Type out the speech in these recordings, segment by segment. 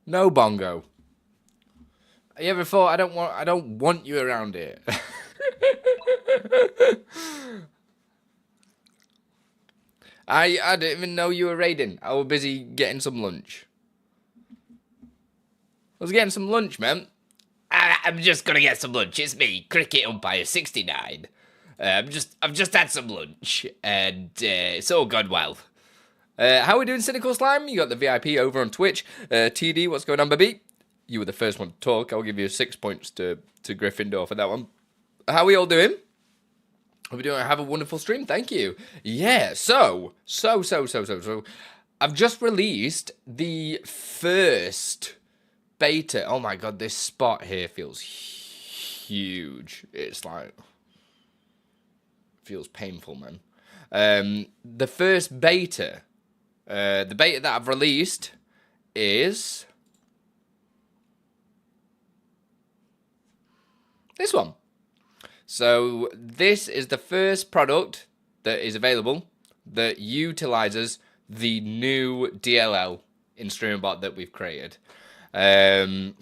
No bongo. You ever thought I don't want you around here? I didn't even know you were raiding. I was busy getting some lunch. I was getting some lunch, man. I'm just gonna get some lunch. It's me, Cricket Umpire 69. I've just had some lunch, and it's all gone well. How are we doing, Cynical Slime? You got the VIP over on Twitch. TD, what's going on, baby? You were the first one to talk. I'll give you 6 points to Gryffindor for that one. How are we all doing? Are we doing? Have a wonderful stream. Thank you. Yeah. So. I've just released the first beta. Oh my god, this spot here feels huge. It's like feels painful, man. The first beta. The beta that I've released is this one. So this is the first product that is available that utilizes the new DLL in Streamer.bot that we've created. I'm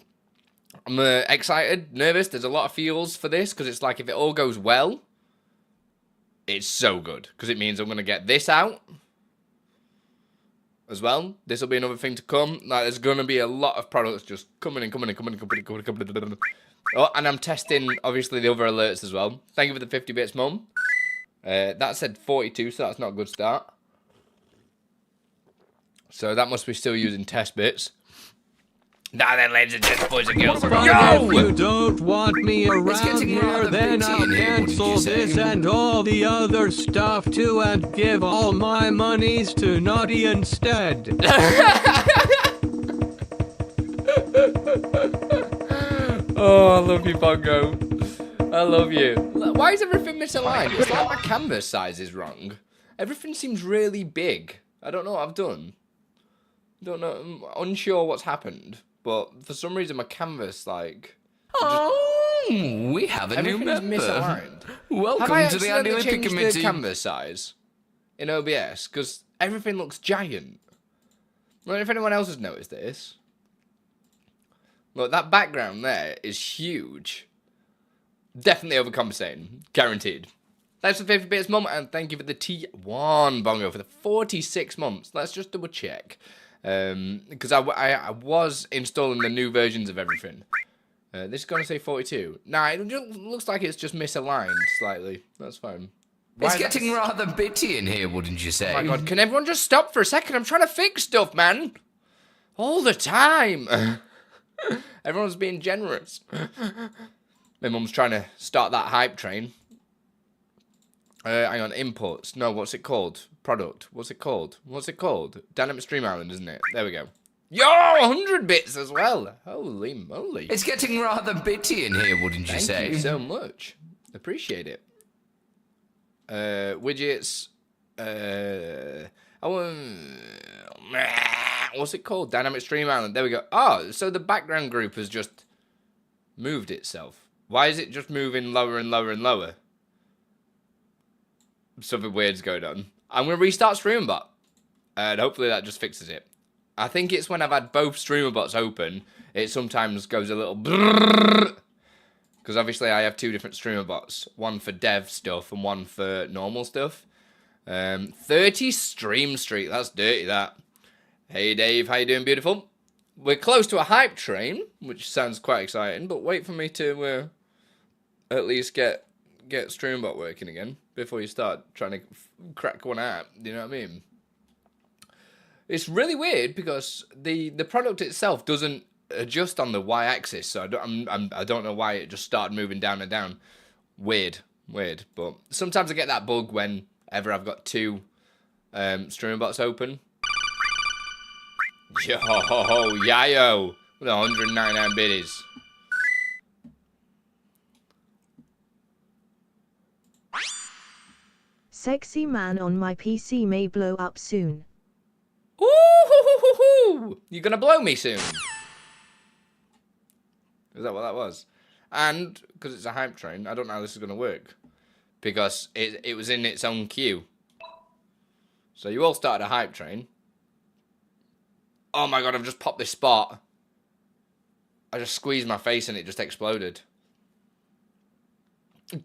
excited, nervous. There's a lot of feels for this because it's like if it all goes well, it's so good because it means I'm going to get this out as well. This will be another thing to come. Like, there's going to be a lot of products just coming. Oh, and I'm testing, obviously, the other alerts as well. Thank you for the 50 bits, Mum. That said 42, so that's not a good start. So that must be still using test bits. Now then, ladies and gents, boys and girls. If you don't want me around here, then I'll cancel this and all the other stuff too and give all my monies to Naughty instead. Oh, I love you, Bongo. I love you. Why is everything misaligned? It's like my canvas size is wrong. Everything seems really big. I don't know what I've done. Don't know. I'm unsure what's happened. But for some reason, my canvas, like... we have a new member. Misaligned. Welcome to the Andi Olympic Committee. The canvas size in OBS? Because everything looks giant. I don't know if anyone else has noticed this. Look, that background there is huge. Definitely overcompensating. Guaranteed. Thanks for the 50 bits, Mum, and thank you for the T1 Bongo for the 46 months. Let's just double check. Because I was installing the new versions of everything. This is going to say 42. Nah, it just looks like it's just misaligned slightly. That's fine. It's getting rather bitty in here, wouldn't you say? Oh my god, can everyone just stop for a second? I'm trying to fix stuff, man. All the time. Everyone's being generous. My mum's trying to start that hype train. Hang on, inputs. No, what's it called? Product. What's it called? What's it called? Dynamic Stream Island, isn't it? There we go. Yo, 100 bits as well. Holy moly. It's getting rather bitty in here, wouldn't you say? Thank you so much. Appreciate it. Widgets. What's it called? Dynamic Stream Island. There we go. Oh, so the background group has just moved itself. Why is it just moving lower and lower and lower? Something weird's going on. I'm going to restart Streamer.bot. And hopefully that just fixes it. I think it's when I've had both Streamer.bots open, it sometimes goes a little brrrr. Because obviously I have two different Streamer.bots. One for dev stuff and one for normal stuff. 30 stream streak. That's dirty, that. Hey, Dave. How you doing, beautiful? We're close to a hype train, which sounds quite exciting. But wait for me to at least get Streamer.bot working again before you start trying to crack one out. You know what I mean? It's really weird because the product itself doesn't adjust on the y-axis, so I don't know why it just started moving down and down. Weird. But sometimes I get that bug whenever I've got two Streamer.bots open. Yo, yayo, with 199 biddies. Sexy man on my PC may blow up soon. Ooh, you gonna blow me soon? Is that what that was? And because it's a hype train, I don't know how this is gonna work because it was in its own queue. So you all started a hype train. Oh my god, I've just popped this spot. I just squeezed my face and it just exploded.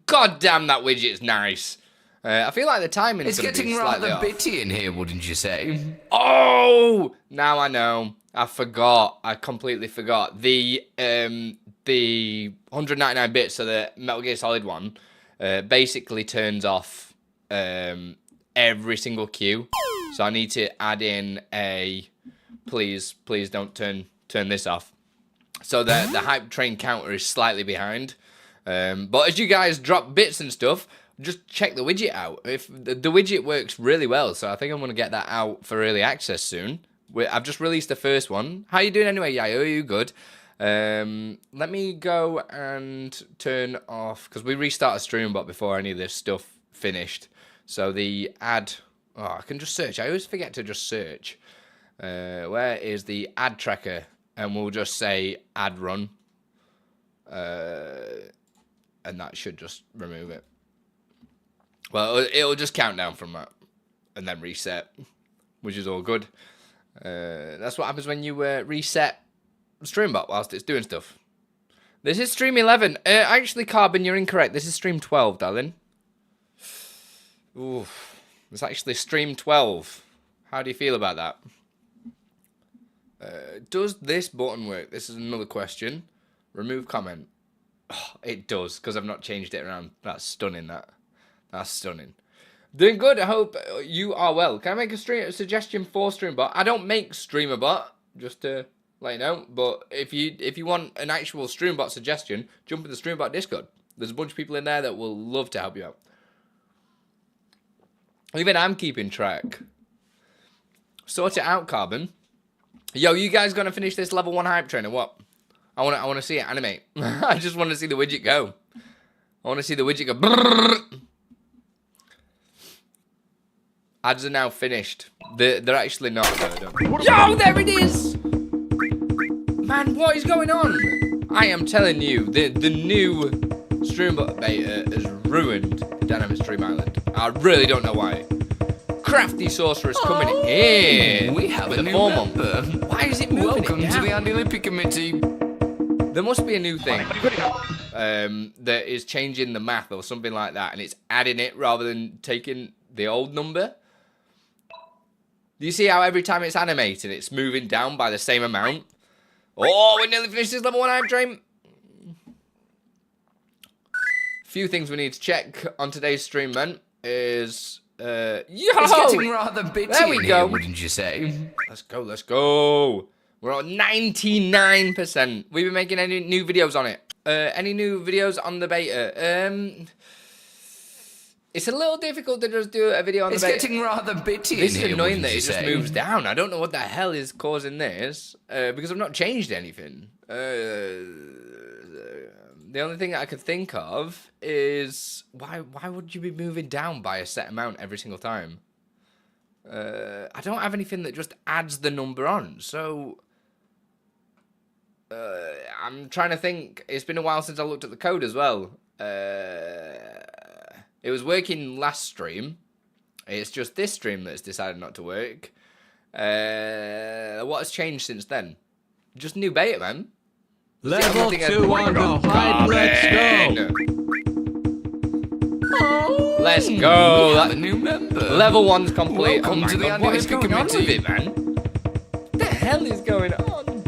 God damn, that widget is nice. I feel like the timing is going to be slightly off. It's getting rather bitty in here, wouldn't you say? Oh! Now I know. I forgot. I completely forgot. The 199 bits, so the Metal Gear Solid one, basically turns off every single queue. So I need to add in a... Please don't turn this off. So the hype train counter is slightly behind. But as you guys drop bits and stuff, just check the widget out. If the widget works really well, so I think I'm going to get that out for early access soon. I've just released the first one. How you doing anyway, Yayo? Are you good? Let me go and turn off, because we restarted StreamerBot before any of this stuff finished. So the ad... Oh, I can just search. I always forget to just search. Where is the ad tracker? And we'll just say ad run. And that should just remove it. Well, it'll just count down from that. And then reset. Which is all good. That's what happens when you reset StreamBot whilst it's doing stuff. This is stream 11. Actually, Carbon, you're incorrect. This is stream 12, darling. Ooh, it's actually stream 12. How do you feel about that? Does this button work? This is another question. Remove comment. Oh, it does, because I've not changed it around. That's stunning, that. That's stunning. Doing good. I hope you are well. Can I make a suggestion for StreamerBot? I don't make StreamerBot, just to let you know. But if you want an actual StreamerBot suggestion, jump in the StreamerBot Discord. There's a bunch of people in there that will love to help you out. Even I'm keeping track. Sort it out, Carbon. Yo, you guys gonna finish this level 1 hype train or what? I wanna see it animate. I just want to see the widget go. I want to see the widget go. Brrr. Ads are now finished. They're actually not though. Yo, there it is! Man, what is going on? I am telling you, the new StreamUP beta has ruined Dynamic Stream Island. I really don't know why. Crafty Sorceress coming in. We have with a new 4 month. member. Why is it moving Welcome it to the down? Andi Lippy Committee. There must be a new thing that is changing the math or something like that, and it's adding it rather than taking the old number. Do you see how every time it's animating, it's moving down by the same amount? Oh, we nearly finished this level 1 hype train. Few things we need to check on today's stream, then, is... Yo! It's getting rather bitty There we in go. here, wouldn't you say? Let's go, let's go. We're on 99%. We've been making any new videos on it. Any new videos on the beta? It's a little difficult to just do a video on the beta. It's getting rather bitty This in is here, annoying wouldn't that you it just say? moves down. I don't know what the hell is causing this. Because I've not changed anything. The only thing I could think of is why would you be moving down by a set amount every single time? I don't have anything that just adds the number on, so I'm trying to think. It's been a while since I looked at the code as well. It was working last stream. It's just this stream that's decided not to work. What has changed since then? Just new beta, man. Level 2 on the hype, let's go! Let's go! We have a new member. Level 1's complete. Welcome to the God, what is Andi Lippy going on with Committee. it, man? What the hell is going on?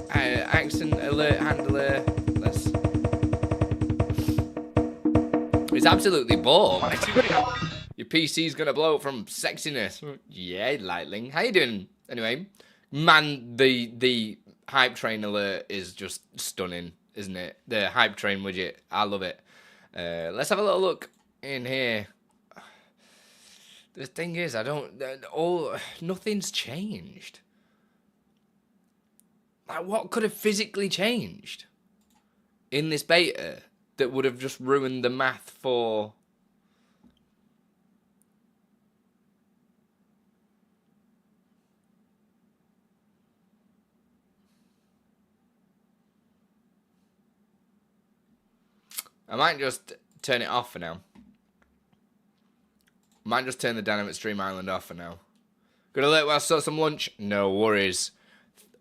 Accent alert handler. Let's... It's absolutely bored. Your PC's gonna blow up from sexiness. Yeah, Lightling. How you doing? Anyway, man, the hype train alert is just stunning, isn't it? The hype train widget. I love it. Let's have a little look in here. The thing is, nothing's changed. Like, what could have physically changed in this beta that would have just ruined the math for... I might just turn it off for now. Might just turn the Dynamic Stream Island off for now. Gonna let us sort some lunch? No worries.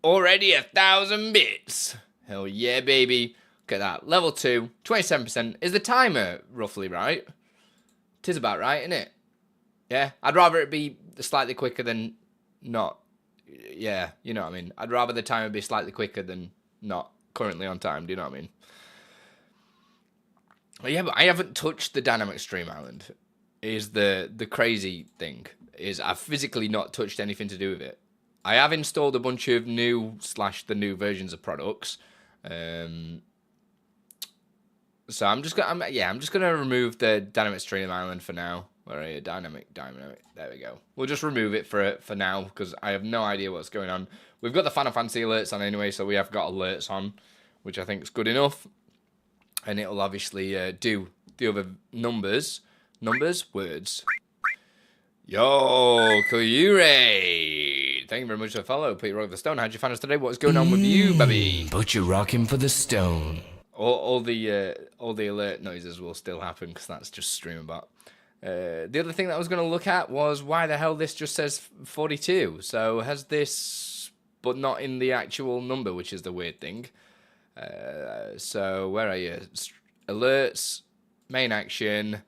Already 1,000 bits. Hell yeah, baby. Look at that. Level 2, 27%. Is the timer roughly right? Tis about right, isn't it? Yeah. I'd rather it be slightly quicker than not. Yeah, you know what I mean. I'd rather the timer be slightly quicker than not currently on time. Do you know what I mean? Yeah, but I haven't touched the dynamic stream island. Is the crazy thing. Is I've physically not touched anything to do with it. I have installed a bunch of new / the new versions of products. So I'm just gonna remove the dynamic stream island for now. Where are you? Dynamic. There we go. We'll just remove it for now because I have no idea what's going on. We've got the Final Fantasy alerts on anyway, so we have got alerts on, which I think is good enough. And it'll obviously do the other numbers. Words. Yo, Koyure! Thank you very much for the follow. Peter Rock the Stone. How'd you find us today? What's going on with you, baby? But you're rocking for the stone. All the alert noises will still happen because that's just Streamer.bot. The other thing that I was going to look at was why the hell this just says 42. So has this, but not in the actual number, which is the weird thing. So where are you? Alerts, main action.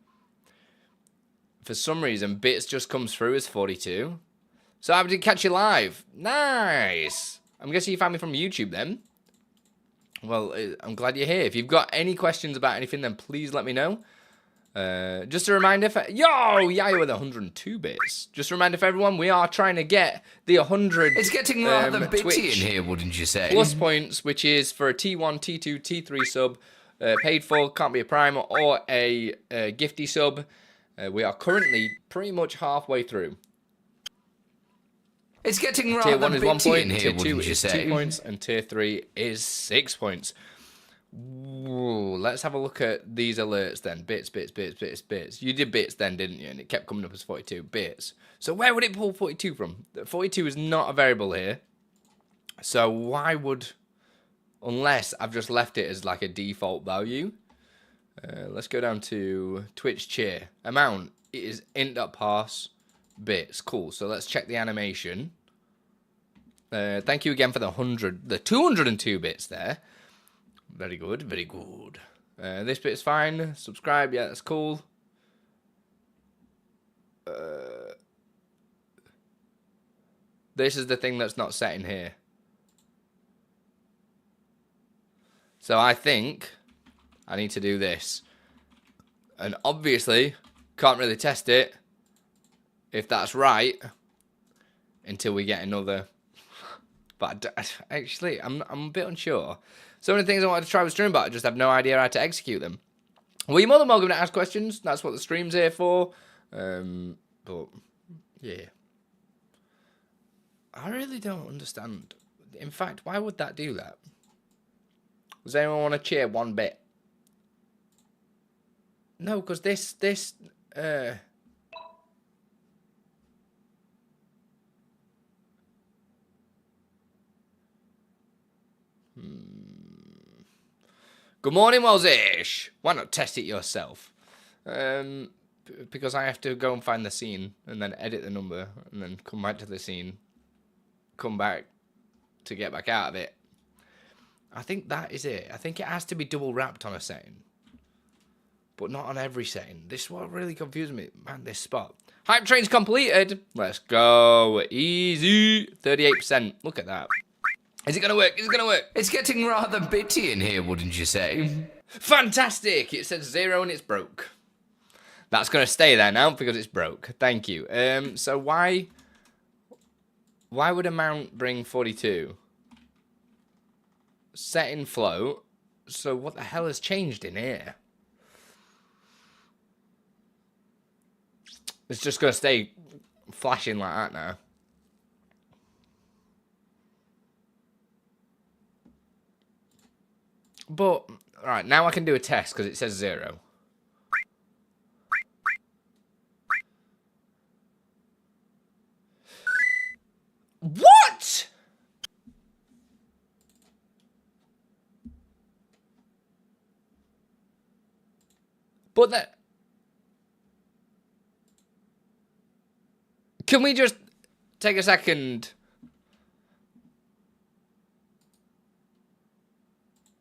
For some reason, bits just comes through as 42. So I did catch you live. Nice. I'm guessing you found me from YouTube then. Well, I'm glad you're here. If you've got any questions about anything, then please let me know. Just a reminder for... Yo! Yeah, with 102 bits. Just a reminder for everyone, we are trying to get the 100... It's getting rather bitty Twitch in here, wouldn't you say? plus points, which is for a T1, T2, T3 sub, paid for, can't be a prime, or a gifty sub. We are currently pretty much halfway through. It's getting Tier rather 1 is 1 bitty point, in here, Tier 2 wouldn't you is say? 2 points, and Tier 3 is 6 points. Ooh, let's have a look at these alerts then. Bits. You did bits then, didn't you? And it kept coming up as 42 bits. So where would it pull 42 from? 42 is not a variable here. So why would... Unless I've just left it as like a default value. Let's go down to Twitch cheer. Amount is int.parse bits. Cool. So let's check the animation. Thank you again for the 202 bits there. Very good, very good. This bit's fine. Subscribe, yeah, that's cool. This is the thing that's not set in here. So I think I need to do this. And obviously, can't really test it if that's right until we get another. But actually, I'm a bit unsure. So many things I wanted to try with Streamer.bot, I just have no idea how to execute them. Well, you're more than welcome to ask questions. That's what the stream's here for. But, yeah. I really don't understand. In fact, why would that do that? Does anyone want to cheer 1 bit? No, because this... Good morning, Welzish. Why not test it yourself? Because I have to go and find the scene and then edit the number and then come back to the scene, come back to get back out of it. I think that is it. I think it has to be double wrapped on a setting, but not on every setting. This is what really confused me. Man, this spot. Hype train's completed. Let's go. Easy. 38%. Look at that. Is it going to work? Is it going to work? It's getting rather bitty in here, wouldn't you say? Fantastic! It says 0 and it's broke. That's going to stay there now because it's broke. Thank you. So why would amount bring 42? Set in float. So what the hell has changed in here? It's just going to stay flashing like that now. But, alright, now I can do a test because it says 0. What? But that... Can we just take a second...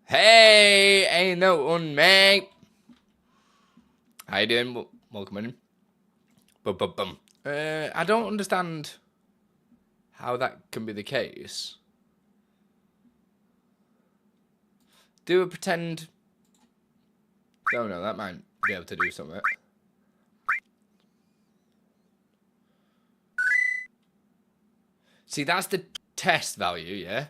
Hey, ain't no one, mate. How you doing? Welcome in. Bum. I don't understand how that can be the case. Do a pretend... Oh no, that might be able to do something. See, that's the test value, yeah?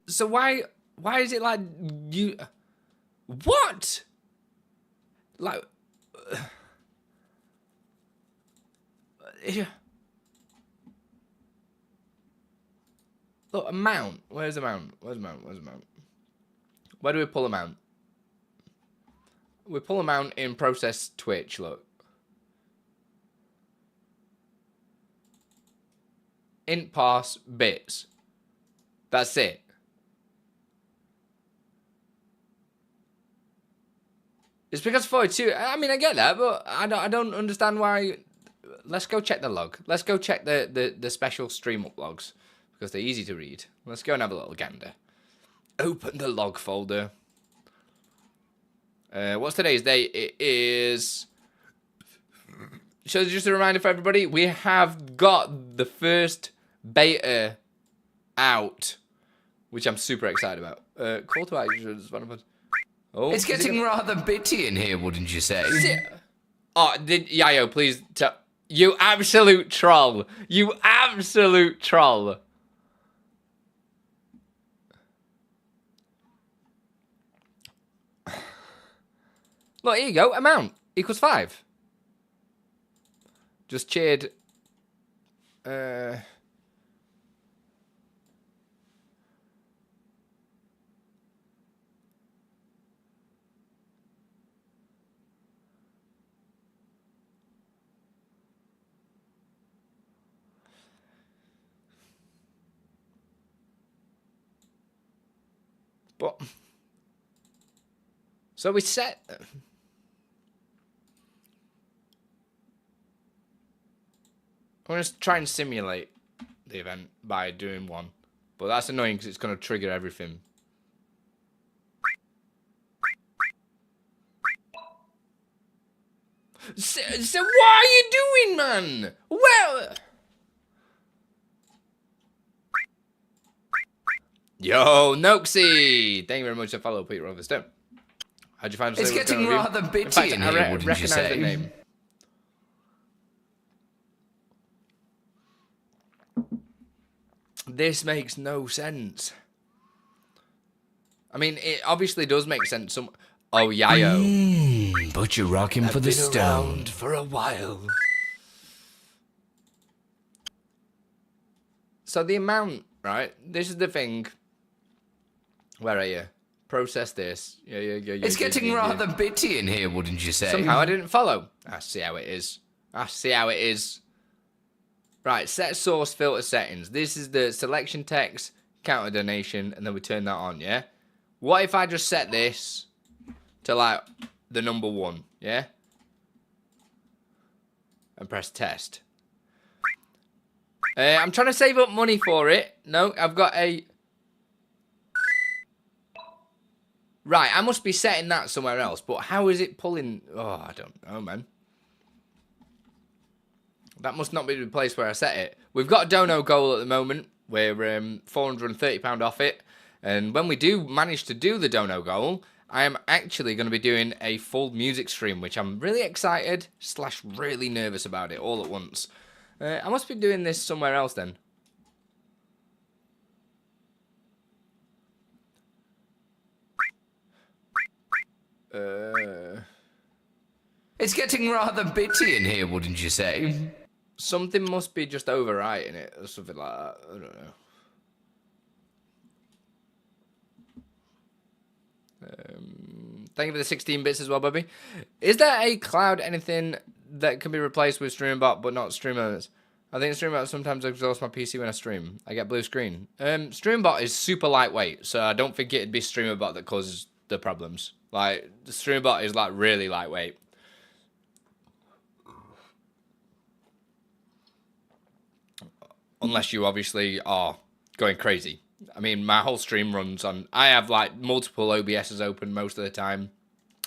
So why is it like you... What? Like... Look, amount. Where's amount? Where's amount? Where do we pull amount? We pull amount in process Twitch, look. Int parse bits. That's it. It's because 42. I mean, I get that, but I don't understand why. Let's go check the log. Let's go check the special StreamUP logs because they're easy to read. Let's go and have a little gander. Open the log folder. What's today's date? It is... So just a reminder for everybody, we have got the first beta out, which I'm super excited about. Call to action is one of us. Oh, It's getting rather bitty in here, wouldn't you say? Oh, Yayo, please tell... You absolute troll. You absolute troll. Look, here you go. Amount equals 5. Just cheered. But so we set. I'm going to try and simulate the event by doing one. But that's annoying because it's going to trigger everything. So what are you doing, man? Well... Yo, Noxy! Thank you very much for follow, Peter Overstone. How'd you find It's getting rather bitty in here, wouldn't you say? The name. This makes no sense. I mean, it obviously does make sense. Oh, Yayo. But you're rocking for the stone. For a while. So the amount, right? This is the thing. Where are you? Process this. Yeah. It's getting rather bitty in here, wouldn't you say? Somehow I didn't follow. I see how it is. Right, set source filter settings. This is the selection text, counter donation, and then we turn that on, yeah? What if I just set this to, like, the number 1, yeah? And press test. I'm trying to save up money for it. No, I've got a... Right, I must be setting that somewhere else, but how is it pulling... Oh, I don't know, man. That must not be the place where I set it. We've got a dono goal at the moment. We're £430 off it. And when we do manage to do the dono goal, I am actually going to be doing a full music stream, which I'm really excited / really nervous about it all at once. I must be doing this somewhere else then. It's getting rather bitty in here, wouldn't you say? Something must be just overwriting it or something like that. I don't know. Thank you for the 16 bits as well, Bobby. Is there a cloud anything that can be replaced with Streamer.bot but not Streamer's? I think Streamer.bot sometimes exhausts my PC when I stream. I get blue screen. Streamer.bot is super lightweight, so I don't think it'd be Streamer.bot that causes the problems. Like, the Streamer.bot is like really lightweight. unless you obviously are going crazy. I mean, my whole stream runs on... I have, like, multiple OBSs open most of the time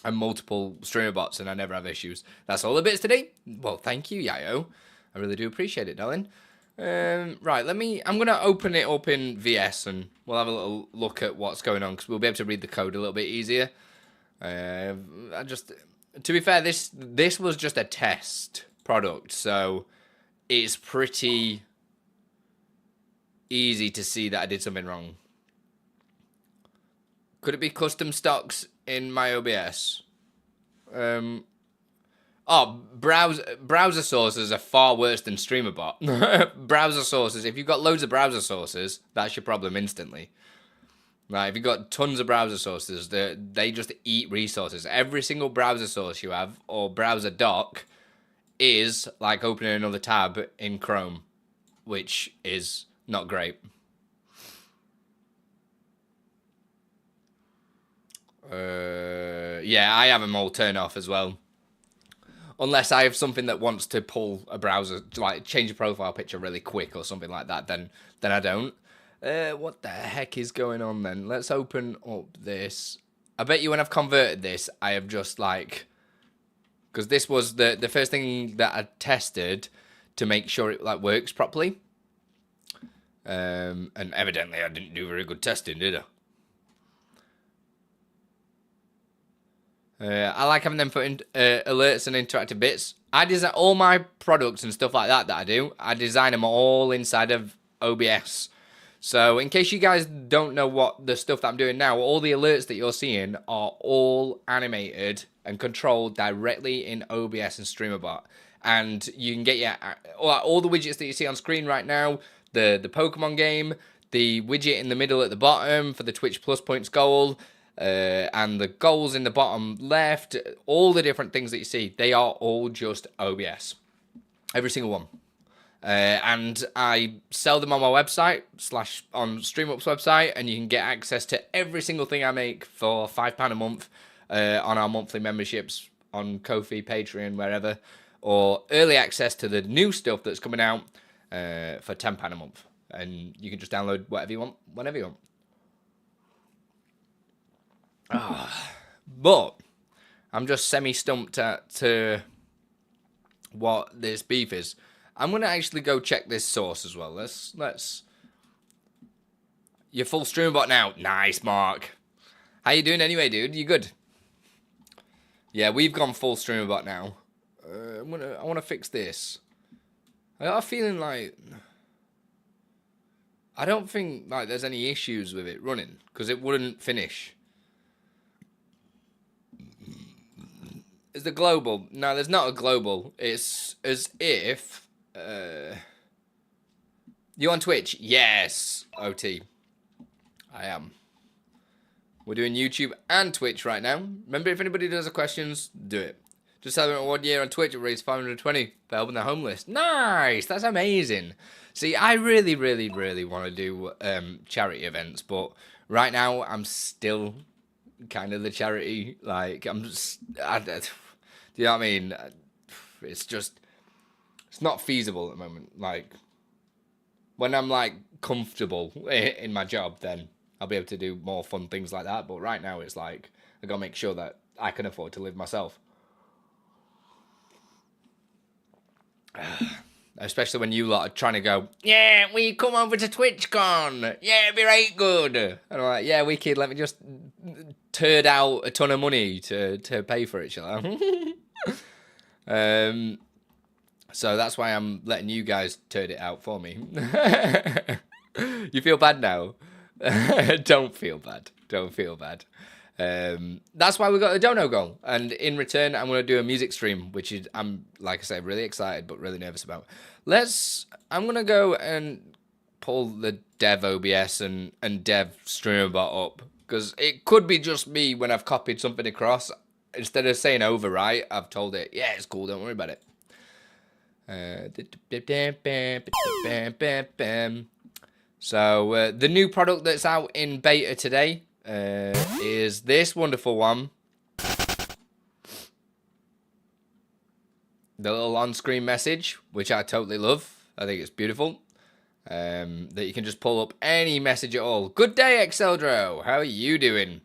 and multiple streamer bots, and I never have issues. That's all the bits today. Well, thank you, Yayo. I really do appreciate it, darling. Right, I'm going to open it up in VS, and we'll have a little look at what's going on, because we'll be able to read the code a little bit easier. To be fair, this was just a test product, so it's pretty easy to see that I did something wrong. Could it be custom stocks in my OBS? Browser sources are far worse than StreamerBot. Browser sources, if you've got loads of browser sources, that's your problem instantly. Right, if you've got tons of browser sources, they just eat resources. Every single browser source you have, or browser doc, is like opening another tab in Chrome, which is not great. Yeah, I have them all turned off as well. Unless I have something that wants to pull a browser, like change a profile picture really quick or something like that, then I don't. What the heck is going on then? Let's open up this. I bet you when I've converted this, I have just like... Because this was the first thing that I tested to make sure it like works properly. And evidently I didn't do very good testing, did I? I like having them put in alerts and interactive bits. I design all my products and stuff like that I do. I design them all inside of OBS. So in case you guys don't know what the stuff that I'm doing now, all the alerts that you're seeing are all animated and controlled directly in OBS and StreamerBot. And you can get all the widgets that you see on screen right now, the Pokemon game, the widget in the middle at the bottom for the Twitch Plus Points goal, and the goals in the bottom left, all the different things that you see, they are all just OBS. Every single one. And I sell them on my website, / on StreamUP's website, and you can get access to every single thing I make for £5 a month on our monthly memberships on Ko-fi, Patreon, wherever, or early access to the new stuff that's coming out for £10 a month. And you can just download whatever you want, whenever you want. But I'm just semi-stumped to what this beef is. I'm gonna actually go check this source as well. Let's. You're full StreamerBot now. Nice, Mark. How you doing anyway, dude? You good? Yeah, we've gone full StreamerBot now. I wanna fix this. I got a feeling like I don't think like there's any issues with it running because it wouldn't finish. Is the global? No, there's not a global. It's as if. You on Twitch? Yes, OT. I am. We're doing YouTube and Twitch right now. Remember, if anybody does have questions, do it. Just celebrating 1 year on Twitch, it raised 520 for helping the homeless. Nice, that's amazing. See, I really, really, really want to do charity events, but right now I'm still kind of the charity. Like I'm just, do you know what I mean? It's just. It's not feasible at the moment. Like, when I'm, like, comfortable in my job, then I'll be able to do more fun things like that. But right now, it's like, I gotta make sure that I can afford to live myself. Especially when you lot are trying to go, yeah, we come over to TwitchCon. Yeah, it'd be right good. And I'm like, yeah, wicked, let me just turd out a ton of money to pay for it, shall I? So that's why I'm letting you guys turn it out for me. You feel bad now? Don't feel bad. Don't feel bad. That's why we got a dono goal. And in return, I'm going to do a music stream, which is, I'm, like I said, really excited, but really nervous about. I'm going to go and pull the dev OBS and dev StreamerBot up. Because it could be just me when I've copied something across. Instead of saying overwrite, I've told it, yeah, it's cool, don't worry about it. So the new product that's out in beta today is this wonderful one. The little on-screen message, which I totally love. I think it's beautiful. that you can just pull up any message at all. Good day, Exceldro. How are you doing?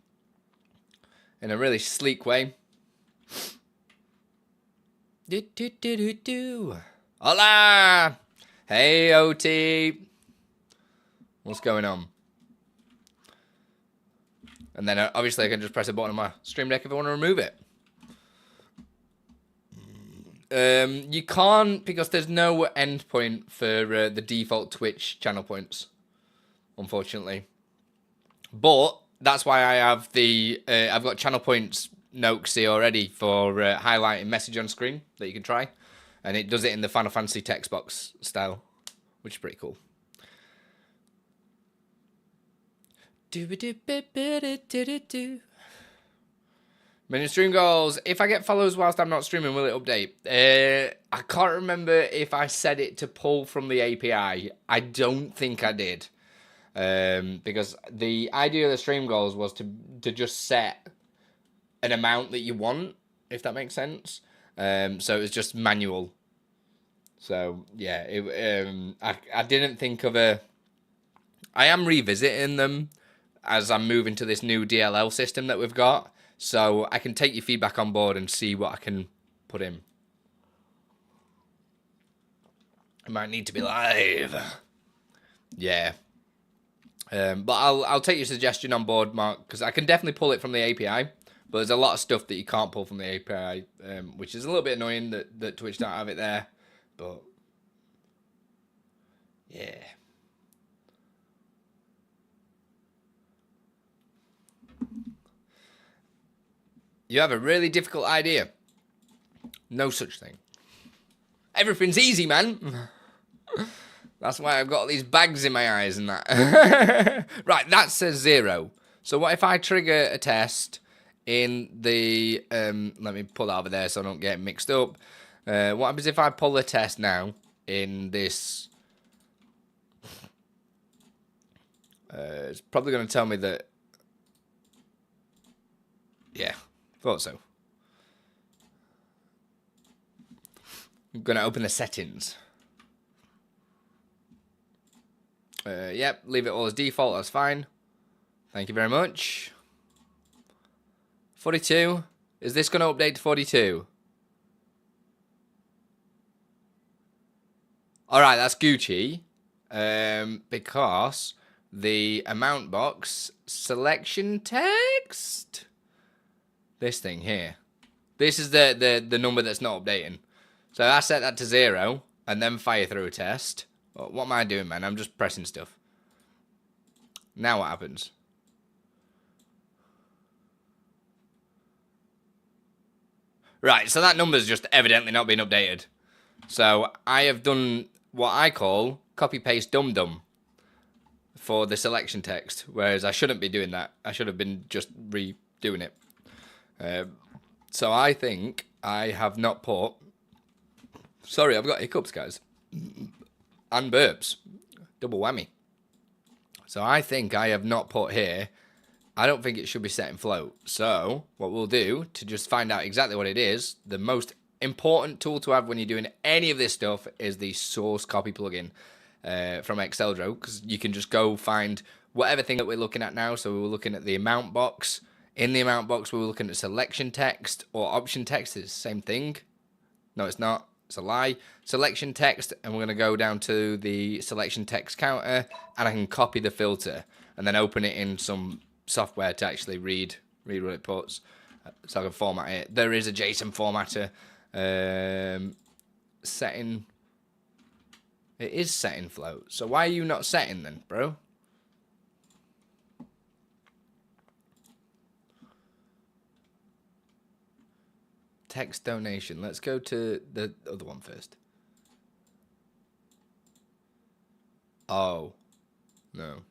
In a really sleek way. Hola! Hey, OT. What's going on? And then obviously I can just press a button on my Stream Deck if I want to remove it. You can't, because there's no endpoint for the default Twitch channel points, unfortunately. But that's why I have the I've got channel points notes here already for highlighting message on screen that you can try, and it does it in the Final Fantasy text box style, which is pretty cool. Mini stream goals. If I get follows whilst I'm not streaming, will it update? I can't remember if I set it to pull from the API. I don't think I did. Because the idea of the stream goals was to just set an amount that you want, if that makes sense. So it was just manual. So yeah, I didn't think of a... I am revisiting them as I'm moving to this new DLL system that we've got. So I can take your feedback on board and see what I can put in. It might need to be live. Yeah. But I'll take your suggestion on board, Mark, because I can definitely pull it from the API. But there's a lot of stuff that you can't pull from the API, which is a little bit annoying that Twitch don't have it there. But yeah. You have a really difficult idea. No such thing. Everything's easy, man. That's why I've got these bags in my eyes and that. Right, that says 0. So what if I trigger a test in the... let me pull that over there so I don't get mixed up. What happens if I pull a test now in this... it's probably going to tell me that... Yeah. Thought so. I'm going to open the settings. Yep, leave it all as default, that's fine. Thank you very much. 42. Is this going to update to 42? Alright, that's Gucci. Because the amount box selection text... This thing here. This is the number that's not updating. So I set that to 0 and then fire through a test. What am I doing, man? I'm just pressing stuff. Now what happens? Right, so that number's just evidently not been updated. So I have done what I call copy-paste dum-dum for the selection text, whereas I shouldn't be doing that. I should have been just redoing it. So I think I have not put... Sorry, I've got hiccups, guys. And burps. Double whammy. So I think I have not put here... I don't think it should be set in float. So what we'll do, to just find out exactly what it is, the most important tool to have when you're doing any of this stuff is the source copy plugin from Exceldro, because you can just go find whatever thing that we're looking at now. So we were looking at the amount box. In the amount box, we were looking at selection text or option text. It's the same thing. No, it's not. It's a lie. Selection text, and we're going to go down to the selection text counter, and I can copy the filter and then open it in some software to actually read what it puts, so I can format it. There is a JSON formatter setting. It is setting float. So why are you not setting then, bro? Text donation. Let's go to the other one first. Oh. No.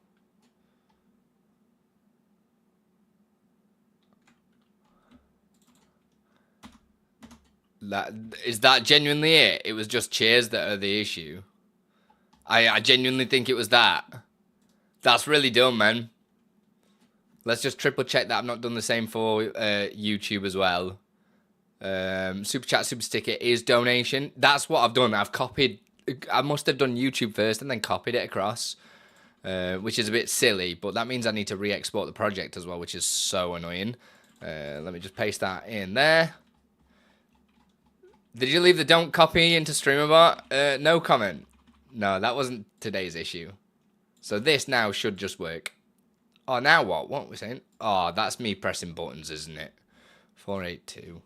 Is that genuinely it? It was just cheers that are the issue. I genuinely think it was that. That's really dumb, man. Let's just triple check that I've not done the same for YouTube as well. Super chat, super sticker is donation. That's what I've done. I've copied I must have done YouTube first and then copied it across, which is a bit silly, but that means I need to re-export the project as well, which is so annoying. Let me just paste that in there. Did you leave the don't copy into Streamer.bot? No comment. No, that wasn't today's issue. So this now should just work. Oh, now what? What are we saying? Oh, that's me pressing buttons, isn't it? 482.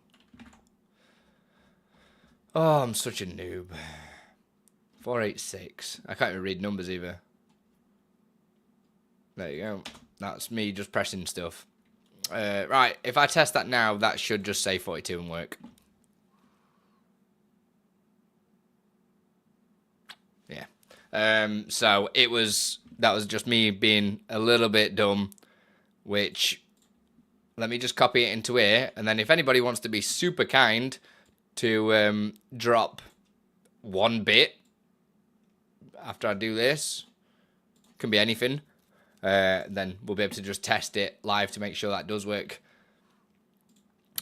Oh, I'm such a noob. 486. I can't even read numbers either. There you go. That's me just pressing stuff. Right, if I test that now, that should just say 42 and work. Yeah. So that was just me being a little bit dumb, which, let me just copy it into here, and then if anybody wants to be super kind to drop 1 bit after I do this, can be anything, then we'll be able to just test it live to make sure that does work.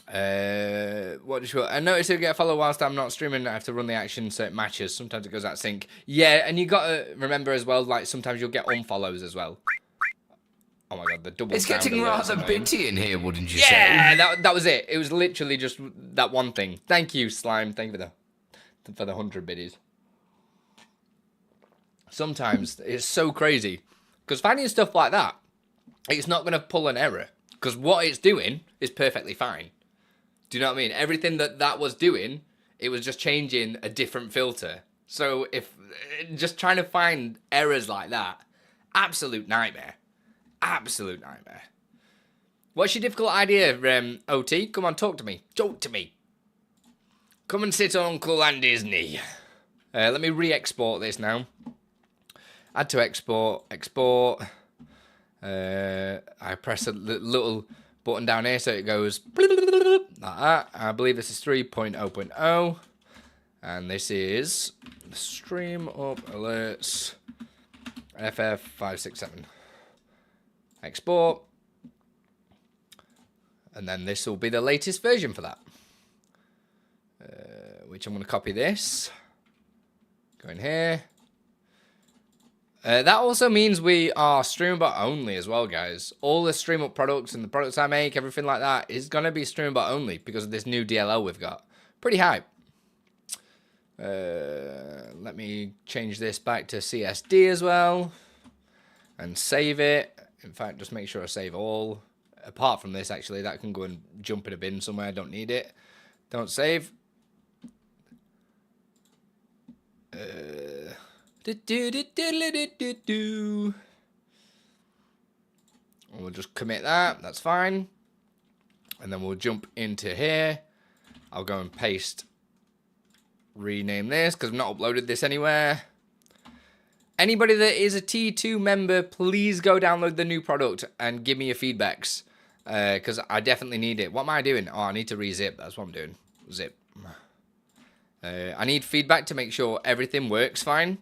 What did you want? I noticed you get a follow whilst I'm not streaming. I have to run the action so it matches. Sometimes it goes out of sync. Yeah, and you gotta remember as well, like sometimes you'll get unfollows as well. Oh my god, the double. It's getting rather bitty in here, wouldn't you say? Yeah, that was it. It was literally just that one thing. Thank you, Slime. Thank you for the 100 biddies. Sometimes it's so crazy because finding stuff like that, it's not gonna pull an error because what it's doing is perfectly fine. Do you know what I mean? Everything that was doing, it was just changing a different filter. So if just trying to find errors like that, absolute nightmare. Absolute nightmare. What's your difficult idea, OT? Come on, talk to me. Talk to me. Come and sit on Uncle Andy's knee. Let me re-export this now. Add to export. Export. I press a little button down here so it goes like that. I believe this is 3.0.0. And this is StreamUP alerts FF567. Export. And then this will be the latest version for that. Which I'm going to copy this. Go in here. That also means we are StreamerBot only as well, guys. All the StreamUp products and the products I make, everything like that, is going to be StreamerBot only because of this new DLL we've got. Pretty hype. Let me change this back to CSD as well. And save it. In fact, just make sure I save all. Apart from this, actually, that can go and jump in a bin somewhere. I don't need it. Don't save. We'll just commit that. That's fine. And then we'll jump into here. I'll go and paste. Rename this because I've not uploaded this anywhere. Anybody that is a T2 member, please go download the new product and give me your feedbacks. Because I definitely need it. What am I doing? Oh, I need to re-zip. That's what I'm doing. Zip. I need feedback to make sure everything works fine.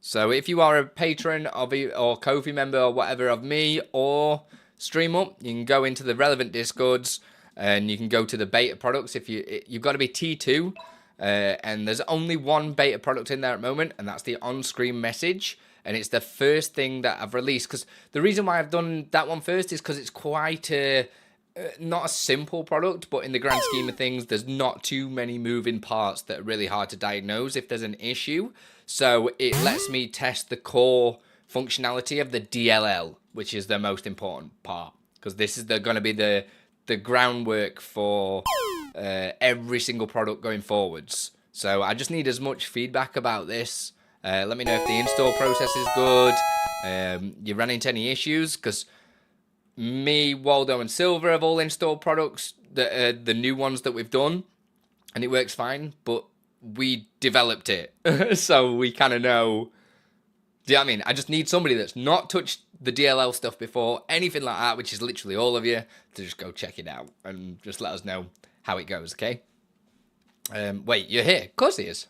So if you are a patron or Ko-fi member or whatever of me or StreamUp, you can go into the relevant Discords and you can go to the beta products. If you've got to be T2. And there's only one beta product in there at the moment, and that's the on-screen message, and it's the first thing that I've released, because the reason why I've done that one first is because it's quite not a simple product, but in the grand scheme of things, there's not too many moving parts that are really hard to diagnose if there's an issue, so it lets me test the core functionality of the DLL, which is the most important part, because this is going to be the groundwork for every single product going forwards. So I just need as much feedback about this. Let me know if the install process is good. You ran into any issues, because me, Waldo, and Silver have all installed products, the new ones that we've done, and it works fine, but we developed it. So we kind of know. Do you know what I mean? I just need somebody that's not touched the DLL stuff before, anything like that, which is literally all of you, to just go check it out and just let us know how it goes, okay? Wait, you're here? Of course he is.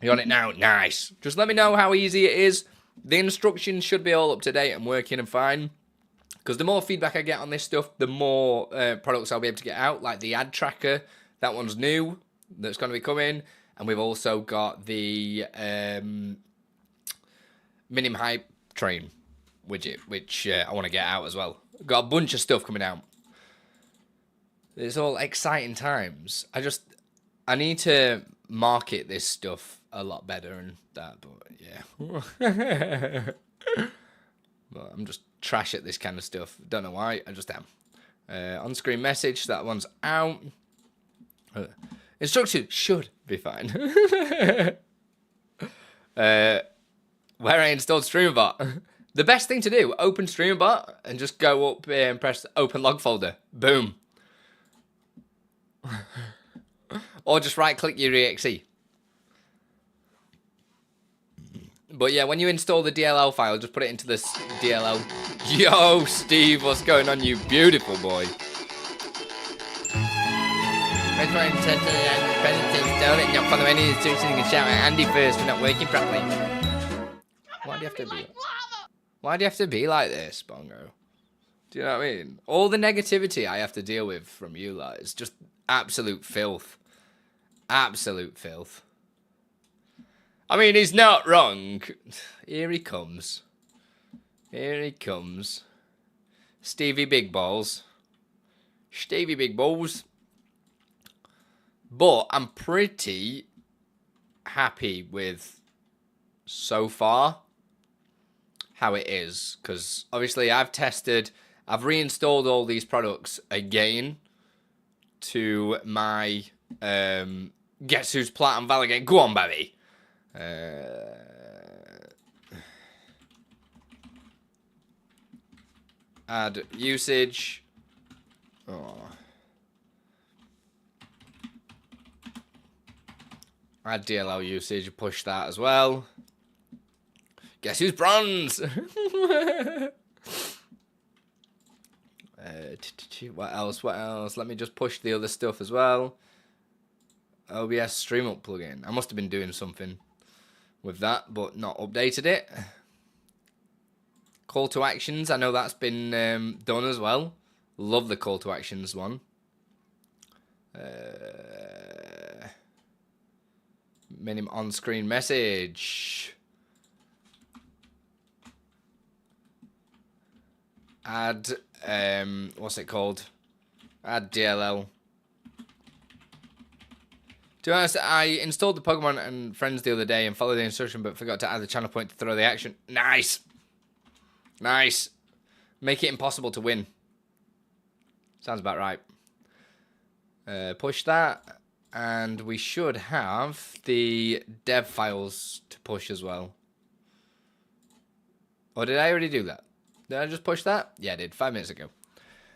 You're on it now? Nice. Just let me know how easy it is. The instructions should be all up to date and working and fine. Because the more feedback I get on this stuff, the more products I'll be able to get out, like the ad tracker. That one's new. That's going to be coming. And we've also got the Minim Hype Train widget, which I want to get out as well. Got a bunch of stuff coming out. It's all exciting times. I need to market this stuff a lot better and that, but yeah. But I'm just trash at this kind of stuff. Don't know why, I just am. On-screen message, that one's out. Instructions should be fine. Where I installed StreamerBot. The best thing to do, open StreamerBot and just go up here and press open log folder. Boom. Or just right click your exe. But yeah, when you install the DLL file, just put it into this DLL. Yo, Steve, what's going on, you beautiful boy? Let's try and set the presentation down and not follow any instructions. You can shout at Andi first for not working properly. Why do you have to be? Why do you have to be like this, Bongo? Do you know what I mean? All the negativity I have to deal with from you lot is just absolute filth. Absolute filth. I mean, he's not wrong. Here he comes. Here he comes. Stevie Big Balls. Stevie Big Balls. But I'm pretty happy with so far how it is. Because obviously I've reinstalled all these products again to my Guess Who's Platinum Validate. Go on, baby. Add usage. Oh. Add DLL usage. Push that as well. Guess who's bronze? What else? What else? Let me just push the other stuff as well. OBS StreamUP plugin. I must have been doing something with that, but not updated it. Call to actions. I know that's been done as well. Love the call to actions one. Minimum on-screen message. Add, what's it called? Add DLL. To be honest, I installed the Pokemon and Friends the other day and followed the instruction, but forgot to add the channel point to throw the action. Nice. Nice. Make it impossible to win. Sounds about right. Push that. And we should have the dev files to push as well. Or did I already do that? Did I just push that? Yeah, I did 5 minutes ago.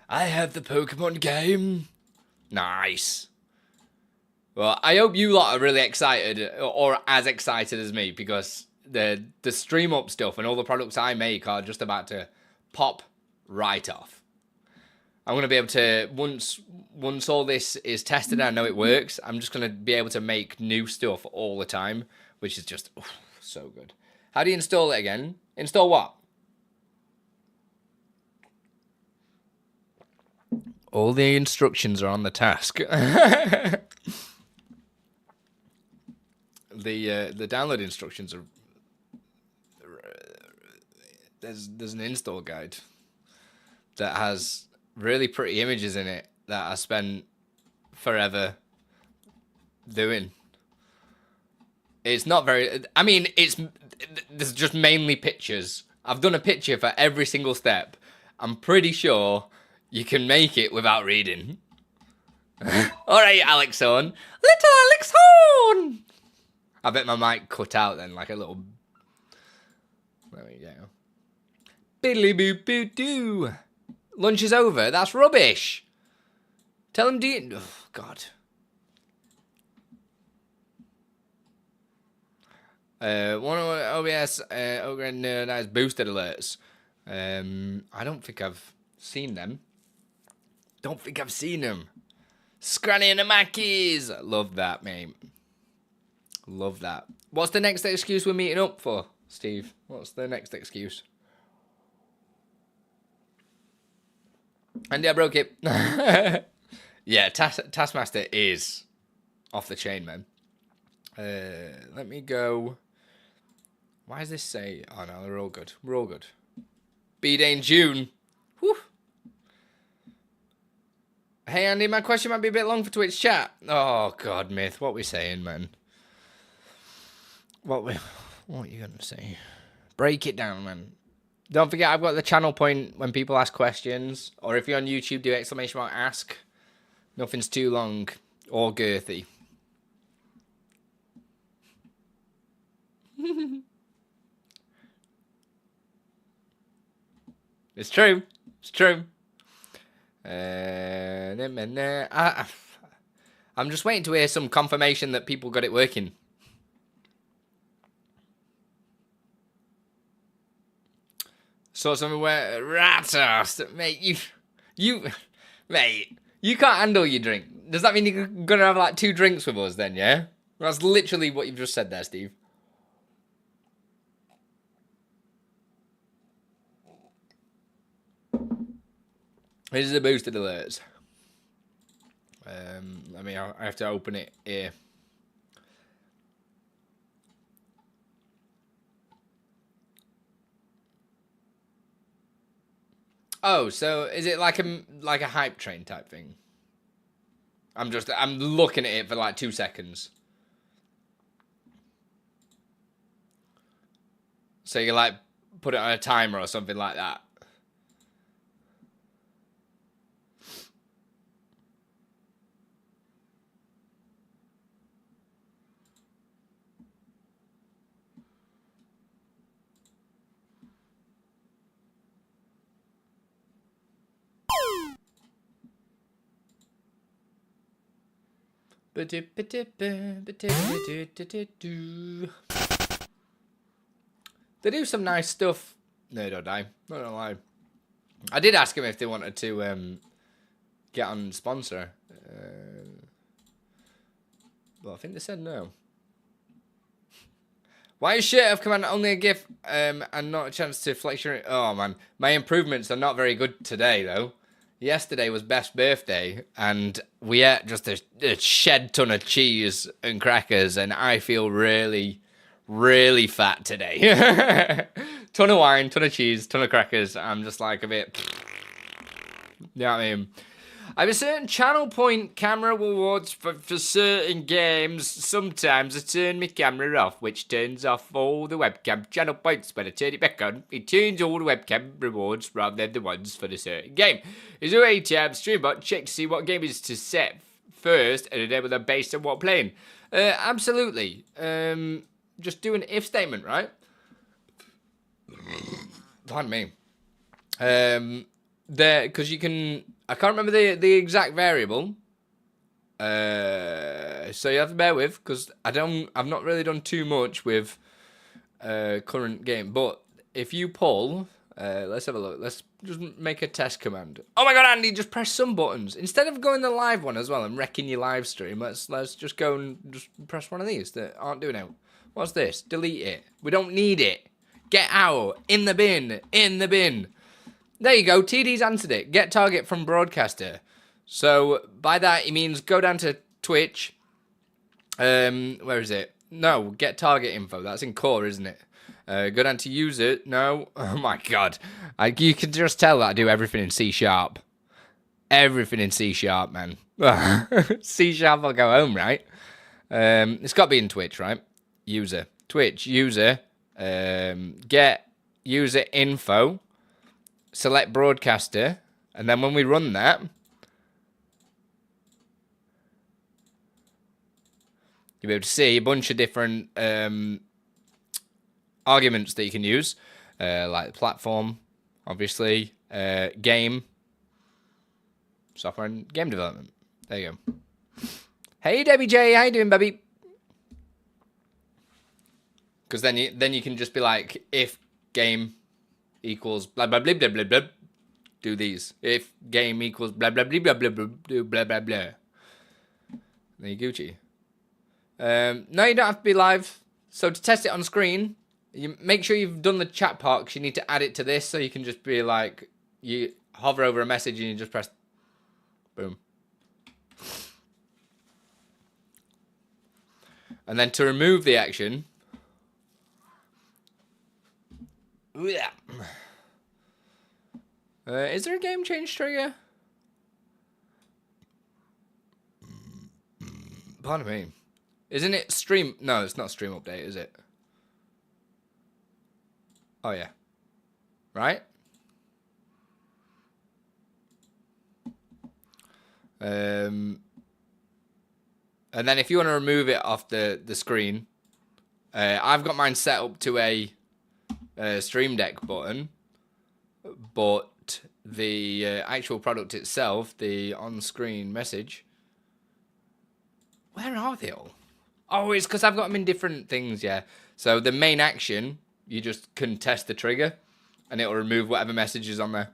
I have the Pokemon game. Nice. Well, I hope you lot are really excited, or as excited as me, because the StreamUP stuff and all the products I make are just about to pop right off. I'm going to be able to, once all this is tested and I know it works, I'm just going to be able to make new stuff all the time, which is just so good. How do you install it again? Install what? All the instructions are on the task. The download instructions are there's an install guide that has really pretty images in it that I spent forever doing. It's not very, I mean, there's just mainly pictures. I've done a picture for every single step. I'm pretty sure you can make it without reading. Alright, Alex Horn. Little Alex Horn! I bet my mic cut out then, like a little... There we go. Biddly boo boo doo. Lunch is over. That's rubbish. Tell him oh, God. One of OBS Ogre Nerd has boosted alerts. I don't think I've seen them. Scranny and the Mackies. Love that, mate. Love that. What's the next excuse we're meeting up for, Steve? What's the next excuse? Andy, I broke it. Yeah, Taskmaster is off the chain, man. Let me go. Why does this say? Oh no, they're all good. We're all good. B-Day in June. Whew. Hey Andy, my question might be a bit long for Twitch chat. Oh God, Myth, what we saying, man? What are you gonna say? Break it down, man. Don't forget, I've got the channel point when people ask questions, or if you're on YouTube, do exclamation mark ask. Nothing's too long or girthy. It's true. It's true. I'm just waiting to hear some confirmation that people got it working. Saw something where mate, mate, you can't handle your drink. Does that mean you're gonna have like 2 drinks with us then? Yeah, that's literally what you've just said there, Steve. This is the boosted alerts. I have to open it here. Oh, so is it like a hype train type thing? I'm looking at it for like 2 seconds. So you like put it on a timer or something like that. They do some nice stuff. No, don't die. Not gonna lie. I did ask him if they wanted to get on sponsor, but I think they said no. Why is Shirt of Command only a GIF and not a chance to flex your... Oh man, my improvements are not very good today though. Yesterday was Beth's birthday, and we ate just a shed ton of cheese and crackers, and I feel really, really fat today. Ton of wine, ton of cheese, ton of crackers. I'm just like a bit... You know what I mean? I have a certain channel point camera rewards for certain games. Sometimes I turn my camera off, which turns off all the webcam channel points. When I turn it back on, it turns all the webcam rewards rather than the ones for the certain game. Is there a tab StreamerBot check to see what game is to set first and enable them based on what playing? Absolutely. Just do an if statement, right? Pardon me. Because you can... I can't remember the exact variable, so you have to bear with, because I've not really done too much with current game. But if you pull, let's have a look. Let's just make a test command. Oh my God, Andy, just press some buttons instead of going the live one as well and wrecking your live stream. Let's just go and just press one of these that aren't doing it. What's this? Delete it. We don't need it. Get out. In the bin. In the bin. There you go, TD's answered it. Get target from broadcaster. So by that he means go down to Twitch. Where is it? No, get target info. That's in core, isn't it? Go down to user. No. Oh my God. You can just tell that I do everything in C#. Everything in C#, man. C# I'll go home, right? It's got to be in Twitch, right? User. Twitch. User. Get user info. Select broadcaster, and then when we run that, you'll be able to see a bunch of different arguments that you can use, like platform, obviously, game, software and game development. There you go. Hey Debbie J, how you doing, baby? Because then you can just be like, if game equals blah blah blah blah blah blah, do these. If game equals blah blah blah blah blah blah, do blah blah blah. There you Gucci. No, you don't have to be live. So to test it on screen, you make sure you've done the chat part, because you need to add it to this. So you can just be like, you hover over a message and you just press boom. And then to remove the action, is there a game change trigger? Pardon me. Isn't it stream? No, it's not stream update, is it? Oh yeah. Right? And then if you want to remove it off the screen, I've got mine set up to a Stream Deck button, but the actual product itself, the on-screen message, where are they all? Oh, it's because I've got them in different things, yeah. So the main action, you just contest the trigger, and it'll remove whatever message is on there.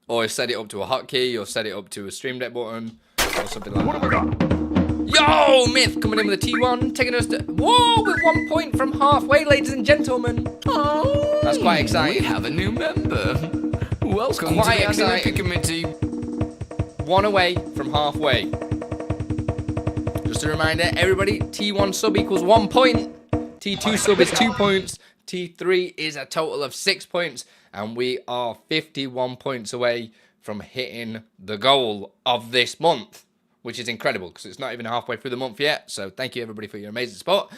Or set it up to a hotkey, or set it up to a Stream Deck button, or something like that. What have we got? Yo, Myth coming in with a T1, taking us to... Whoa, with 1 point from halfway, ladies and gentlemen. Oh, that's quite exciting. We have a new member. Welcome Quite to the exciting. committee. 1 away from halfway. Just a reminder, everybody, T1 sub equals 1 point. T2 sub is 2 points. T3 is a total of 6 points. And we are 51 points away from hitting the goal of this month, which is incredible because it's not even halfway through the month yet. So thank you, everybody, for your amazing support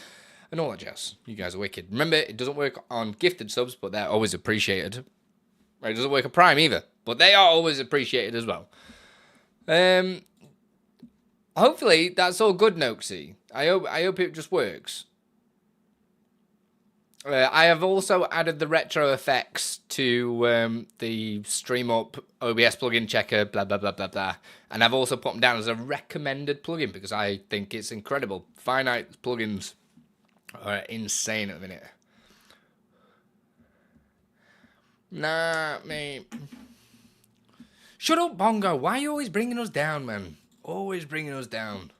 and all that jazz. You guys are wicked. Remember, it doesn't work on gifted subs, but they're always appreciated. It doesn't work on Prime either, but they are always appreciated as well. Hopefully, that's all good, Noxy. I hope it just works. I have also added the retro effects to the StreamUP OBS plugin checker, blah, blah, blah, blah, blah. And I've also put them down as a recommended plugin because I think it's incredible. Finite plugins are insane at the minute. Nah, mate. Shut up, Bongo. Why are you always bringing us down, man? Always bringing us down.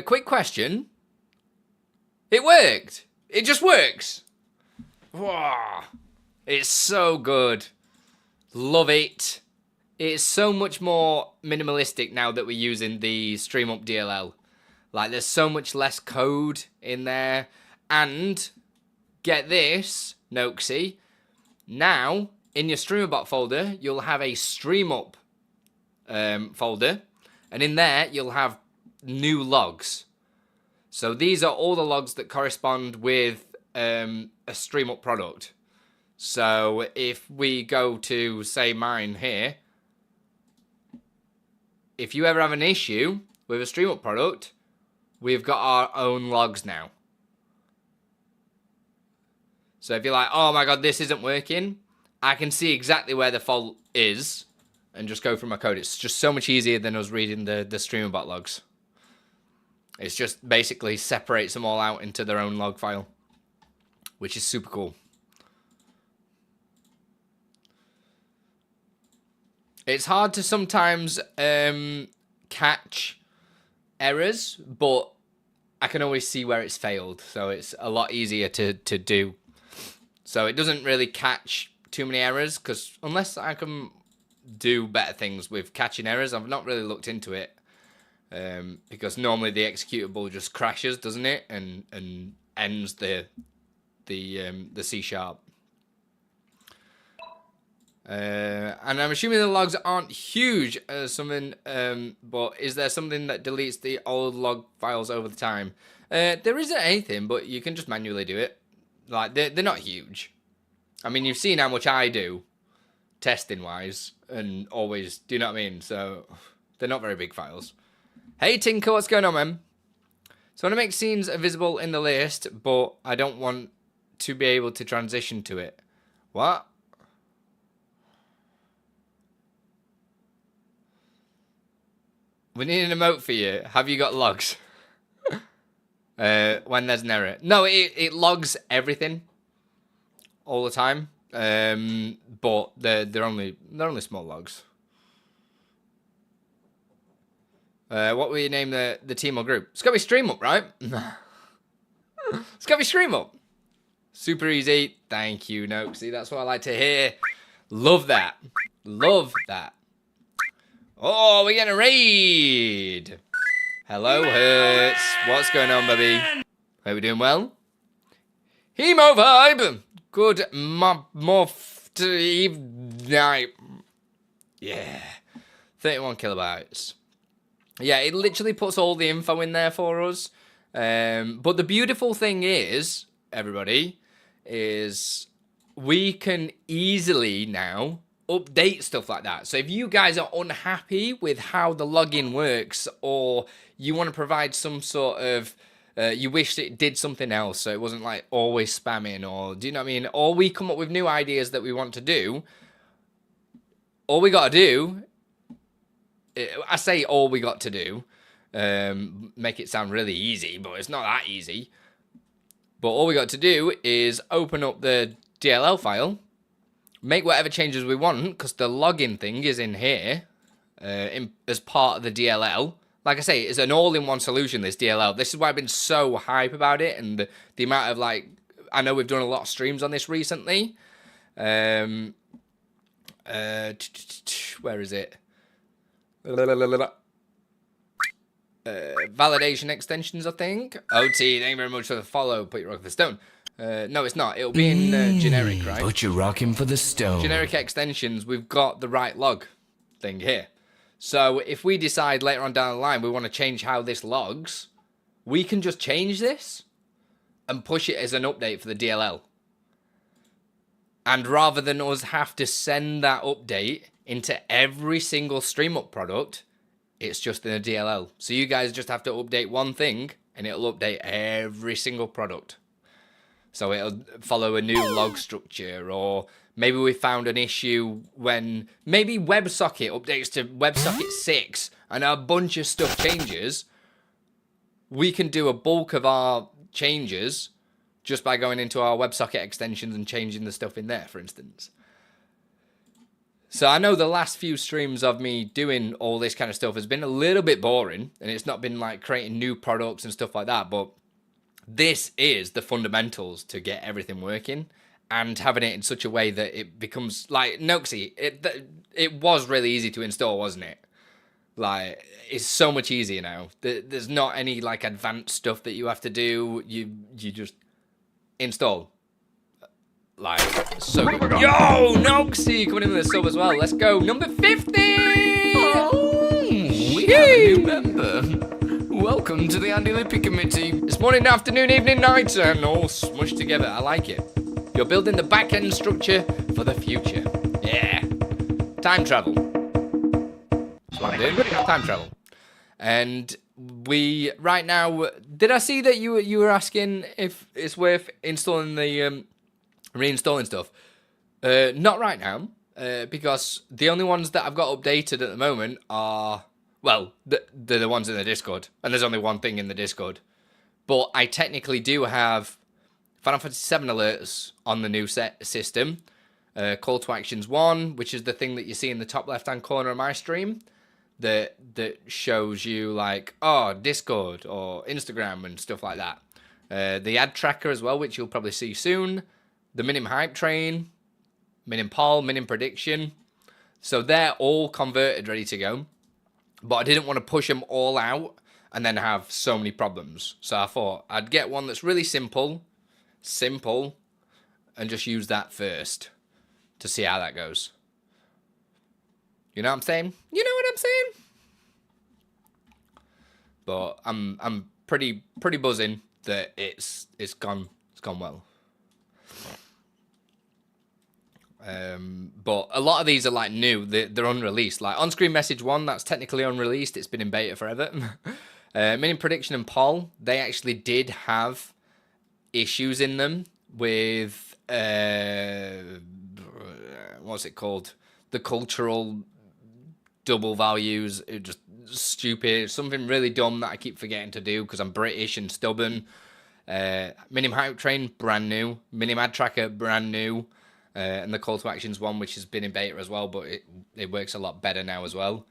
Quick question. It worked. It just works. Wow. It's so good. Love it. It's so much more minimalistic now that we're using the StreamUp DLL. Like, there's so much less code in there. And, get this, Noxy. Now, in your Streamer.bot folder, you'll have a StreamUp folder. And in there, you'll have new logs. So these are all the logs that correspond with a StreamUp product. So if we go to, say, mine here, if you ever have an issue with a StreamUp product, we've got our own logs now. So if you're like, oh my god, this isn't working, I can see exactly where the fault is and just go through my code. It's just so much easier than us reading the Streamer.bot logs. It's just basically separates them all out into their own log file, which is super cool. It's hard to sometimes catch errors, but I can always see where it's failed, so it's a lot easier to do. So it doesn't really catch too many errors, because unless I can do better things with catching errors, I've not really looked into it. Because normally the executable just crashes, doesn't it, and ends the C#. And I'm assuming the logs aren't huge as something, but is there something that deletes the old log files over the time? There isn't anything, but you can just manually do it. Like, they're not huge. I mean, you've seen how much I do, testing-wise, and always, do you know what I mean? So, they're not very big files. Hey, Tinker, what's going on, man? So I want to make scenes visible in the list, but I don't want to be able to transition to it. What? We need an emote for you. Have you got logs? When there's an error. No, it logs everything all the time. But they're only small logs. What will you name the team or group? It's got to be StreamUp, right? It's got to be StreamUp. Super easy. Thank you, Noxy. That's what I like to hear. Love that. Love that. Oh, we're getting a raid. Hello, Hertz. What's going on, baby? Are we doing well? Hemo vibe. Good night. Yeah. 31 kilobytes. Yeah, it literally puts all the info in there for us. But the beautiful thing is, everybody, is we can easily now update stuff like that. So if you guys are unhappy with how the login works, or you want to provide some sort of, you wish it did something else, so it wasn't like always spamming, or do you know what I mean? Or we come up with new ideas that we want to do, all we got to do, I say all we got to do, make it sound really easy, but it's not that easy. But all we got to do is open up the DLL file, make whatever changes we want, because the login thing is in here as part of the DLL. Like I say, it's an all-in-one solution, this DLL. This is why I've been so hype about it, and the amount of, like, I know we've done a lot of streams on this recently. Where is it? Validation extensions, I think. OT, thank you very much for the follow. Put your rock for the stone. No, it's not. It'll be in generic, right? Put your rockin' for the stone. Generic extensions, we've got the right log thing here. So if we decide later on down the line we want to change how this logs, we can just change this and push it as an update for the DLL. And rather than us have to send that update into every single StreamUP product, it's just in a DLL. So you guys just have to update one thing and it'll update every single product. So it'll follow a new log structure, or maybe we found an issue when maybe WebSocket updates to WebSocket 6 and a bunch of stuff changes. We can do a bulk of our changes just by going into our WebSocket extensions and changing the stuff in there, for instance. So I know the last few streams of me doing all this kind of stuff has been a little bit boring, and it's not been like creating new products and stuff like that, but this is the fundamentals to get everything working and having it in such a way that it becomes like Noxy. It was really easy to install, wasn't it? Like, it's so much easier now. There's not any like advanced stuff that you have to do. You just install. Like, so good. Yo, Noxy coming in with a sub as well. Let's go. Number 50! Oh, we have a new member. Welcome to the Andi Lippy Committee. It's morning, afternoon, evening, night, and all smushed together. I like it. You're building the back-end structure for the future. Yeah. Time travel. That's what I'm doing. Time travel. And we, right now, did I see that you were asking if it's worth installing the, reinstalling stuff? Not right now, because the only ones that I've got updated at the moment are, well, they're the ones in the Discord, and there's only one thing in the Discord. But I technically do have Final Fantasy VII alerts on the new system. Call to Actions 1, which is the thing that you see in the top left-hand corner of my stream, that shows you, like, oh, Discord or Instagram and stuff like that. The ad tracker as well, which you'll probably see soon. The Minim Hype Train, Minim Poll, Minim Prediction. So they're all converted, ready to go. But I didn't want to push them all out and then have so many problems. So I thought I'd get one that's really simple, and just use that first to see how that goes. You know what I'm saying? You know what I'm saying? But I'm pretty buzzing that it's gone well. But a lot of these are like new, they're unreleased. Like on-screen message 1, that's technically unreleased. It's been in beta forever. Minim Prediction and Poll, they actually did have issues in them with what's it called? The cultural double values. It just stupid. Something really dumb that I keep forgetting to do because I'm British and stubborn. Minim Hype Train, brand new. Minim Ad Tracker, brand new. And the Call to Actions one, which has been in beta as well, but it works a lot better now as well.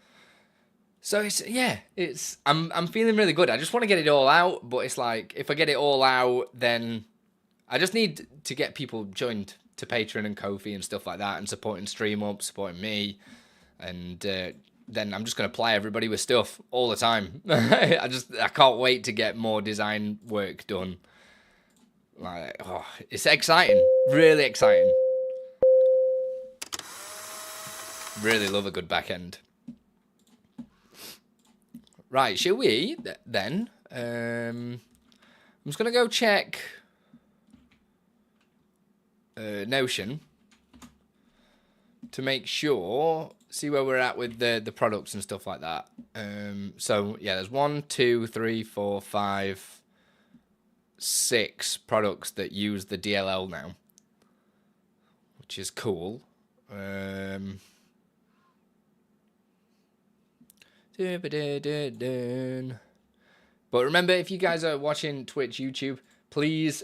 So I'm feeling really good. I just want to get it all out, but it's like if I get it all out, then I just need to get people joined to Patreon and Ko-fi and stuff like that, and supporting StreamUP, supporting me, and then I'm just going to ply everybody with stuff all the time. I can't wait to get more design work done. Like, oh, it's exciting, really exciting. Really love a good back end. Right, shall we then? I'm just going to go check Notion to make sure, see where we're at with the products and stuff like that. So yeah, there's 1, 2, 3, 4, 5, 6 products that use the DLL now, which is cool. But remember, if you guys are watching Twitch, YouTube, please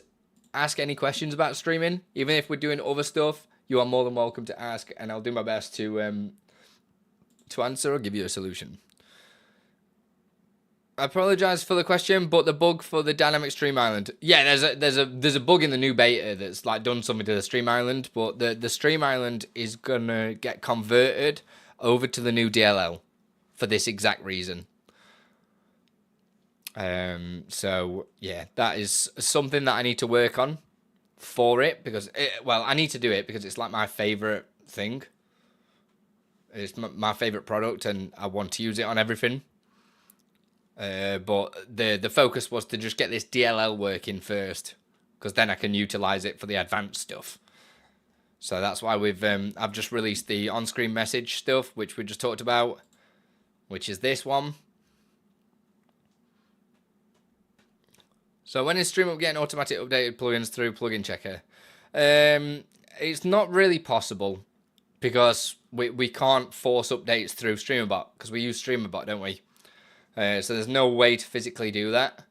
ask any questions about streaming. Even if we're doing other stuff, you are more than welcome to ask, and I'll do my best to answer or give you a solution. I apologize for the question, but the bug for the dynamic stream island. Yeah, there's a bug in the new beta that's like done something to the stream island, but the stream island is gonna get converted over to the new DLL for this exact reason. So yeah, that is something that I need to work on for it, because I need to do it because it's like my favorite thing. It's my favorite product, and I want to use it on everything. But the focus was to just get this DLL working first, because then I can utilize it for the advanced stuff. So that's why I've just released the on-screen message stuff, which we just talked about, which is this one. So when is StreamUP getting automatic updated plugins through Plugin Checker? It's not really possible, because we can't force updates through Streamer.bot, because we use Streamer.bot, don't we? So there's no way to physically do that.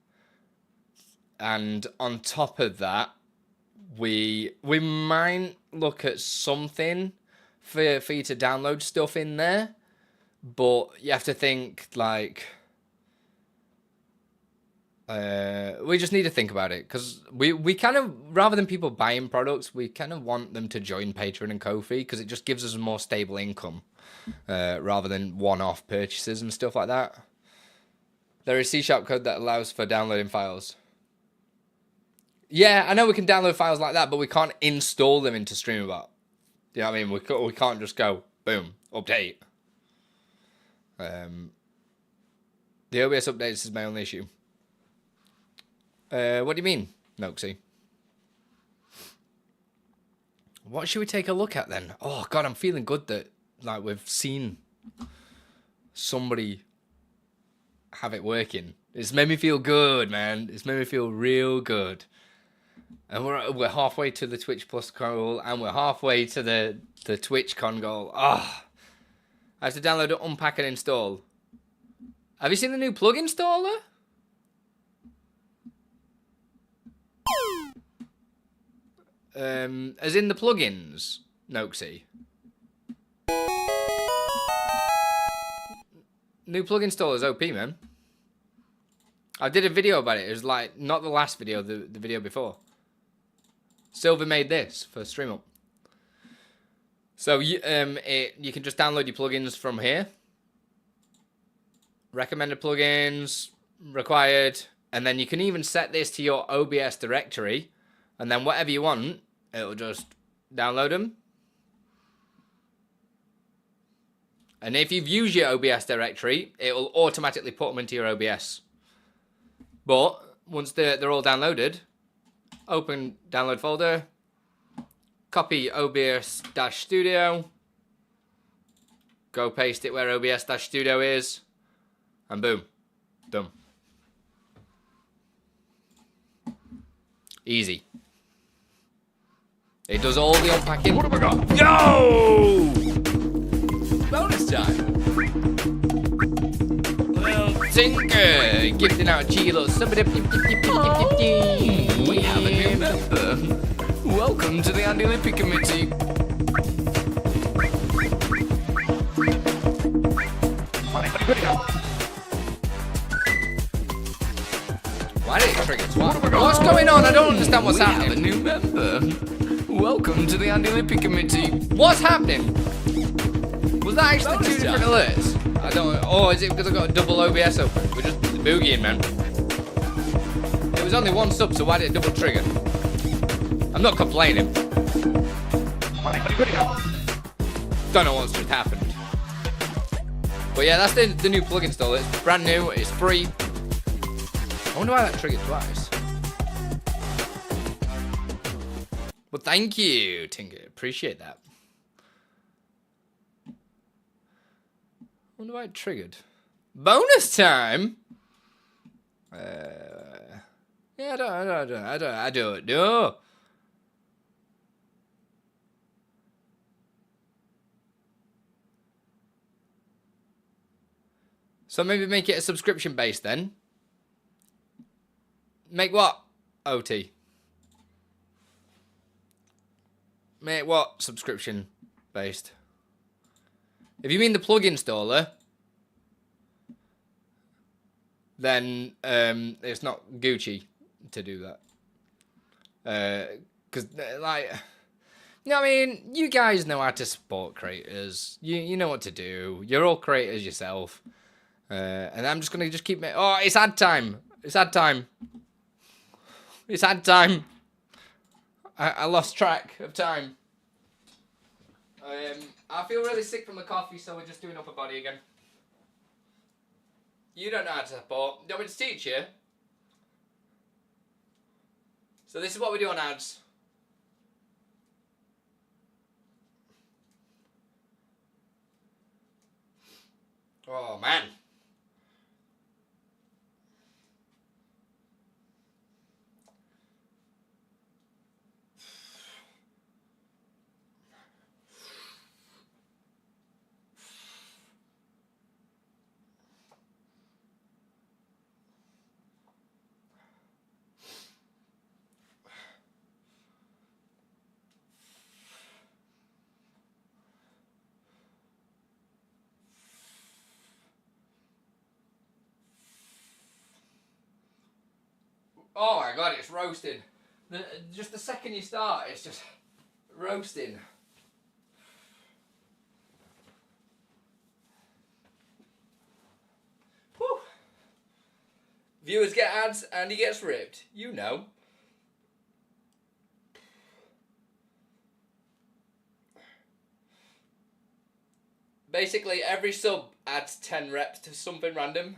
And on top of that, we might look at something for you to download stuff in there, but you have to think like... we just need to think about it, because we kind of, rather than people buying products, we kind of want them to join Patreon and Ko-fi, because it just gives us a more stable income, rather than one-off purchases and stuff like that. There is C# code that allows for downloading files. Yeah, I know we can download files like that, but we can't install them into Streamer.bot. You know what I mean? We can't just go, boom, update. The OBS updates is my only issue. What do you mean, Noxy? What should we take a look at then? Oh God, I'm feeling good that like we've seen somebody have it working. It's made me feel good, man. It's made me feel real good. And we're halfway to the Twitch Plus goal, and we're halfway to the TwitchCon goal. Ah, I have to download it, unpack, and install. Have you seen the new plug installer? As in the plugins, Noxy. New plug installer is OP, man. I did a video about it. It was like, not the last video, the video before. Silver made this for StreamUP. So you can just download your plugins from here. Recommended plugins, required, and then you can even set this to your OBS directory, and then whatever you want, it'll just download them. And if you've used your OBS directory, it will automatically put them into your OBS. But once they're all downloaded, open download folder, copy OBS-studio, go paste it where OBS-studio is, and boom, done. Easy. It does all the unpacking. What have I got? Yo! Bonus time. Well, Tinker, gifting out a cheeky little somebody. We have a new member. Welcome to the Andi Lippy Committee. Why did it trigger. What's going on? I don't understand what's We have happening. a new member. Welcome to the Andy Lippy Committee. What's happening? Was that actually two different alerts? I don't. Oh, is it because I got a double OBS open? We're just boogieing, man. It was only one sub, so why did it double trigger? I'm not complaining. Don't know what's just happened. But yeah, that's the new plug installer. It's brand new. It's free. I wonder why that triggered twice. Well, thank you, Tinker. Appreciate that. I wonder why it triggered. Bonus time? Yeah, I don't know. So maybe make it a subscription based then. Make what? OT. Make what? Subscription based. If you mean the plug installer, then it's not Gucci to do that. Because, like, you know what I mean? You guys know how to support creators. You know what to do. You're all creators yourself. And I'm just going to keep... Oh, it's ad time. It's ad time. It's ad time. I lost track of time. I feel really sick from the coffee, so we're just doing upper body again. You don't know how to support. Do you want me to teach you? So this is what we do on ads. Oh, man. Oh my god, it's roasting. Just the second you start, it's just roasting. Whew. Viewers get ads and he gets ripped. You know. Basically, every sub adds 10 reps to something random.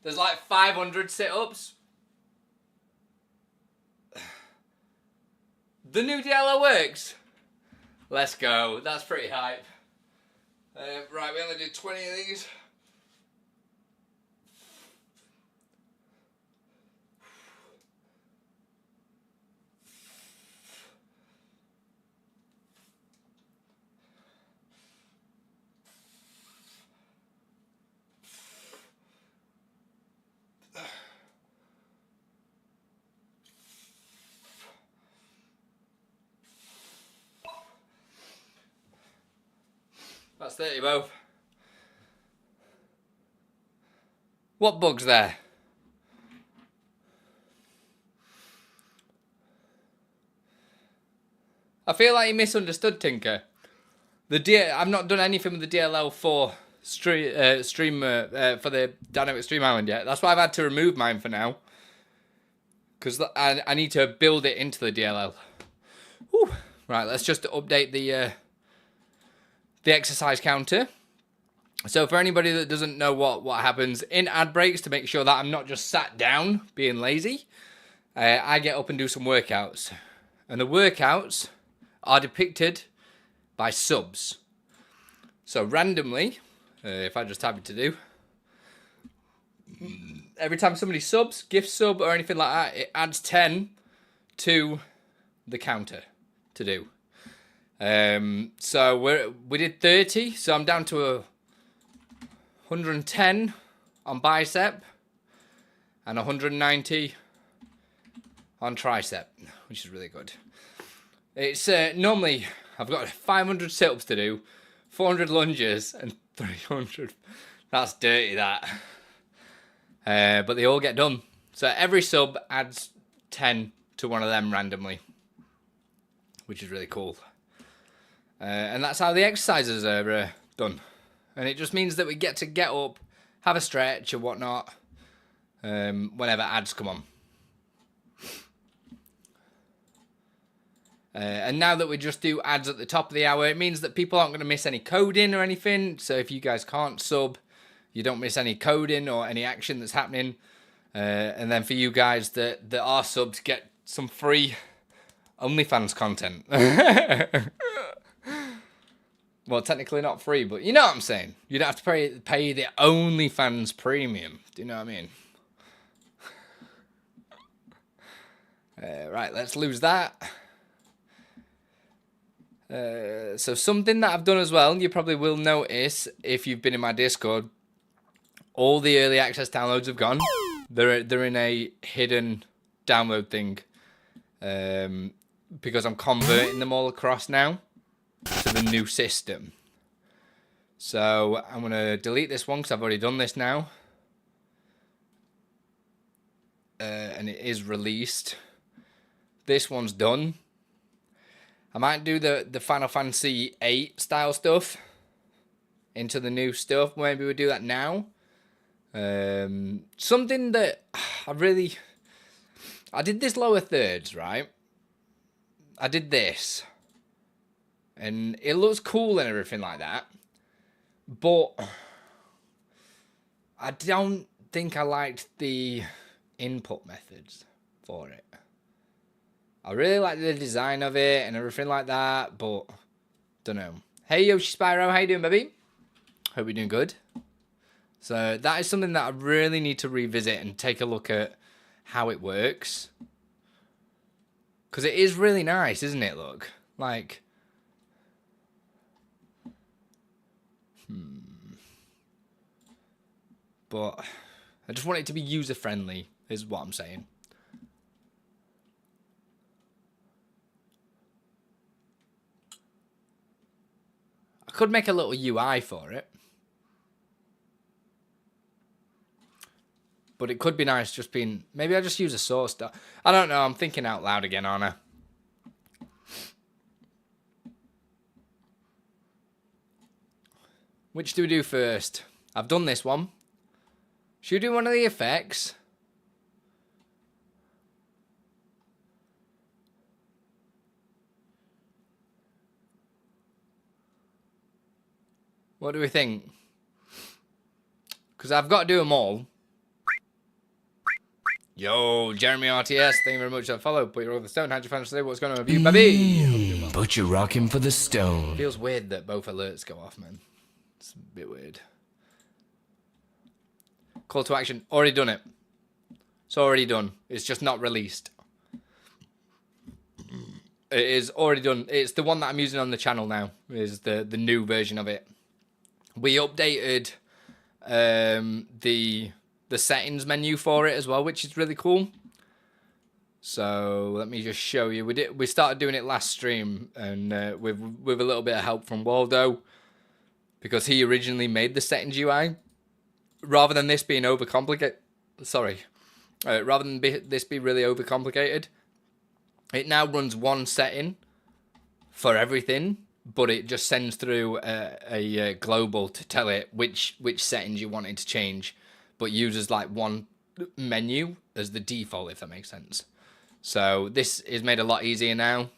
There's like 500 sit-ups. The new DLO works. Let's go. That's pretty hype. Right, we only did 20 of these. That's 30 both. What bug's there? I feel like you misunderstood, Tinker. I've not done anything with the DLL4 streamer for the dynamic stream island yet. That's why I've had to remove mine for now. Because I need to build it into the DLL. Whew. Right, let's just update the exercise counter. So for anybody that doesn't know what happens in ad breaks, to make sure that I'm not just sat down being lazy, I get up and do some workouts. And the workouts are depicted by subs. So randomly, if I just type it to do, every time somebody subs, gift sub or anything like that, it adds 10 to the counter to do. So we did 30, so I'm down to 110 on bicep and 190 on tricep, which is really good. It's normally I've got 500 sit-ups to do, 400 lunges and 300. That's dirty, that. But they all get done. So every sub adds 10 to one of them randomly, which is really cool. And that's how the exercises are done. And it just means that we get up, have a stretch and whatnot, whenever ads come on. And now that we just do ads at the top of the hour, it means that people aren't going to miss any coding or anything. So if you guys can't sub, you don't miss any coding or any action that's happening. And then for you guys that are subbed, get some free OnlyFans content. Well, technically not free, but you know what I'm saying. You don't have to pay the OnlyFans premium. Do you know what I mean? Right, let's lose that. So something that I've done as well, you probably will notice if you've been in my Discord, all the early access downloads have gone. They're in a hidden download thing, because I'm converting them all across now to the new system. So I'm going to delete this one because I've already done this now. And it is released. This one's done. I might do the Final Fantasy 8 style stuff into the new stuff. Maybe we'll do that now. Something that I did this lower thirds, right? I did this. And it looks cool and everything like that. But I don't think I liked the input methods for it. I really like the design of it and everything like that, but don't know. Hey Yoshi Spyro, how you doing, baby? Hope you're doing good. So that is something that I really need to revisit and take a look at how it works. Because it is really nice, isn't it? Look, like, but I just want it to be user friendly, is what I'm saying. I could make a little UI for it. But it could be nice just being... Maybe I just use a source. I don't know. I'm thinking out loud again, aren't I? Which do we do first? I've done this one. Should we do one of the effects? What do we think? Because I've got to do them all. Yo, Jeremy RTS, thank you very much for the follow. Put your other stone. How'd you find today? What's going on with you, baby? But you're rocking for the stone. Feels weird that both alerts go off, man. It's a bit weird. Call to action. Already done it. It's already done. It's just not released. It is already done. It's the one that I'm using on the channel now. Is the new version of it. We updated the settings menu for it as well, which is really cool. So let me just show you. We started doing it last stream, and with a little bit of help from Waldo, because he originally made the settings UI. Rather than this being overcomplicated, rather than this be really overcomplicated, it now runs one setting for everything, but it just sends through a global to tell it which settings you want it to change, but uses like one menu as the default, if that makes sense. So this is made a lot easier now.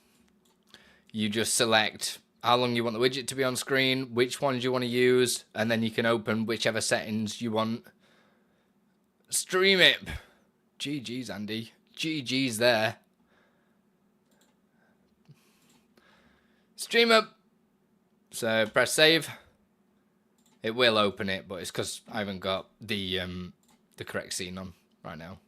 You just select how long you want the widget to be on screen, which ones you want to use, and then you can open whichever settings you want. StreamUP. GG's, Andy. GG's there. StreamUP. So press save. It will open it, but it's because I haven't got the correct scene on right now.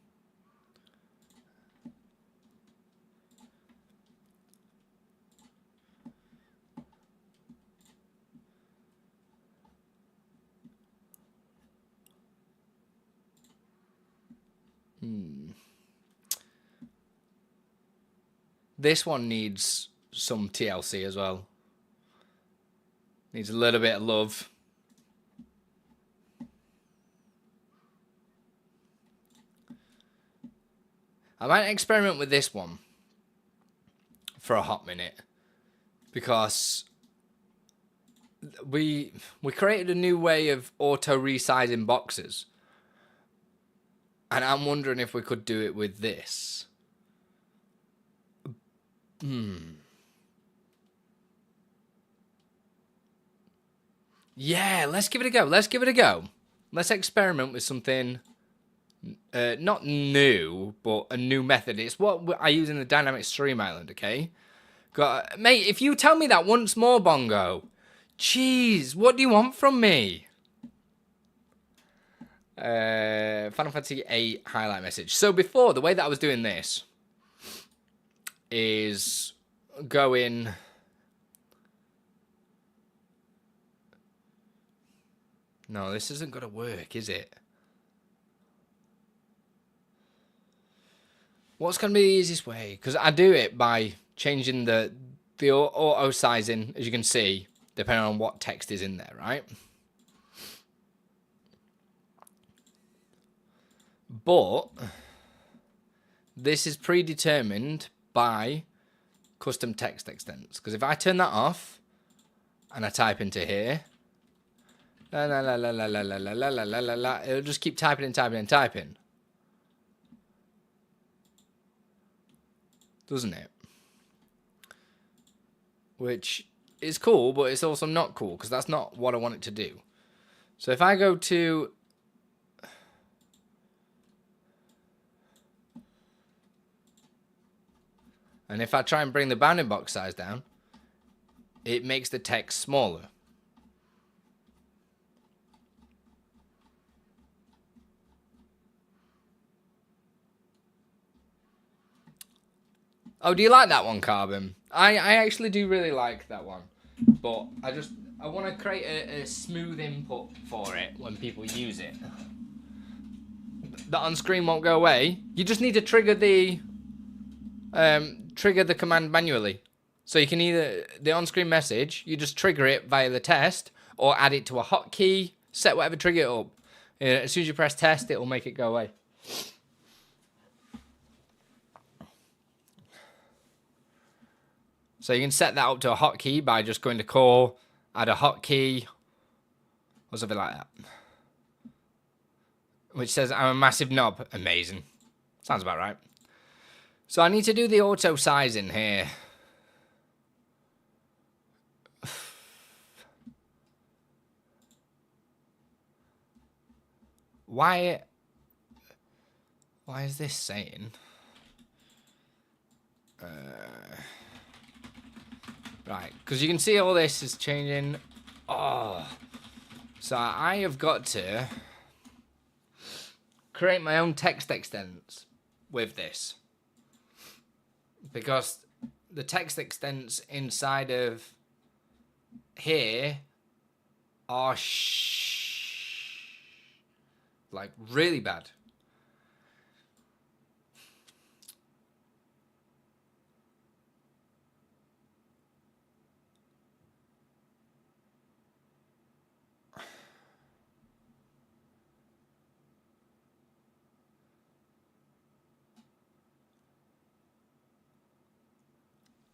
This one needs some TLC as well. Needs a little bit of love. I might experiment with this one for a hot minute, because we created a new way of auto resizing boxes, and I'm wondering if we could do it with this. Yeah, let's give it a go. Let's give it a go. Let's experiment with something not new, but a new method. It's what I use in the dynamic stream island, okay? Mate, if you tell me that once more, Bongo. Jeez, what do you want from me? Final Fantasy VIII highlight message. So before, the way that I was doing this is going... No, this isn't going to work, is it? What's going to be the easiest way? Because I do it by changing the auto sizing, as you can see, depending on what text is in there, right? But this is predetermined by custom text extents. Because if I turn that off and I type into here, it'll just keep typing and typing and typing. Doesn't it? Which is cool, but it's also not cool, because that's not what I want it to do. So if I go to... And if I try and bring the bounding box size down, it makes the text smaller. Oh, do you like that one, Carbon? I actually do really like that one. But I want to create a smooth input for it when people use it. That on screen won't go away. You just need to trigger the command manually. So you can either, the on-screen message, you just trigger it via the test, or add it to a hotkey, set whatever trigger it up. As soon as you press test, it will make it go away. So you can set that up to a hotkey by just going to call, add a hotkey, or something like that. Which says, I'm a massive knob. Amazing. Sounds about right. So I need to do the auto sizing here. Why is this saying? Right, because you can see all this is changing. Oh, so I have got to create my own text extents with this, because the text extents inside of here are like really bad.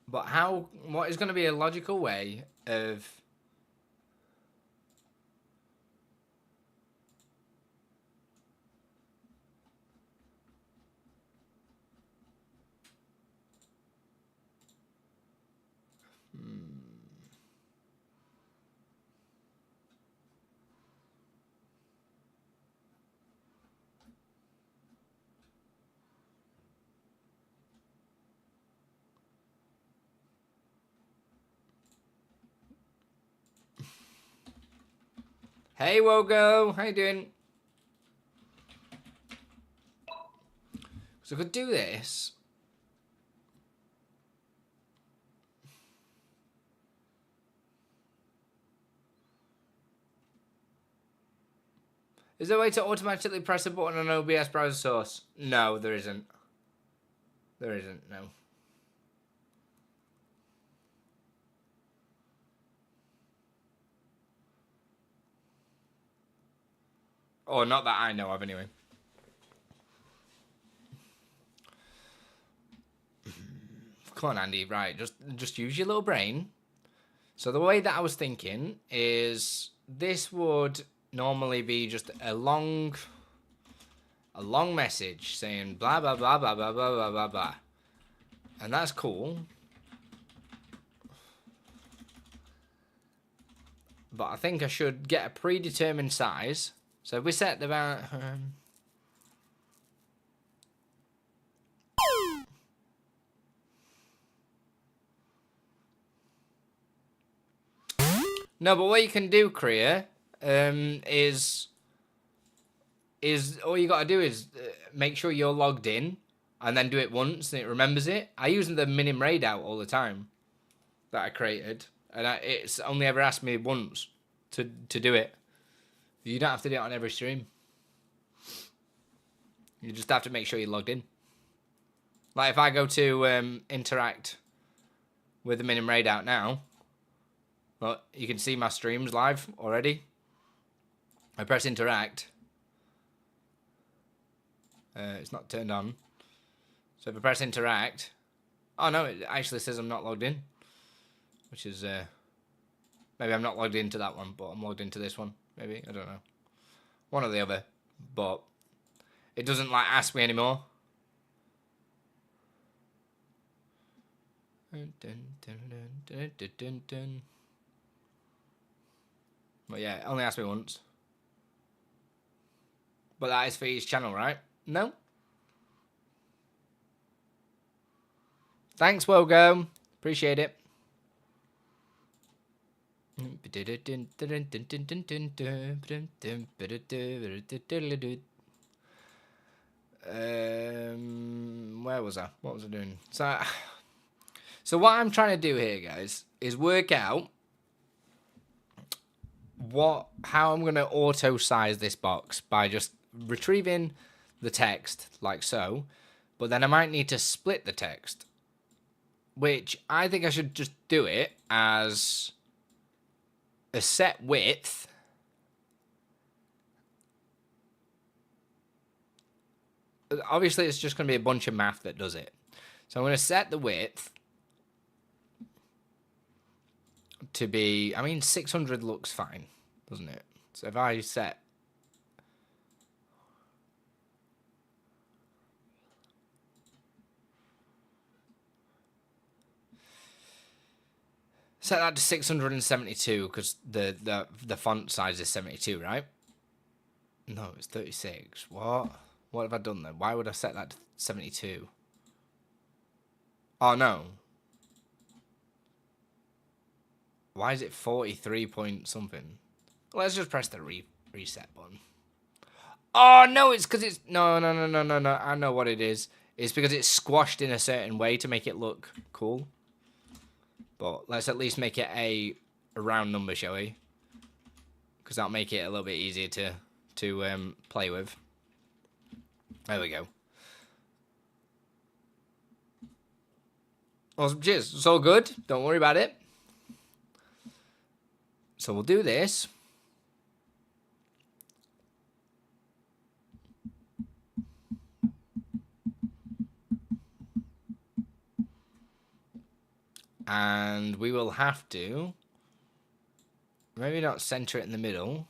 But what is going to be a logical way of... Hey, Wogo. How you doing? So I could do this. Is there a way to automatically press a button on OBS browser source? No, there isn't. There isn't, no. Or not that I know of, anyway. Come on, Andy. Right, just use your little brain. So the way that I was thinking is this would normally be just a long message saying blah blah blah blah blah blah blah blah blah, and that's cool. But I think I should get a predetermined size. So if we set about no, but what you can do, Kriya, is all you got to do is make sure you're logged in and then do it once and it remembers it. I use the minim raid out all the time that I created, and it's only ever asked me once to do it. You don't have to do it on every stream. You just have to make sure you're logged in. Like if I go to interact with the minim raid out now, well, you can see my streams live already. I press interact. It's not turned on. So if I press interact, oh no, it actually says I'm not logged in, which is maybe I'm not logged into that one, but I'm logged into this one. Maybe, I don't know, one or the other. But it doesn't like ask me anymore. But yeah, it only asked me once. But that is for each channel, right? No? Thanks, Wogo. Appreciate it. Where was I? What was I doing? So what I'm trying to do here, guys, is work out how I'm going to auto size this box by just retrieving the text like so, but then I might need to split the text, which I think I should just do it as a set width obviously it's just going to be a bunch of math that does it. So I'm going to set the width to be, I mean, 600 looks fine, doesn't it? So if I set that to 672 because the font size is 72, right? No, it's 36. What have I done then? Why would I set that to 72? Oh no. Why is it 43 point something? Let's just press the reset button. Oh no, it's because it's no. I know what it is. It's because it's squashed in a certain way to make it look cool. But let's at least make it a round number, shall we? Because that'll make it a little bit easier to play with. There we go. Awesome, cheers. It's all good. Don't worry about it. So we'll do this. And we will have to maybe not center it in the middle,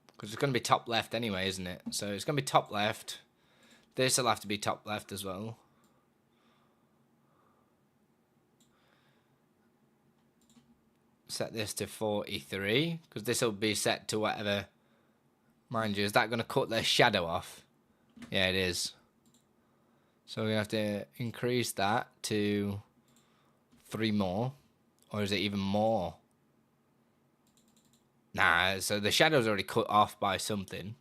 because it's going to be top left anyway, isn't it? So it's going to be top left. This will have to be top left as well. Set this to 43, because this will be set to whatever. Mind you, is that going to cut their shadow off? Yeah, it is. So we have to increase that to 3 more, or is it even more? Nah, so the shadow's already cut off by something.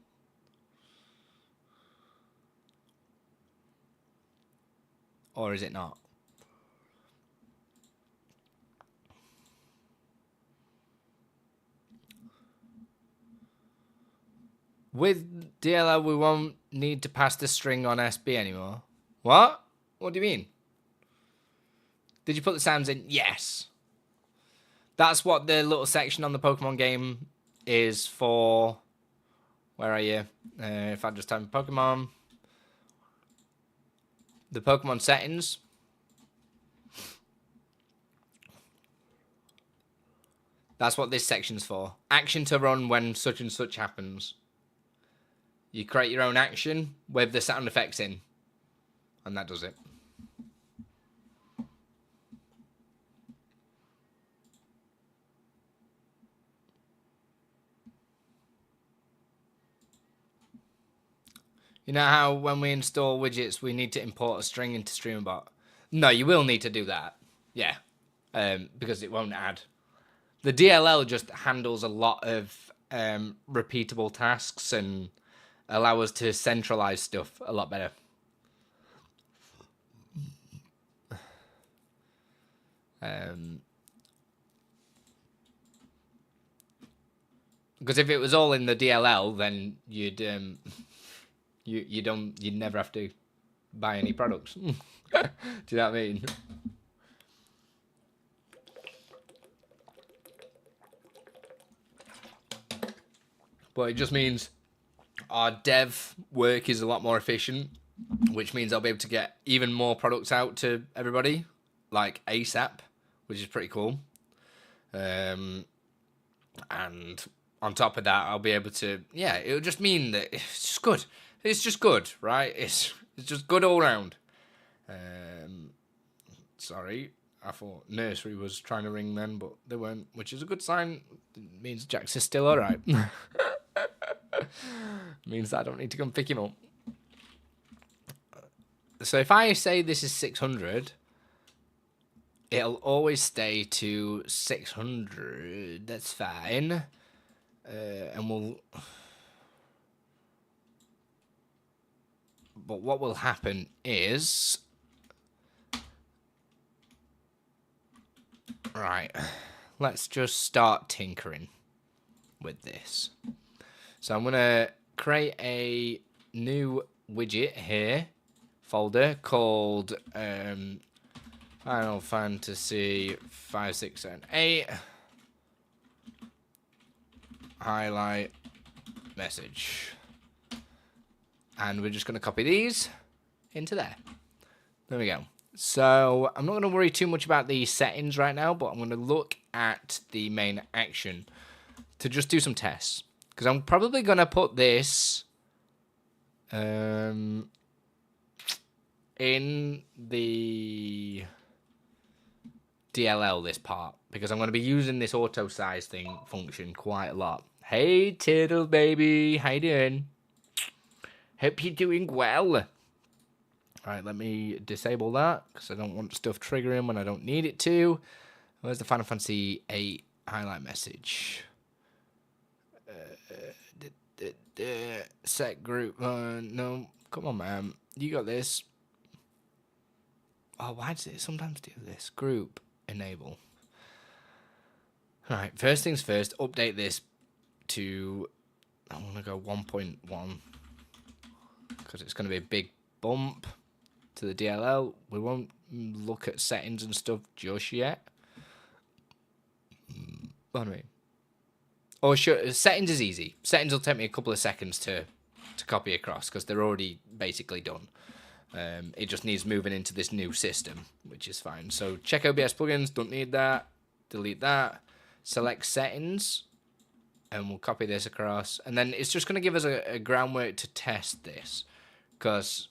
Or is it not? With DLL, we won't need to pass the string on SB anymore. What? What do you mean? Did you put the sounds in? Yes. That's what the little section on the Pokemon game is for. Where are you? If I just type in Pokemon. The Pokemon settings. That's what this section's for. Action to run when such and such happens. You create your own action with the sound effects in. And that does it. You know how when we install widgets, we need to import a string into Streamer.bot? No, you will need to do that. Yeah. Because it won't add. The DLL just handles a lot of repeatable tasks and allow us to centralize stuff a lot better. Because if it was all in the DLL, then you'd you'd never have to buy any products. Do you know what I mean? But it just means our dev work is a lot more efficient, which means I'll be able to get even more products out to everybody, like ASAP, which is pretty cool. And on top of that, I'll be able to, yeah, it'll just mean that it's just good. It's just good, right? It's just good all round. Sorry, I thought nursery was trying to ring then, but they weren't, which is a good sign. It means Jax is still alright. Means that I don't need to come pick him up. So if I say this is 600, it'll always stay to 600. That's fine. And we'll... But what will happen is... Right. Let's just start tinkering with this. So I'm going to create a new widget here, folder, called Final Fantasy 5, 6, 7, 8. Highlight message. And we're just going to copy these into there. There we go. So I'm not going to worry too much about the settings right now, but I'm going to look at the main action to just do some tests. Because I'm probably going to put this in the DLL, this part. Because I'm going to be using this auto size thing function quite a lot. Hey, Turtle baby. How you doing? Hope you're doing well. Alright, let me disable that. Because I don't want stuff triggering when I don't need it to. Where's the Final Fantasy 8 highlight message? Set group. No, come on, man. You got this. Oh, why does it sometimes do this? Group enable. Alright, first things first, update this to, I want to go 1.1 because it's going to be a big bump to the DLL. We won't look at settings and stuff just yet. What do I mean? Oh, sure. Settings is easy. Settings will take me a couple of seconds to copy across because they're already basically done. It just needs moving into this new system, which is fine. So check OBS plugins. Don't need that. Delete that. Select settings. And we'll copy this across. And then it's just going to give us a groundwork to test this. Because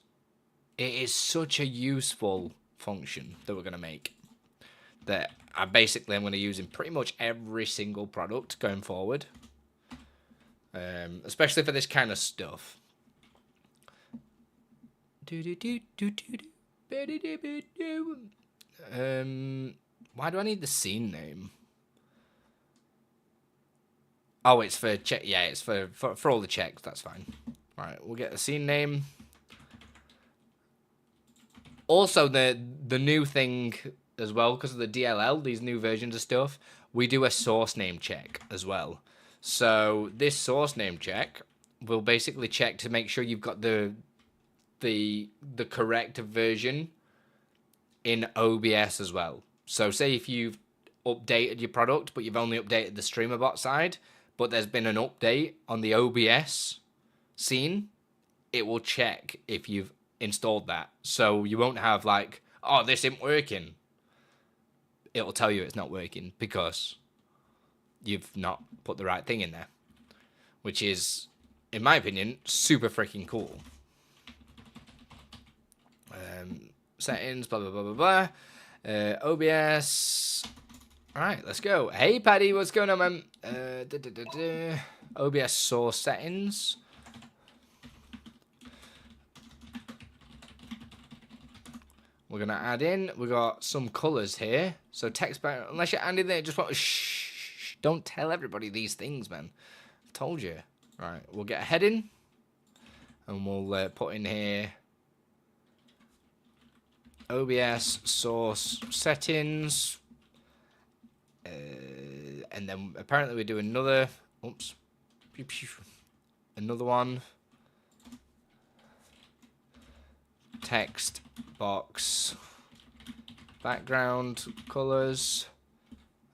it is such a useful function that we're going to make. That I'm going to use in pretty much every single product going forward. Especially for this kind of stuff. Why do I need the scene name? Oh, it's for check. Yeah, it's for all the checks. That's fine. Right, we'll get the scene name. Also, the new thing as well, because of the DLL, these new versions of stuff, we do a source name check as well. So this source name check will basically check to make sure you've got the correct version in OBS as well. So say if you've updated your product, but you've only updated the Streamer.bot side, but there's been an update on the OBS scene, it will check if you've installed that. So you won't have like, oh, this isn't working. It'll tell you it's not working because you've not put the right thing in there, which is, in my opinion, super freaking cool. Settings, blah, blah, blah, blah, blah. OBS. All right, let's go. Hey, Paddy, what's going on, man? OBS source settings. We're going to add in, we got some colors here. So text back, unless you're Andy there, just want to shh, don't tell everybody these things, man. I told you. Right, we'll get a heading. And we'll put in here OBS source settings. And then apparently we do another, oops, another one. Text box background colors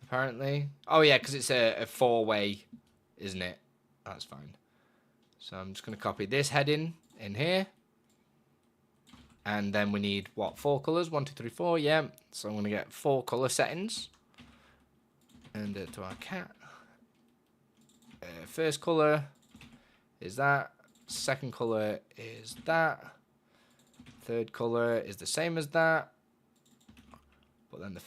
apparently. Oh yeah, because it's a four-way, isn't it? That's fine. So I'm just going to copy this heading in here, and then we need what, 4 colors? 1, 2, 3, 4. Yeah, so I'm going to get 4 color settings and to our cat. First color is that, second color is that, third color is the same as that, but then the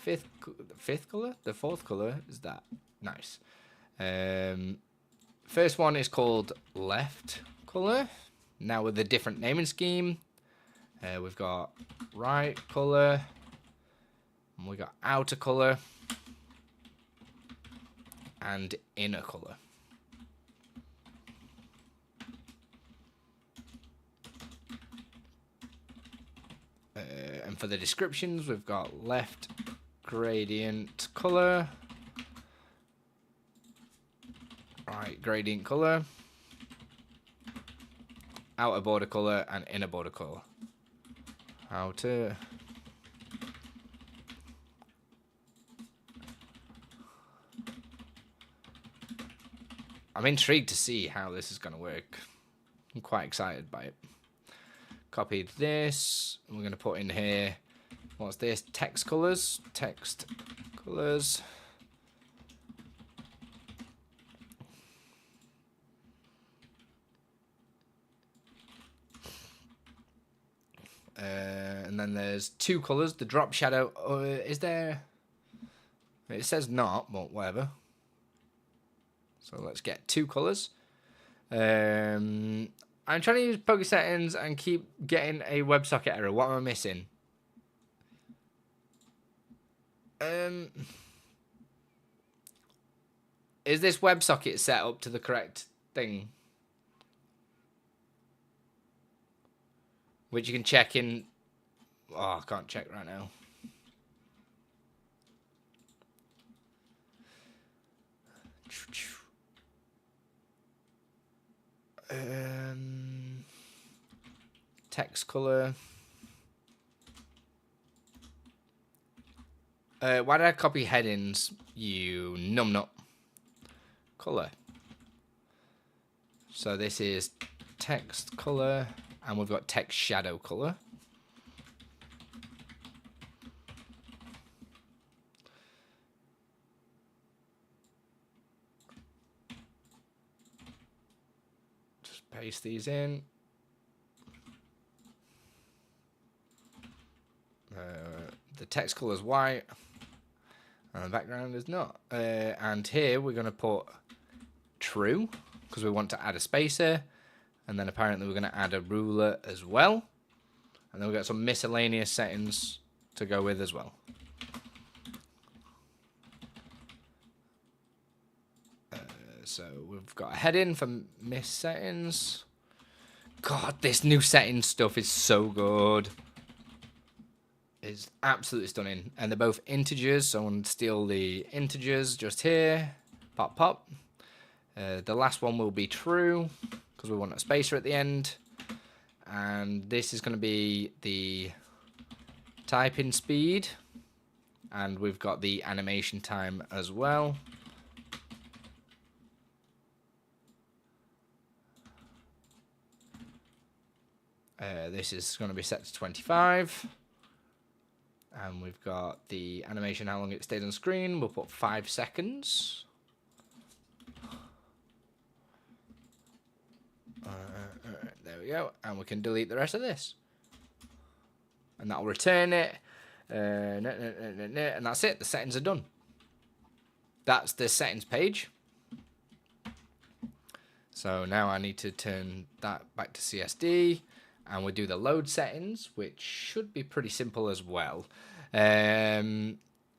fourth color is that. Nice. First one is called left color. Now with a different naming scheme, we've got right color, and we got outer color, and inner color. And for the descriptions, we've got left gradient color, right gradient color, outer border color, and inner border color. Outer. I'm intrigued to see how this is going to work. I'm quite excited by it. Copied this. We're going to put in here, what's this? Text colors. Text colors. And then there's 2 colors. The drop shadow. Is there? It says not, but whatever. So let's get 2 colors. I'm trying to use Poké Settings and keep getting a WebSocket error. What am I missing? Is this WebSocket set up to the correct thing? Which you can check in. Oh, I can't check right now. Text color. Why did I copy headings? You numbnut. Color. So this is text color, and we've got text shadow color. Just paste these in. The text color is white, and the background is not. And here we're going to put true, because we want to add a spacer, and then apparently we're going to add a ruler as well. And then we've got some miscellaneous settings to go with as well. So we've got a heading for miss settings. God, this new settings stuff is so good. It's absolutely stunning. And they're both integers, so I'm going to steal the integers just here. Pop, pop. The last one will be true, because we want a spacer at the end. And this is going to be the typing speed. And we've got the animation time as well. This is going to be set to 25. And we've got the animation, how long it stays on screen. We'll put 5 seconds. There we go. And we can delete the rest of this. And that'll return it. And that's it. The settings are done. That's the settings page. So now I need to turn that back to CSD. And we'll do the load settings, which should be pretty simple as well. Never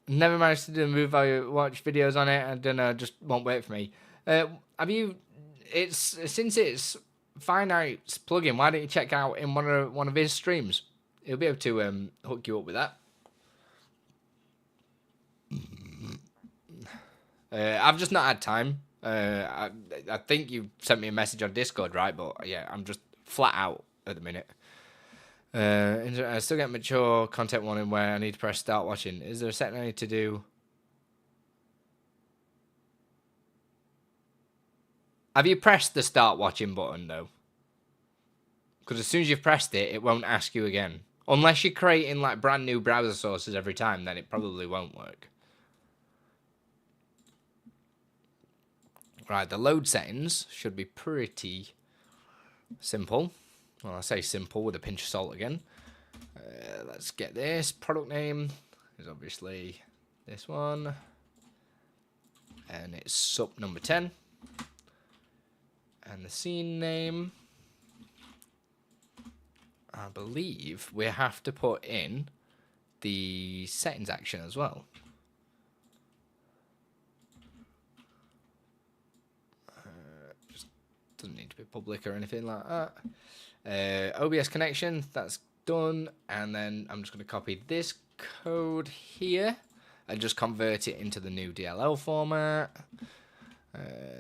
managed to do a move value watch videos on it. I don't know, just won't wait for me. Have you? Since it's Finite's plugin, why don't you check out in one of his streams? He'll be able to hook you up with that. I've just not had time. I think you sent me a message on Discord, right? But yeah, I'm just flat out at the minute. I still get mature content warning where I need to press start watching. Is there a setting I need to do? Have you pressed the start watching button though? Because as soon as you've pressed it, it won't ask you again. Unless you're creating like brand new browser sources every time, then it probably won't work. Right, the load settings should be pretty simple. Well, I say simple with a pinch of salt again. Let's get this. Product name is obviously this one. And it's sup number 10. And the scene name, I believe we have to put in the settings action as well. Just doesn't need to be public or anything like that. OBS connection, that's done. And then I'm just going to copy this code here and just convert it into the new DLL format.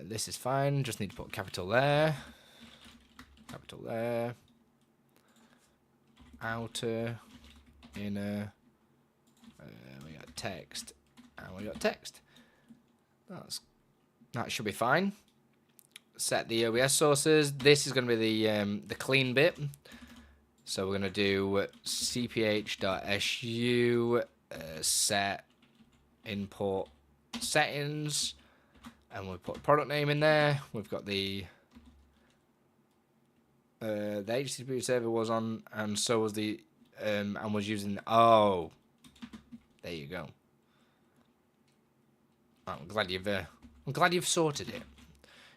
This is fine, just need to put capital there, outer, inner, we got text, and we got text. That should be fine. Set the OBS sources. This is going to be the clean bit. So we're going to do cph.su set input settings, and we'll put product name in there. We've got the HTTP server was on, and so was the and was using. Oh, there you go. I'm glad you've sorted it.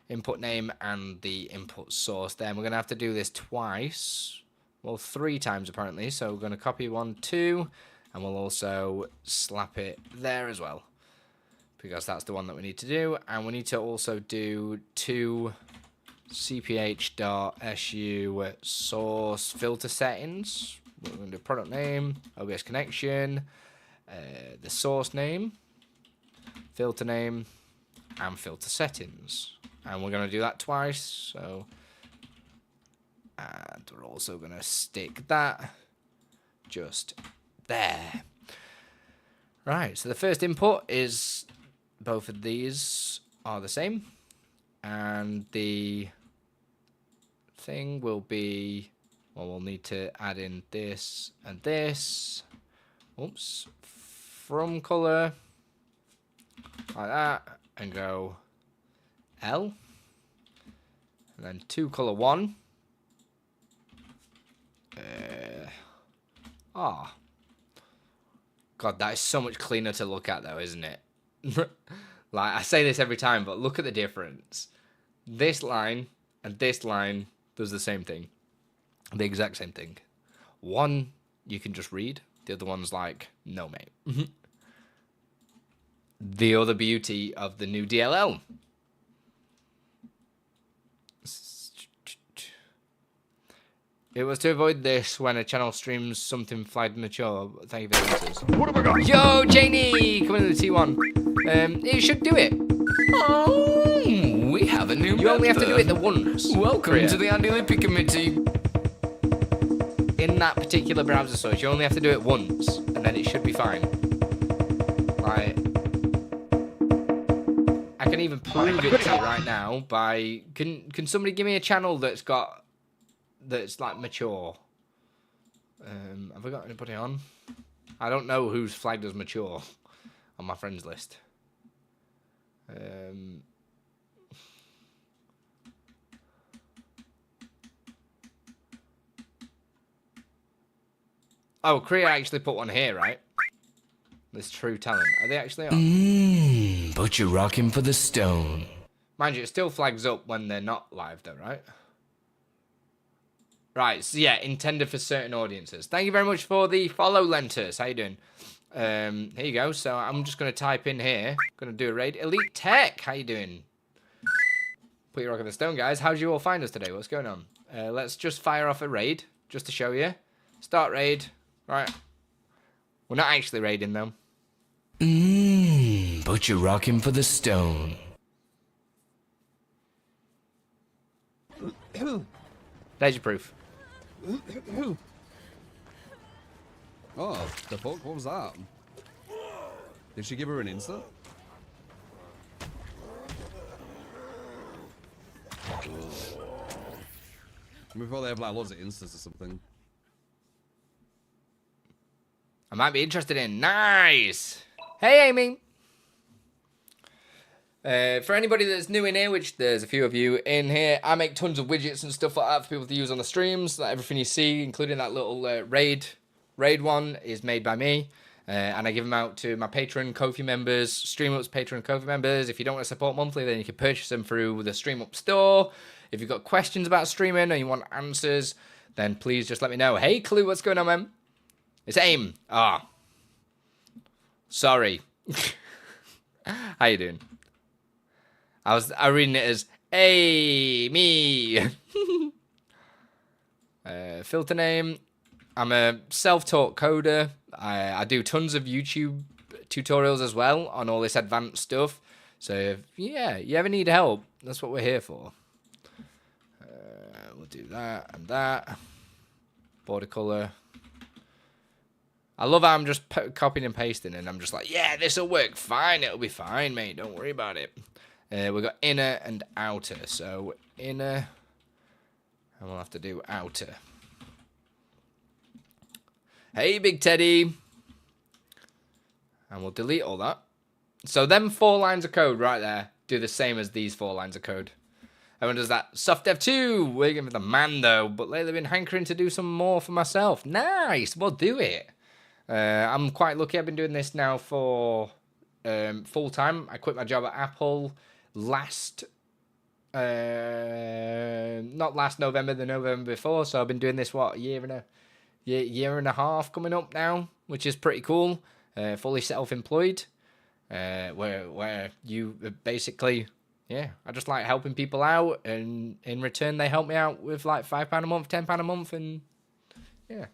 Input name and the input source. Then we're gonna have to do this twice, well, 3 times apparently. So we're gonna copy 1, 2, and we'll also slap it there as well, because that's the one that we need to do. And we need to also do 2 cph.su source filter settings. We're going to do product name, OBS connection, the source name, filter name, and filter settings. And we're going to do that twice. So, and we're also going to stick that just there. Right, so the first input is both of these are the same, and the thing will be, well, we'll need to add in this and this. Oops, from color like that, and go L, and then to color 1. God, that is so much cleaner to look at though, isn't it? Like, I say this every time, but look at the difference. This line and this line does the same thing. The exact same thing. One, you can just read. The other one's like, no, mate. The other beauty of the new DLL. It was to avoid this when a channel streams something flagged mature. Thank you for the answers. What have I got? Yo, Janie! Coming to the T1. It should do it. Oh, we have a new You only have to do it the once. Welcome to the Andy Lippy Committee. In that particular browser source, you only have to do it once, and then it should be fine. Like, I can even prove it to you right now by... Can somebody give me a channel that's like mature? Have I got anybody on? I don't know who's flagged as mature on my friends list. Oh, Korea actually put one here, right? This true talent. Are they actually on? But you're rocking for the stone. Mind you, it still flags up when they're not live though, right? Right, so yeah, intended for certain audiences. Thank you very much for the follow, Lentus. How you doing? Here you go. So I'm just going to type in here. Going to do a raid. Elite Tech, how you doing? Put your rock on the stone, guys. How did you all find us today? What's going on? Let's just fire off a raid, just to show you. Start raid. Right. We're not actually raiding, though. But you're rocking for the stone. There's your proof. Oh, the fuck? What was that? Did she give her an insert? Before they have like loads of instants or something. I might be interested in. Nice. Hey, Amy. For anybody that's new in here, which there's a few of you in here, I make tons of widgets and stuff like that for people to use on the streams. Like everything you see, including that little raid one, is made by me. And I give them out to my Patreon Ko-fi members, StreamUp's Patreon Ko-fi members. If you don't want to support monthly, then you can purchase them through the StreamUp store. If you've got questions about streaming or you want answers, then please just let me know. Hey, Clue, what's going on, man? It's AIM. Ah. Sorry. How you doing? I reading it as Amy. Filter name. I'm a self-taught coder. I do tons of YouTube tutorials as well on all this advanced stuff. So if, yeah, you ever need help, that's what we're here for. We'll do that and that. Border color. I love how I'm just copying and pasting, and I'm just like, yeah, this will work fine. It'll be fine, mate. Don't worry about it. We've got inner and outer. So inner, and we'll have to do outer. Hey, Big Teddy. And we'll delete all that. So them 4 lines of code right there do the same as these 4 lines of code. Everyone does that. Soft Dev 2. Waiting for the man, though. But lately I've been hankering to do some more for myself. Nice. We'll do it. I'm quite lucky. I've been doing this now for full time. I quit my job at Apple last... not last November, the November before. So I've been doing this, what, year and a half coming up now, which is pretty cool. Fully self-employed, where you basically, yeah, I just like helping people out, and in return they help me out with like £5 a month, £10 a month, and yeah.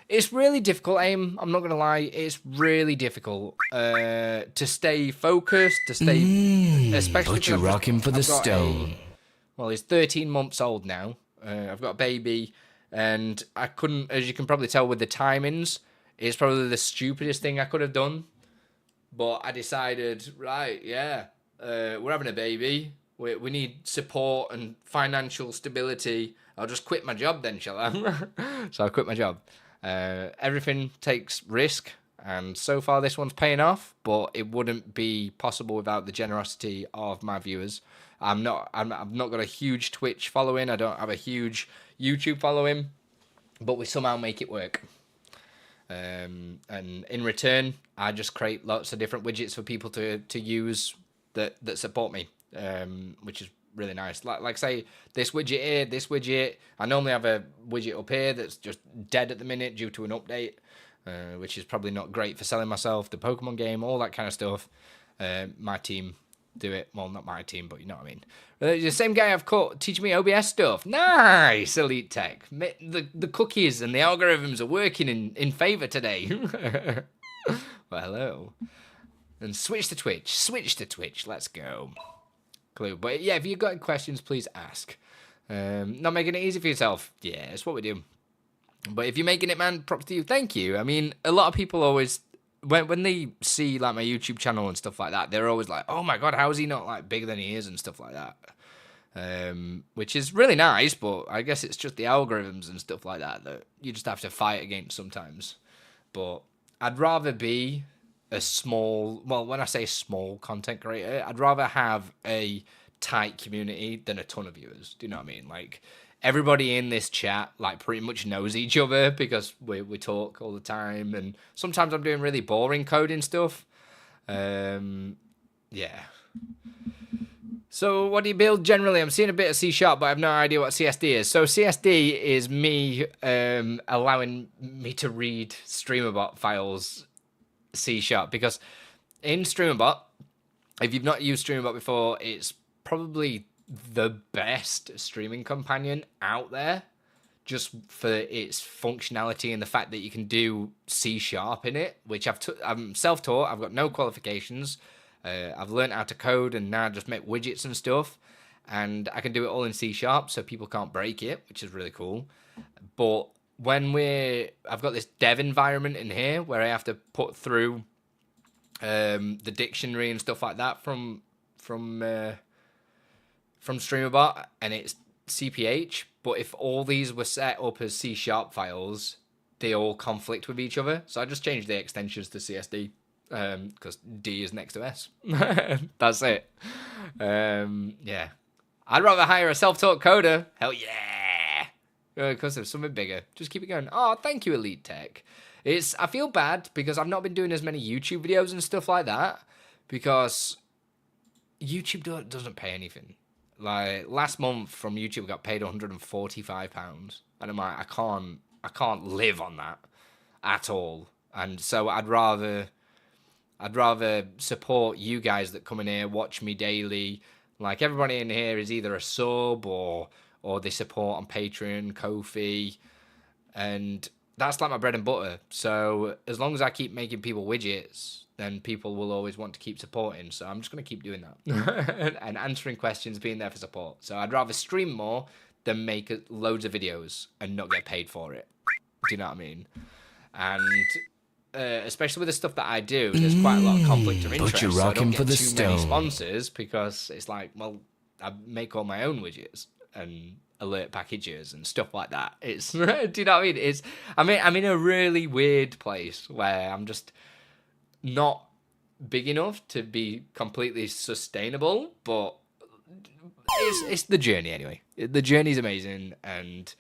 It's really difficult, AIM. I'm not going to lie. It's really difficult to stay focused, to stay... especially but you're rocking for the stone. Well, he's 13 months old now. I've got a baby, and I couldn't... As you can probably tell with the timings, it's probably the stupidest thing I could have done. But I decided, right, yeah, we're having a baby. We need support and financial stability. I'll just quit my job then, shall I? So I quit my job. Everything takes risk, and so far this one's paying off, but it wouldn't be possible without the generosity of my viewers. I've not got a huge Twitch following. I don't have a huge YouTube following, but we somehow make it work. And in return, I just create lots of different widgets for people to use that support me, which is really nice. Like say this widget here, this widget. I normally have a widget up here that's just dead at the minute due to an update, which is probably not great for selling myself, the Pokemon game, all that kind of stuff. My team do it. Well, not my team, but you know what I mean. The same guy I've caught teaching me OBS stuff. Nice, Elite Tech. The cookies and the algorithms are working in favor today. Well, hello. And switch to Twitch. Switch to Twitch. Let's go. Clue. But yeah, if you've got questions, please ask. Not making it easy for yourself. Yeah, that's what we do. But if you're making it, man, props to you. Thank you. I mean, a lot of people always, when they see like my YouTube channel and stuff like that, they're always like, oh my God, how is he not like bigger than he is and stuff like that. Which is really nice, but I guess it's just the algorithms and stuff like that you just have to fight against sometimes. But I'd rather be a small, well, when I say small content creator, I'd rather have a tight community than a ton of viewers. Do you know what I mean? Like, everybody in this chat, like, pretty much knows each other because we talk all the time, and sometimes I'm doing really boring coding stuff. Yeah. So what do you build generally? I'm seeing a bit of C#, but I have no idea what CSD is. So CSD is me allowing me to read Streamer.bot files C#, because in Streamer.bot, if you've not used Streamer.bot before, it's probably the best streaming companion out there, just for its functionality and the fact that you can do C# in it, which I'm self-taught. I've got no qualifications. I've learned how to code and now just make widgets and stuff, and I can do it all in C#, so people can't break it, which is really cool. But when I've got this dev environment in here where I have to put through the dictionary and stuff like that from Streamer.bot, and it's CPH, but if all these were set up as C# files, they all conflict with each other. So I just changed the extensions to CSD, because D is next to S. That's it. Yeah. I'd rather hire a self-taught coder. Hell yeah. Because there's something bigger. Just keep it going. Oh, thank you, Elite Tech. I feel bad because I've not been doing as many YouTube videos and stuff like that, because YouTube doesn't pay anything. Like, last month from YouTube, I got paid £145, and I'm like, I can't live on that at all. And so I'd rather support you guys that come in here, watch me daily. Like, everybody in here is either a sub or they support on Patreon, Ko-fi, and that's like my bread and butter. So as long as I keep making people widgets, then people will always want to keep supporting. So I'm just going to keep doing that. And answering questions, being there for support. So I'd rather stream more than make loads of videos and not get paid for it. Do you know what I mean? And especially with the stuff that I do, there's quite a lot of conflict of interest. But you're so I don't rocking get for the too many stone. sponsors, because it's like, well, I make all my own widgets and alert packages and stuff like that. It's do you know what I mean? I'm in a really weird place where I'm just not big enough to be completely sustainable, but it's the journey anyway. The journey's amazing, and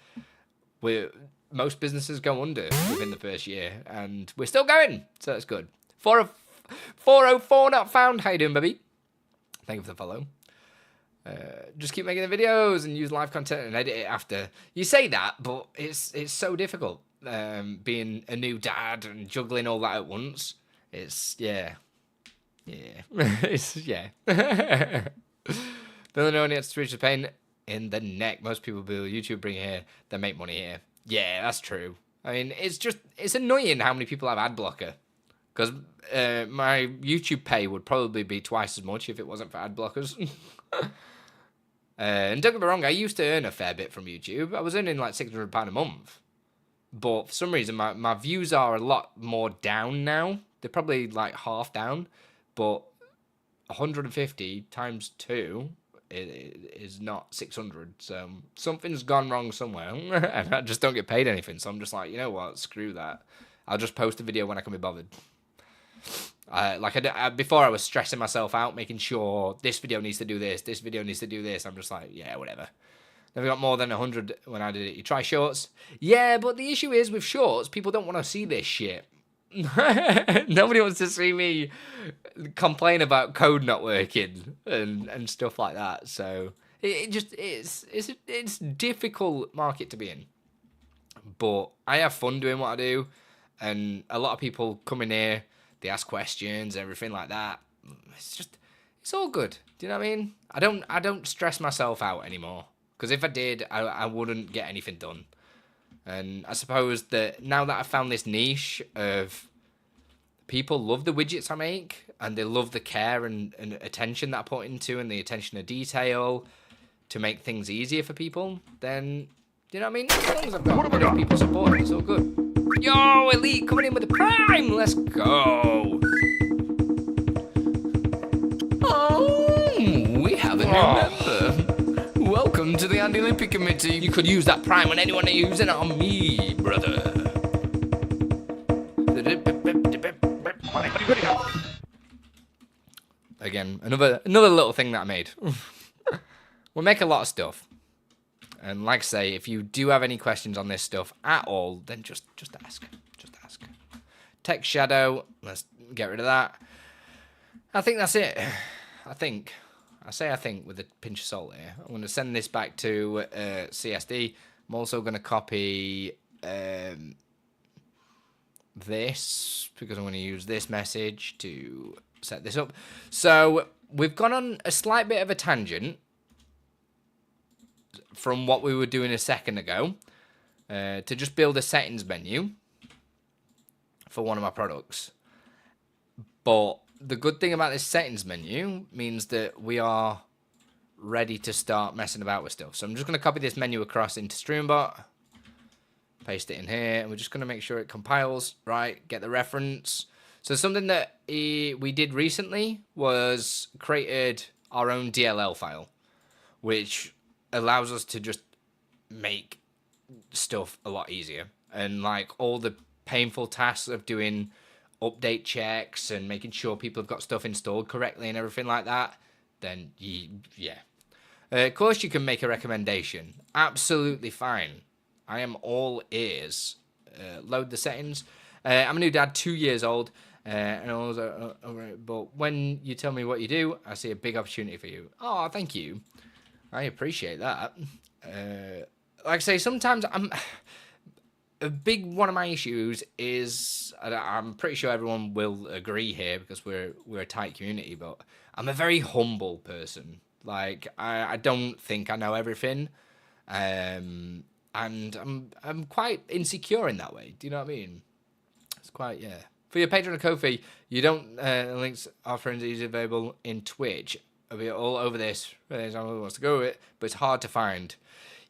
most businesses go under within the first year, and we're still going, so that's good. 404 not found. How you doing, baby? Thank you for the follow. Just keep making the videos and use live content and edit it after. You say that, but it's so difficult. Being a new dad and juggling all that at once. It's it's Building only at spiritual pain in the neck. Most people build YouTube, bring it here, they make money here. Yeah, that's true. I mean, it's annoying how many people have ad blocker, because my YouTube pay would probably be twice as much if it wasn't for ad blockers. And don't get me wrong, I used to earn a fair bit from YouTube. I was earning like £600 a month. But for some reason, my views are a lot more down now. They're probably like half down. But 150 times 2 is not 600. So something's gone wrong somewhere. And I just don't get paid anything. So I'm just like, you know what? Screw that. I'll just post a video when I can be bothered. Before I was stressing myself out, making sure this video needs to do this, this video needs to do this. I'm just like, yeah, whatever. Never got more than 100 when I did it. You try shorts? Yeah, but the issue is with shorts, people don't want to see this shit. Nobody wants to see me complain about code not working and stuff like that. So it's difficult market to be in. But I have fun doing what I do, and a lot of people come in here, they ask questions, everything like that. It's all good. Do you know what I mean? I don't stress myself out anymore. Because if I did, I wouldn't get anything done. And I suppose that now that I've found this niche of people love the widgets I make, and they love the care and attention that I put into, and the attention to detail to make things easier for people, then, you know what I mean? As long as I've got people supporting, it's all good. Yo, Elite coming in with the prime! Let's go! Oh, we have a new member. Welcome to the Andi Lippy Committee. You could use that prime on anyone and using it on me, brother. Again, another little thing that I made. We make a lot of stuff. And like I say, if you do have any questions on this stuff at all, then just ask. Just ask. Text shadow, let's get rid of that. I think that's it. I think with a pinch of salt here. I'm going to send this back to CSD. I'm also going to copy this because I'm going to use this message to set this up. So we've gone on a slight bit of a tangent from what we were doing a second ago to just build a settings menu for one of my products. But the good thing about this settings menu means that we are ready to start messing about with stuff. So I'm just going to copy this menu across into Streamer.bot, paste it in here, and we're just going to make sure it compiles, right, get the reference. So something that we did recently was created our own DLL file, which allows us to just make stuff a lot easier. And like all the painful tasks of doing update checks and making sure people have got stuff installed correctly and everything like that, then yeah. Of course you can make a recommendation. Absolutely fine. I am all ears. Load the settings. I'm a new dad, 2 years old. And I was but when you tell me what you do, I see a big opportunity for you. Oh, thank you. I appreciate that. Like I say, sometimes a big one of my issues is, I'm pretty sure everyone will agree here because we're a tight community, but I'm a very humble person. Like I don't think I know everything, and I'm quite insecure in that way. Do you know what I mean? It's quite, yeah. For your Patreon and Ko-fi, you don't links are friends easily available in Twitch. I'll be all over this. Someone wants to go with it, but it's hard to find.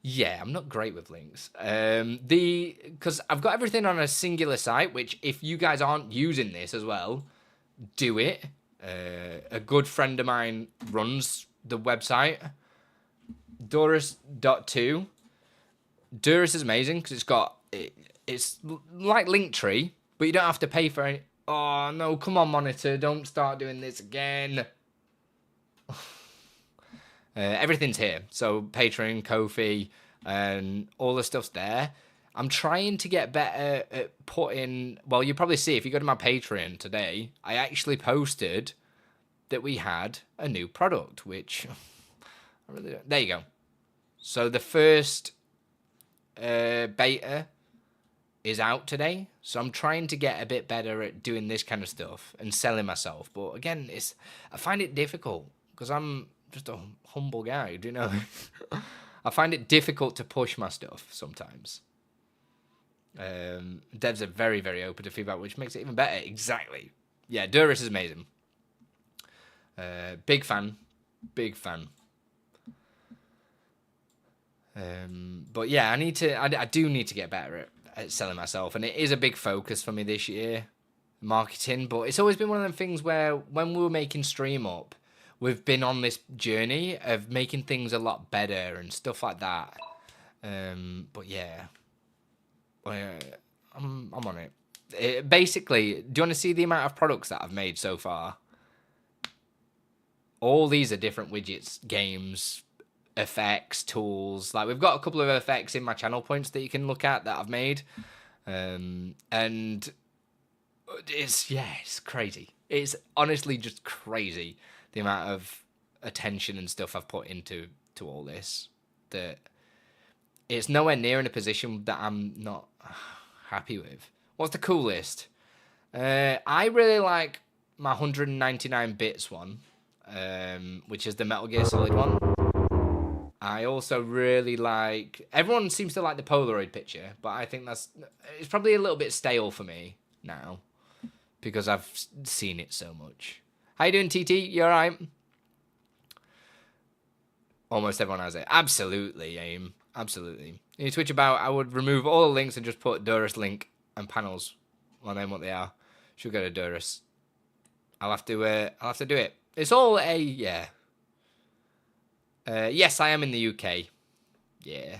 Yeah, I'm not great with links. Because I've got everything on a singular site, which if you guys aren't using this as well, do it. A good friend of mine runs the website, Doris.2. Doris is amazing because it's like Linktree, but you don't have to pay for any. Oh no, come on, monitor, don't start doing this again. Everything's here, so Patreon, Ko-fi, and all the stuff's there. I'm trying to get better at putting. Well, you probably see if you go to my Patreon today, I actually posted that we had a new product, which I really don't. There you go. So the first beta is out today, so I'm trying to get a bit better at doing this kind of stuff and selling myself. But again, I find it difficult because I'm just a humble guy, do you know? I find it difficult to push my stuff sometimes. Devs are very, very open to feedback, which makes it even better. Exactly. Yeah, Duris is amazing. Big fan. Big fan. But yeah, I do need to get better at selling myself, and it is a big focus for me this year, marketing. But it's always been one of them things where when we were making StreamUP, we've been on this journey of making things a lot better and stuff like that. But yeah, I'm on it. Basically, do you want to see the amount of products that I've made so far? All these are different widgets, games, effects, tools. Like we've got a couple of effects in my channel points that you can look at that I've made. And it's crazy. It's honestly just crazy the amount of attention and stuff I've put into all this, that it's nowhere near in a position that I'm not happy with. What's the coolest? I really like my 199 bits one. which is the Metal Gear Solid one. I also really like... Everyone seems to like the Polaroid picture, but I think it's probably a little bit stale for me now because I've seen it so much. How you doing, TT? You alright? Almost everyone has it. Absolutely, AIM. Absolutely. In your Twitch about, I would remove all the links and just put Durus link and panels. Well, name what they are. Should go to Durus. I'll have to do it. It's all a yeah. Yes, I am in the UK. Yeah.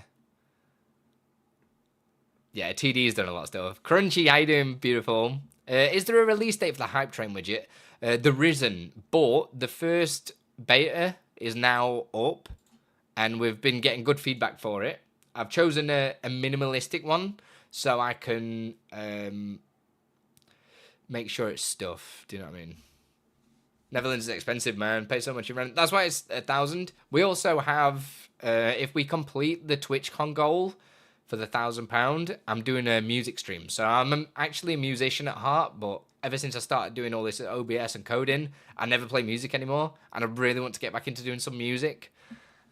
Yeah, TD's done a lot of stuff. Crunchy, how you doing, beautiful? Is there a release date for the Hype Train widget? There isn't, but the first beta is now up, and we've been getting good feedback for it. I've chosen a minimalistic one, so I can make sure it's stuff. Do you know what I mean? Netherlands is expensive, man. Pay so much in rent. That's why it's 1,000. We also have, if we complete the TwitchCon goal for the £1,000, I'm doing a music stream. So I'm actually a musician at heart, but ever since I started doing all this OBS and coding, I never play music anymore. And I really want to get back into doing some music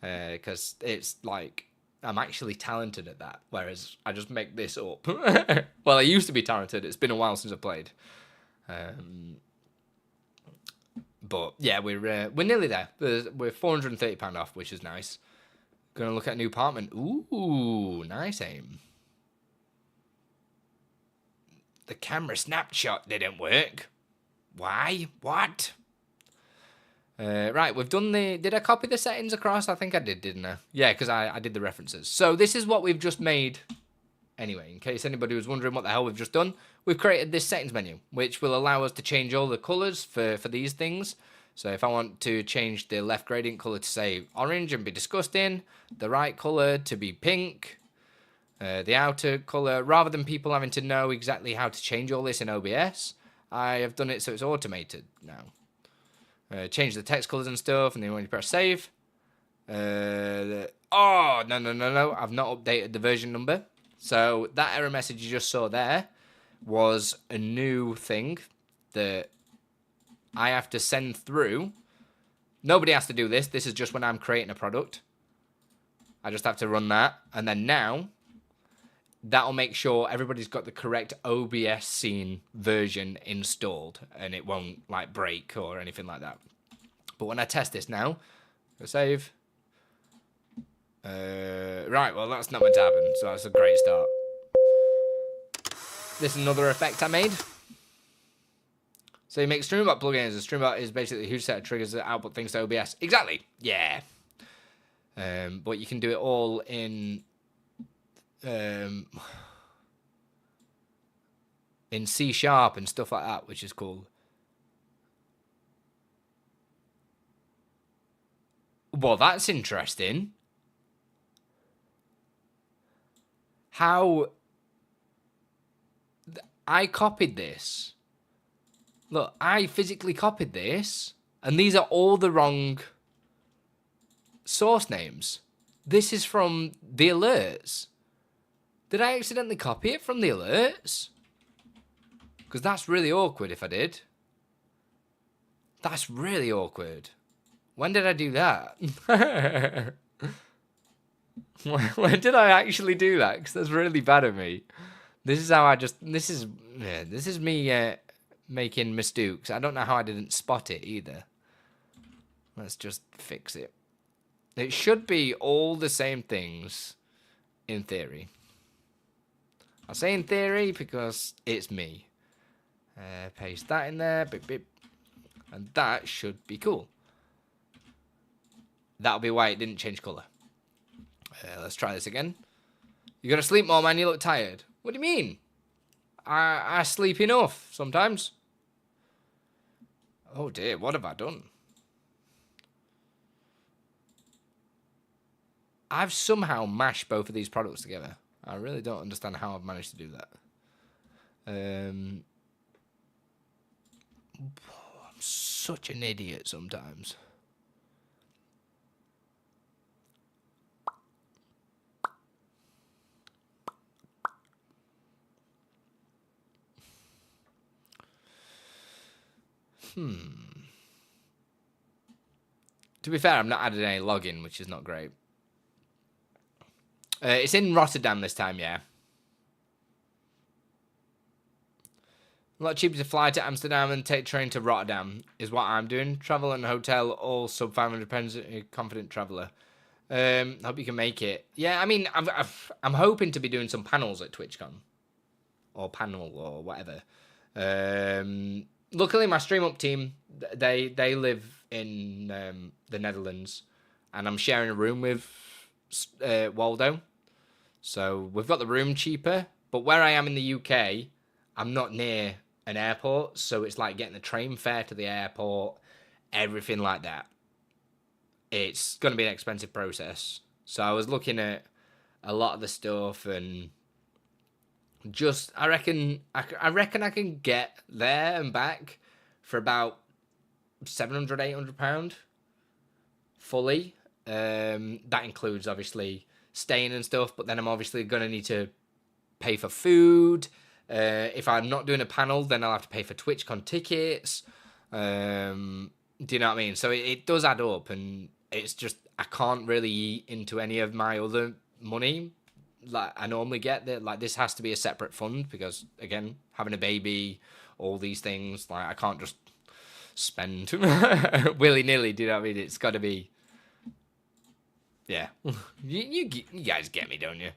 because it's like I'm actually talented at that, whereas I just make this up. Well, I used to be talented. It's been a while since I played. But yeah, we're nearly there. We're £430 off, which is nice. Gonna look at a new apartment. Ooh, nice AIM. The camera snapshot didn't work. Why? What? Right, we've done the... Did I copy the settings across? I think I did, didn't I? Yeah, because I did the references. So this is what we've just made. Anyway, in case anybody was wondering what the hell we've just done, we've created this settings menu, which will allow us to change all the colours for these things. So if I want to change the left gradient colour to, say, orange and be disgusting, the right colour to be pink, the outer colour, rather than people having to know exactly how to change all this in OBS, I have done it so it's automated now. Change the text colours and stuff, and then when you press save, oh, no, I've not updated the version number. So that error message you just saw there was a new thing that I have to send through. Nobody has to do this. This is just when I'm creating a product. I just have to run that. And then now, that'll make sure everybody's got the correct OBS scene version installed. And it won't, like, break or anything like that. But when I test this now, go save. Right, well, that's not meant to happen, so that's a great start. This is another effect I made. So you make StreamerBot plugins, and StreamerBot is basically a huge set of triggers that output things to OBS. Exactly, yeah. But you can do it all in C# and stuff like that, which is cool. Well, that's interesting. How I copied this. Look, I physically copied this, and these are all the wrong source names. This is from the alerts. Did I accidentally copy it from the alerts? Because that's really awkward if I did. That's really awkward. When did I do that? When did I actually do that? Because that's really bad of me. This is how I just... This is me making mistakes. I don't know how I didn't spot it either. Let's just fix it. It should be all the same things in theory. I say in theory because it's me. Paste that in there. Beep, beep. And that should be cool. That'll be why it didn't change colour. Let's try this again. You're going to sleep more, man. You look tired. What do you mean? I sleep enough sometimes. Oh dear, what have I done? I've somehow mashed both of these products together. I really don't understand how I've managed to do that. I'm such an idiot sometimes. To be fair, I'm not adding any login, which is not great. It's in Rotterdam this time, yeah. A lot cheaper to fly to Amsterdam and take train to Rotterdam is what I'm doing. Travel and hotel, all sub 500 pence. Confident traveller. Hope you can make it. Yeah, I mean, I'm hoping to be doing some panels at TwitchCon. Or panel, or whatever. Luckily, my StreamUP team, they live in the Netherlands. And I'm sharing a room with Waldo. So we've got the room cheaper. But where I am in the UK, I'm not near an airport. So it's like getting the train fare to the airport. Everything like that. It's going to be an expensive process. So I was looking at a lot of the stuff and just, I reckon I can get there and back for about £700, £800 fully. That includes obviously staying and stuff, but then I'm obviously going to need to pay for food. If I'm not doing a panel, then I'll have to pay for TwitchCon tickets. Do you know what I mean? So it does add up, and it's just I can't really eat into any of my other money like I normally get. That like this has to be a separate fund because again, having a baby, all these things, like I can't just spend willy nilly. Do you know what I mean? It's got to be. Yeah, you guys get me, don't you?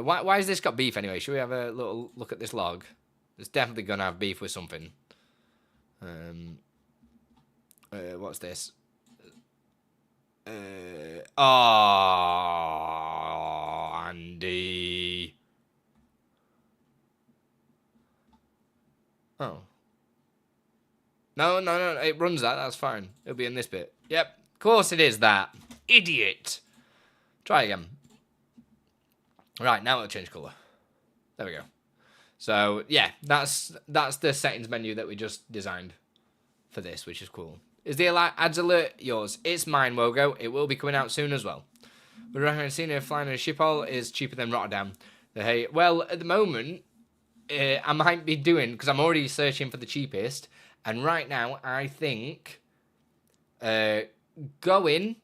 Why has this got beef anyway? Should we have a little look at this log? It's definitely gonna have beef with something. What's this? Andi. Oh. No, it runs that. That's fine. It'll be in this bit. Yep. Of course it is that. Idiot. Try again. Right, now it'll change colour. There we go. So, yeah, that's the settings menu that we just designed for this, which is cool. Is the ads alert yours? It's mine, Wogo. It will be coming out soon as well. Would recommend seeing if flying in a ship hole is cheaper than Rotterdam. Hey, well, at the moment, I might be doing, because I'm already searching for the cheapest, and right now, I think going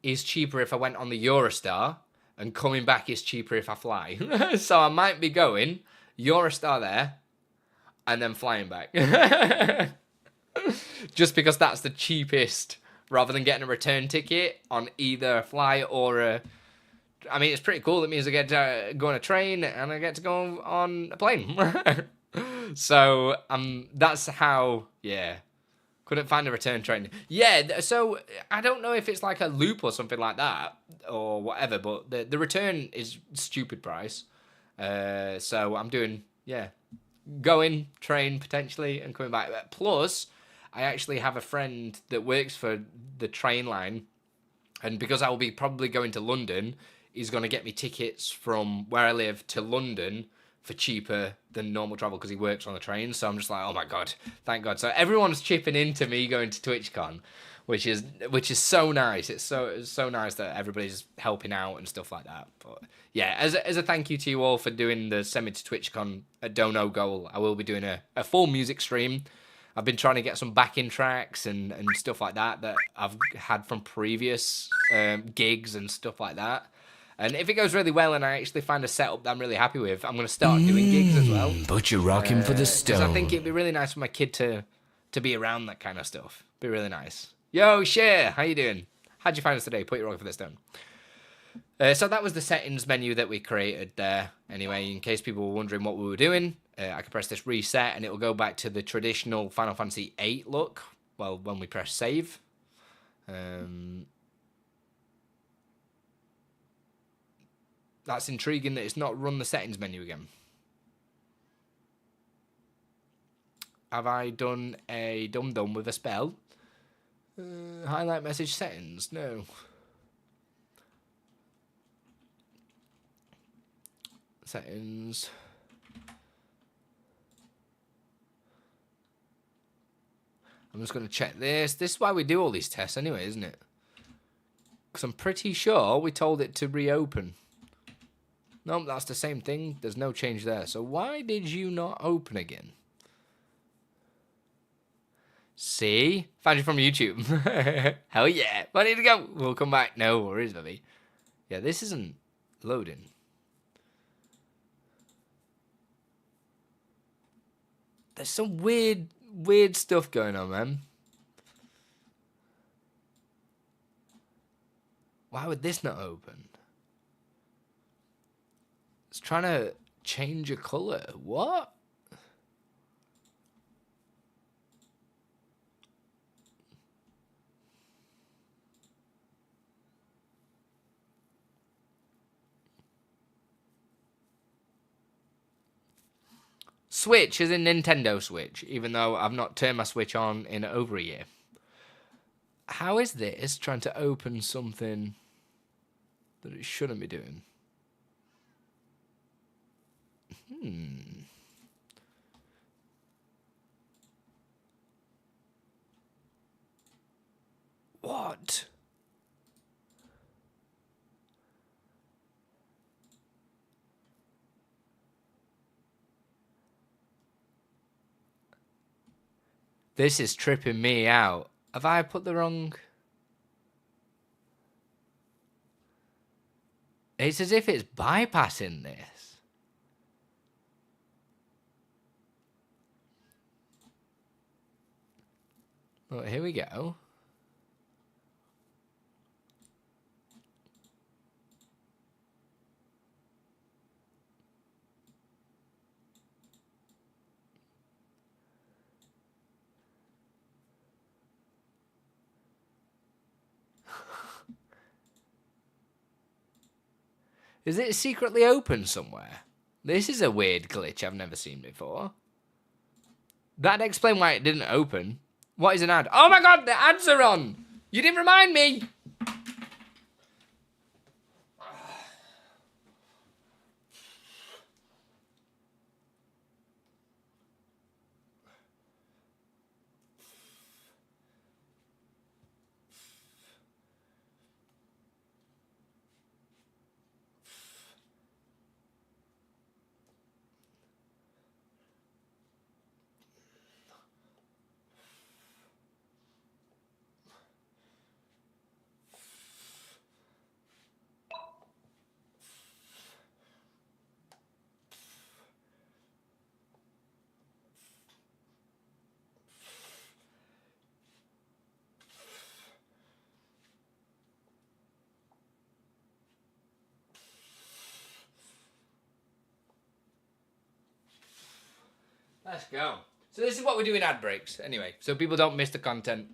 is cheaper if I went on the Eurostar, and coming back is cheaper if I fly. So I might be going Eurostar there, and then flying back. Just because that's the cheapest, rather than getting a return ticket on either a fly or a... I mean, it's pretty cool. It means I get to go on a train and I get to go on a plane. So, that's how, yeah. Couldn't find a return train. Yeah, so I don't know if it's like a loop or something like that or whatever, but the return is stupid price. So I'm doing, yeah, going, train potentially, and coming back. Plus, I actually have a friend that works for the train line, and because I will be probably going to London, he's going to get me tickets from where I live to London for cheaper than normal travel because he works on the train. So I'm just like, oh my god, thank God. So everyone's chipping into me going to TwitchCon, which is so nice. It's so nice that everybody's helping out and stuff like that. But yeah, as a thank you to you all for doing the send me to TwitchCon at Dono Goal, I will be doing a full music stream. I've been trying to get some backing tracks and stuff like that I've had from previous gigs and stuff like that. And if it goes really well and I actually find a setup that I'm really happy with, I'm going to start doing gigs as well. But you're rocking for the stone. Because I think it'd be really nice for my kid to be around that kind of stuff. Be really nice. Yo, Cher, how you doing? How'd you find us today? Put your rock for the stone. So that was the settings menu that we created there. Anyway, in case people were wondering what we were doing, I can press this reset and it will go back to the traditional Final Fantasy VIII look. Well, when we press save. That's intriguing that it's not run the settings menu again. Have I done a dum-dum with a spell? Highlight message settings? No. Settings. I'm just going to check this. This is why we do all these tests anyway, isn't it? Because I'm pretty sure we told it to reopen. Nope, that's the same thing. There's no change there. So why did you not open again? See? Found you from YouTube. Hell yeah. I need to go. We'll come back. No worries, baby. Yeah, this isn't loading. There's some weird stuff going on, man. Why would this not open? It's trying to change a color. What? Switch is in Nintendo Switch, even though I've not turned my Switch on in over a year. How is this trying to open something that it shouldn't be doing? What? This is tripping me out. Have I put the wrong... It's as if it's bypassing this. Well, here we go. Is it secretly open somewhere? This is a weird glitch I've never seen before. That'd explain why it didn't open. What is an ad? Oh my god, the ads are on! You didn't remind me! Let's go. So this is what we do in ad breaks, anyway, so people don't miss the content.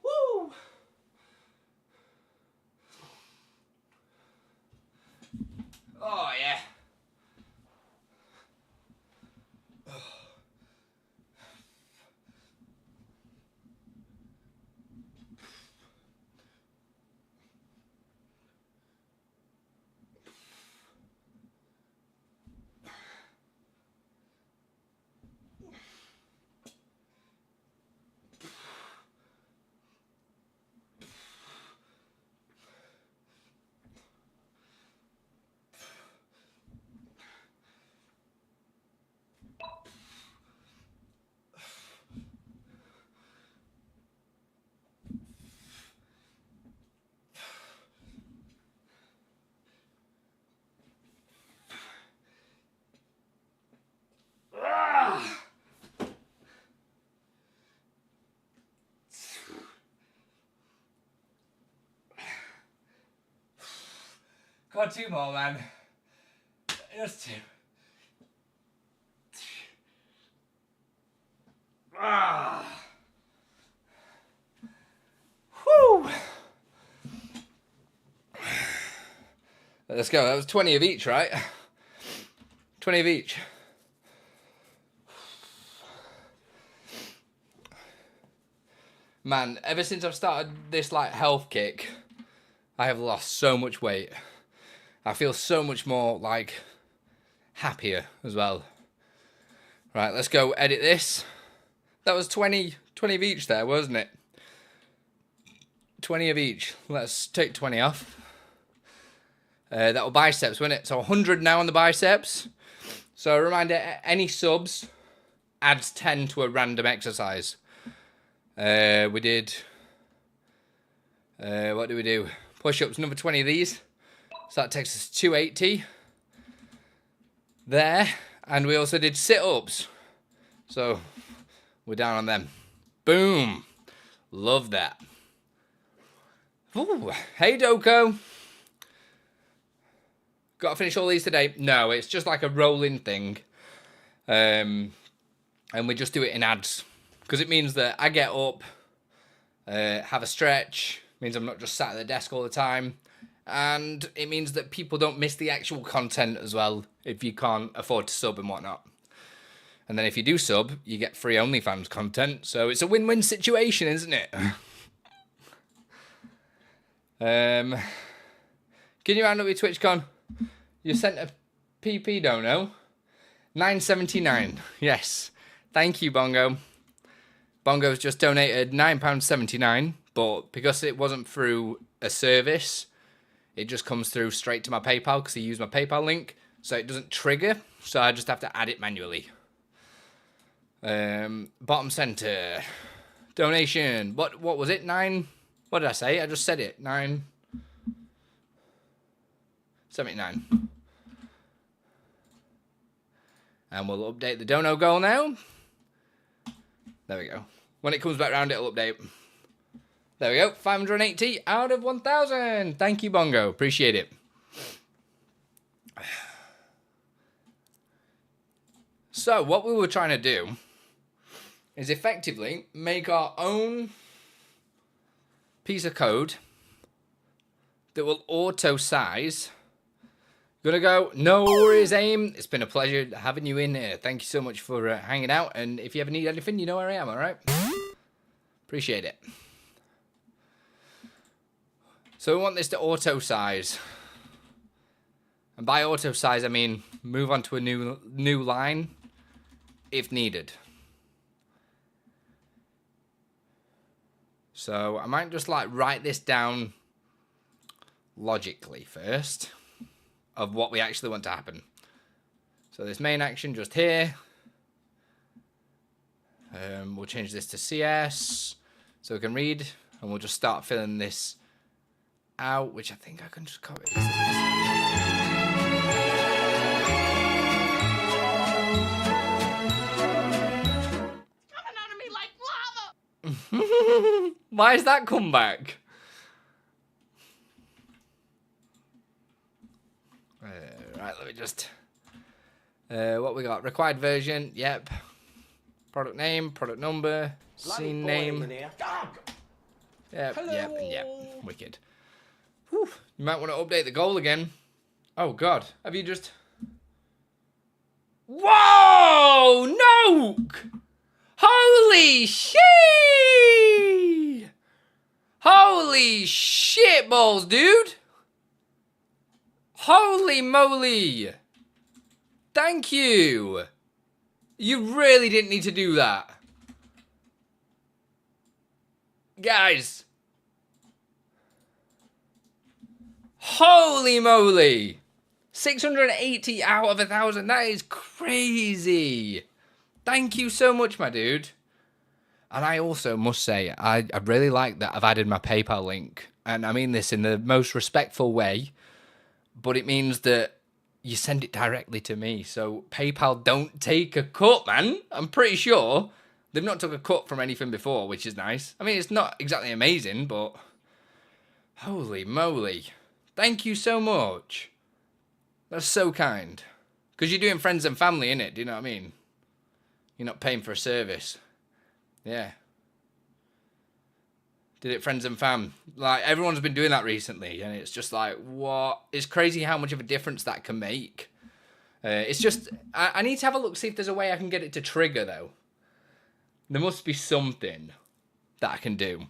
Woo! Oh, yeah. Got two more, man. Just two. Ah. Let's go. That was 20 of each, right? 20 of each. Man, ever since I've started this like health kick, I have lost so much weight. I feel so much more like happier as well. Right, let's go edit this. That was 20 of each there, wasn't it? 20 of each. Let's take 20 off. That were biceps, wasn't it? So 100 now on the biceps. So a reminder, any subs adds 10 to a random exercise. We did... what do we do? Push-ups, another 20 of these. So that takes us to 280. There. And we also did sit-ups. So we're down on them. Boom. Love that. Ooh. Hey, Doko. Got to finish all these today? No, it's just like a rolling thing. And we just do it in ads. Because it means that I get up, have a stretch. Means I'm not just sat at the desk all the time. And it means that people don't miss the actual content as well. If you can't afford to sub and whatnot. And then if you do sub, you get free OnlyFans content. So it's a win-win situation, isn't it? Can you round up your TwitchCon? You sent a PP dono. $9.79. Yes. Thank you, Bongo. Bongo's just donated £9.79. But because it wasn't through a service, it just comes through straight to my PayPal because he used my PayPal link. So it doesn't trigger. So I just have to add it manually. Bottom center. Donation. What was it? 9... What did I say? I just said it. 9.79. And we'll update the dono goal now. There we go. When it comes back round, it'll update. There we go. 580 out of 1,000. Thank you, Bongo. Appreciate it. So, what we were trying to do is effectively make our own piece of code that will auto size. Gonna go. No worries, AIM. It's been a pleasure having you in here. Thank you so much for hanging out. And if you ever need anything, you know where I am, alright? Appreciate it. So we want this to auto size. And by auto size, I mean move on to a new line if needed. So I might just like write this down logically first of what we actually want to happen. So this main action just here. We'll change this to CS so we can read, and we'll just start filling this out, which I think I can just copy. Why has that come back? Right, let me just... what we got? Required version, yep. Product name, product number, scene name. Yep, yep, and yep. Wicked. Whew. You might want to update the goal again. Oh, God. Have you just... Whoa! No! Holy shit! Holy shit balls, dude! Holy moly! Thank you! You really didn't need to do that. Guys! Holy moly! 680 out of 1,000. That is crazy. Thank you so much, my dude. And I also must say, I really like that I've added my PayPal link. And I mean this in the most respectful way. But it means that you send it directly to me. So PayPal don't take a cut, man. I'm pretty sure they've not took a cut from anything before, which is nice. I mean, it's not exactly amazing, but... Holy moly. Thank you so much. That's so kind. Because you're doing friends and family, innit? Do you know what I mean? You're not paying for a service. Yeah. Did it friends and fam. Like, everyone's been doing that recently, and it's just like, what? It's crazy how much of a difference that can make. It's just, I need to have a look, see if there's a way I can get it to trigger, though. There must be something that I can do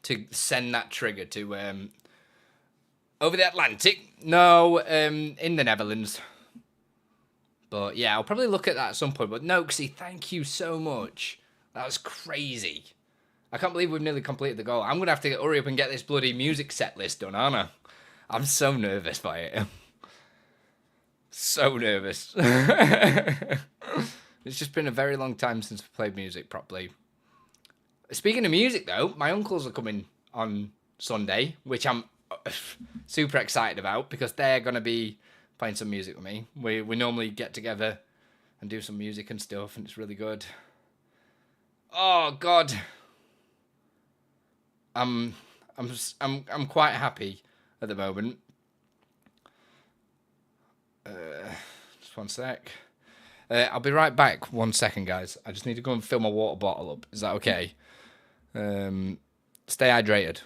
to send that trigger to, over the Atlantic. No, in the Netherlands. But yeah, I'll probably look at that at some point. But Noxy, thank you so much. That was crazy. I can't believe we've nearly completed the goal. I'm going to have to hurry up and get this bloody music set list done, aren't I? I'm so nervous by it. So nervous. It's just been a very long time since we played music properly. Speaking of music, though, my uncles are coming on Sunday, which I'm super excited about because they're going to be playing some music with me. We normally get together and do some music and stuff, and it's really good. Oh God, I'm quite happy at the moment. Just one sec. I'll be right back. 1 second, guys. I just need to go and fill my water bottle up. Is that okay? Stay hydrated.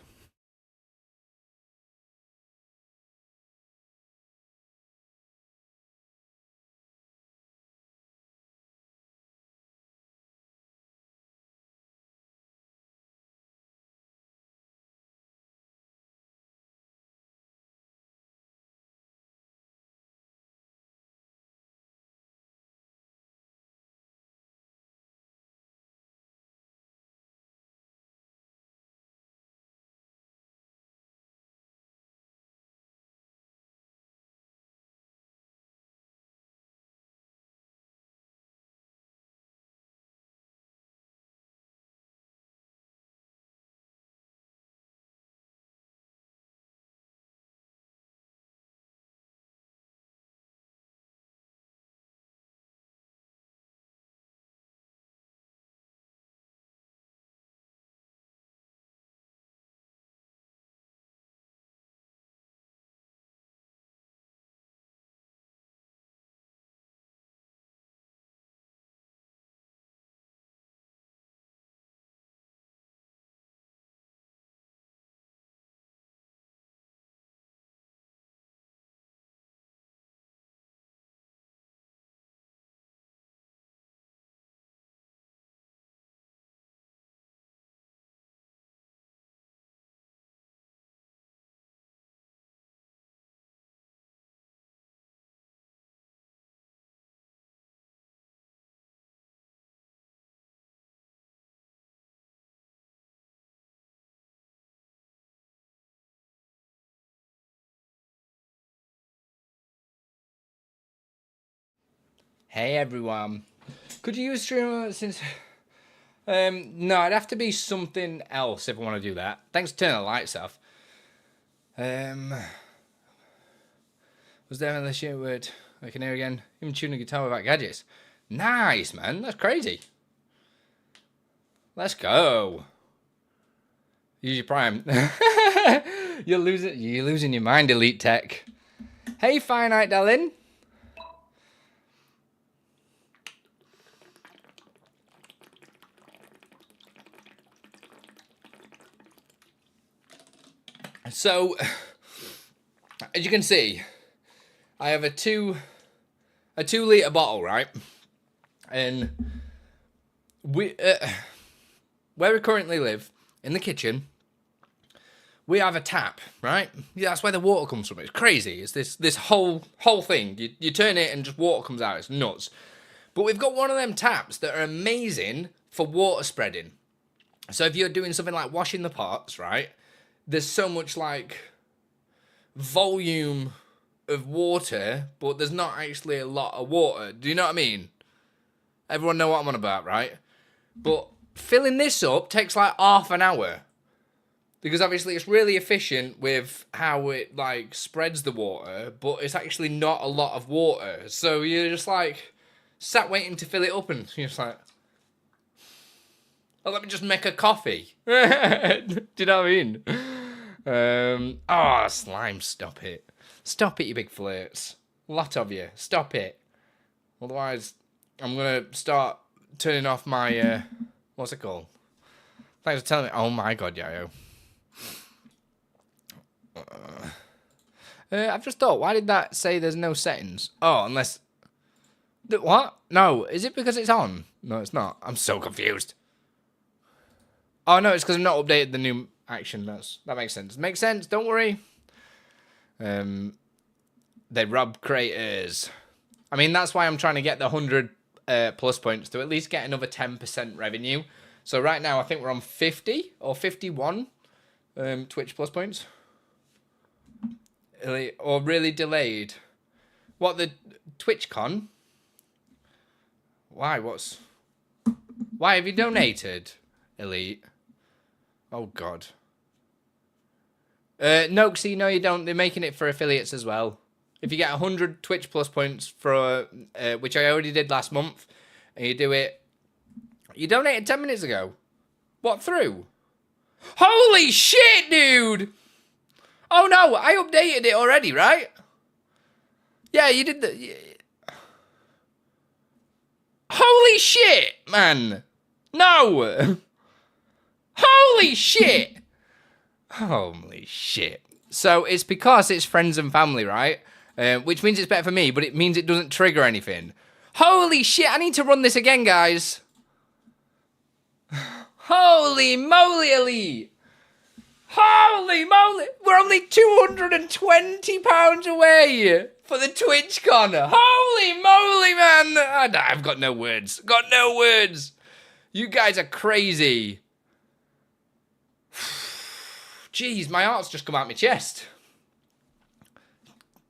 Hey everyone. Could you use StreamerUP since... no, it'd have to be something else if I want to do that. Thanks for turning the lights off. Was there another shit word I can hear again? Even tuning a guitar without gadgets. Nice, man. That's crazy. Let's go. Use your prime. You're losing your mind, Elite Tech. Hey, Finite, darling. So, as you can see, I have a 2 litre bottle, right? And we, where we currently live, in the kitchen, we have a tap, right? Yeah, that's where the water comes from. It's crazy. It's this whole thing. You turn it and just water comes out. It's nuts. But we've got one of them taps that are amazing for water spreading. So if you're doing something like washing the pots, right? There's so much like volume of water, but there's not actually a lot of water. Do you know what I mean? Everyone know what I'm on about, right? But filling this up takes like half an hour. Because obviously it's really efficient with how it like spreads the water, but it's actually not a lot of water. So you're just like sat waiting to fill it up and you're just like, oh, let me just make a coffee. Do you know what I mean? Oh, slime, stop it. Stop it, you big flirts. A lot of you. Stop it. Otherwise, I'm going to start turning off my, what's it called? Thanks for telling me. Oh my god, Yayo. I've just thought, why did that say there's no settings? Oh, unless... What? No, is it because it's on? No, it's not. I'm so confused. Oh, no, it's because I've not updated the new action. That makes sense. Makes sense, don't worry. They rob creators. I mean, that's why I'm trying to get the 100 plus points to at least get another 10% revenue. So right now, I think we're on 50 or 51 Twitch plus points. Or really delayed. What, the TwitchCon? Why? Why have you donated, Elite? Oh, God. Noxy, no, you don't. They're making it for affiliates as well. If you get 100 Twitch plus points for which I already did last month, and you do it, you donated 10 minutes ago. What through? Holy shit, dude! Oh no, I updated it already, right? Yeah, you did the. Holy shit, man! No! Holy shit! Holy shit. So it's because it's friends and family, right? Which means it's better for me, but it means it doesn't trigger anything. Holy shit, I need to run this again, guys. Holy moly, Elite. Holy moly. We're only £220 away for the TwitchCon. Holy moly, man. I've got no words. Got no words. You guys are crazy. Jeez, my heart's just come out my chest.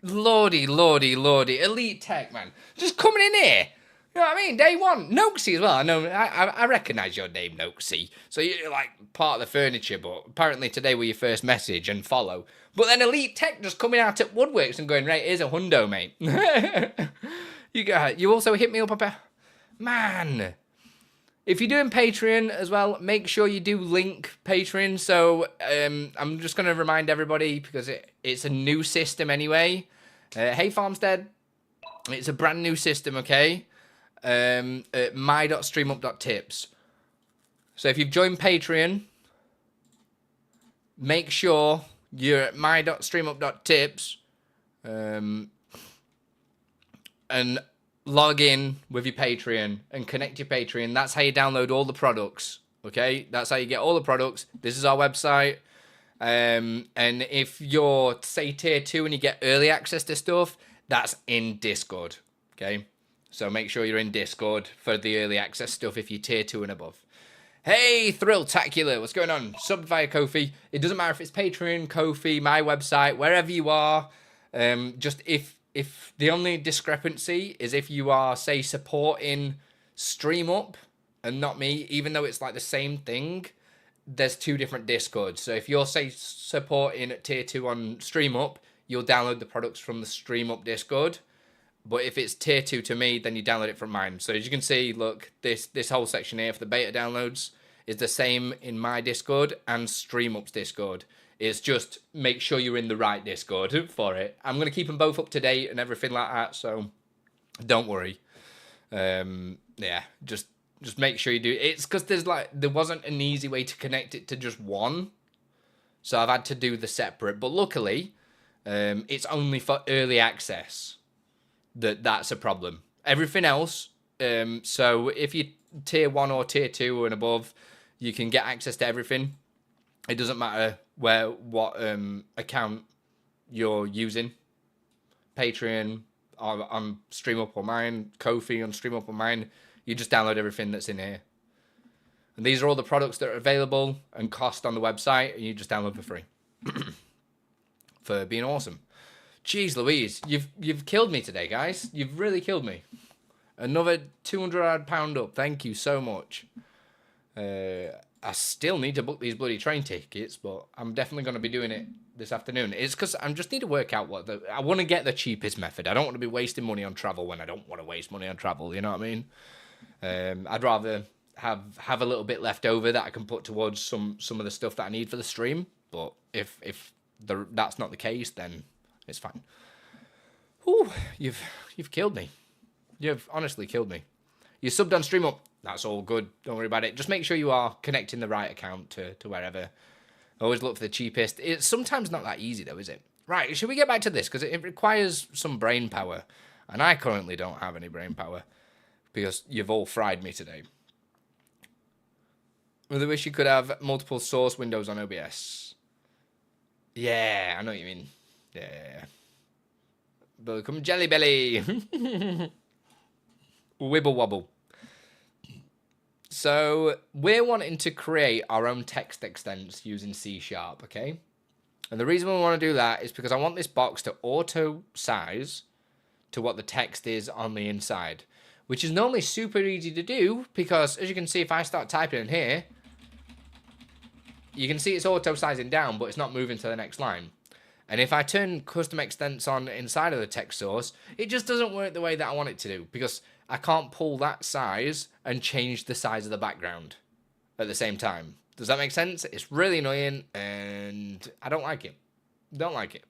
Lordy, lordy, lordy. Elite Tech, man. Just coming in here. You know what I mean? Day one. Noxy as well. I know. I recognise your name, Noxy. So you're like part of the furniture, but apparently today were your first message and follow. But then Elite Tech just coming out at Woodworks and going, right, here's a hundo, mate. You also hit me up about... Man... If you're doing Patreon as well, make sure you do link Patreon. So I'm just going to remind everybody, because it's a new system anyway. Hey, Farmstead. It's a brand new system, okay? My.streamup.tips. So if you've joined Patreon, make sure you're at my.streamup.tips and log in with your Patreon and connect your Patreon. That's how you download all the products, okay? That's how you get all the products. This is our website. And if you're, say, tier 2 and you get early access to stuff, that's in Discord, okay? So make sure you're in Discord for the early access stuff if you're tier 2 and above. Hey, Thrilltacular, what's going on? Sub via Ko-fi. It doesn't matter if it's Patreon, Ko-fi, my website, wherever you are. Just if the only discrepancy is if you are, say, supporting StreamUp and not me, even though it's like the same thing, there's two different Discords. So if you're, say, supporting at tier 2 on StreamUp, you'll download the products from the StreamUp Discord. But if it's tier 2 to me, then you download it from mine. So as you can see, look, this whole section here for the beta downloads is the same in my Discord and StreamUp's Discord. It's just make sure you're in the right Discord for it. I'm going to keep them both up to date and everything like that, so don't worry. Yeah, just make sure you do. It's because there wasn't an easy way to connect it to just one, so I've had to do the separate. But luckily, it's only for early access that's a problem. Everything else, so if you're tier 1 or tier 2 and above, you can get access to everything. It doesn't matter what account you're using. Patreon on StreamUp or mine, Ko-fi on StreamUp or mine. You just download everything that's in here. And these are all the products that are available and cost on the website, and you just download for free. For being awesome. Jeez Louise, you've killed me today, guys. You've really killed me. Another £200 up. Thank you so much. I still need to book these bloody train tickets, but I'm definitely going to be doing it this afternoon. It's because I just need to work out I want to get the cheapest method. I don't want to be wasting money on travel when I don't want to waste money on travel. You know what I mean? I'd rather have a little bit left over that I can put towards some of the stuff that I need for the stream. But if that's not the case, then it's fine. Ooh, you've killed me. You've honestly killed me. You subbed on StreamUp. That's all good. Don't worry about it. Just make sure you are connecting the right account to wherever. Always look for the cheapest. It's sometimes not that easy though, is it? Right, should we get back to this? Because it requires some brain power. And I currently don't have any brain power. Because you've all fried me today. Really wish you could have multiple source windows on OBS. Yeah, I know what you mean. Yeah. Welcome, Jelly Belly. Wibble wobble. So, we're wanting to create our own text extents using C#, okay? And the reason we want to do that is because I want this box to auto-size to what the text is on the inside. Which is normally super easy to do, because as you can see, if I start typing in here, you can see it's auto-sizing down, but it's not moving to the next line. And if I turn custom extents on inside of the text source, it just doesn't work the way that I want it to do, because I can't pull that size and change the size of the background at the same time. Does that make sense? It's really annoying, and I don't like it. Don't like it.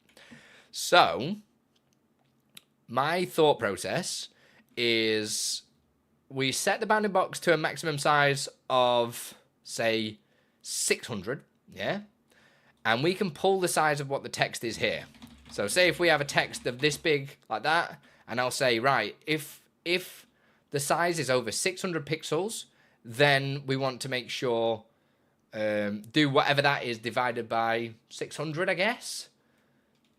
So, my thought process is we set the bounding box to a maximum size of, say, 600, yeah? And we can pull the size of what the text is here. So say if we have a text of this big, like that, and I'll say, right, if the size is over 600 pixels, then we want to make sure, do whatever that is divided by 600, I guess.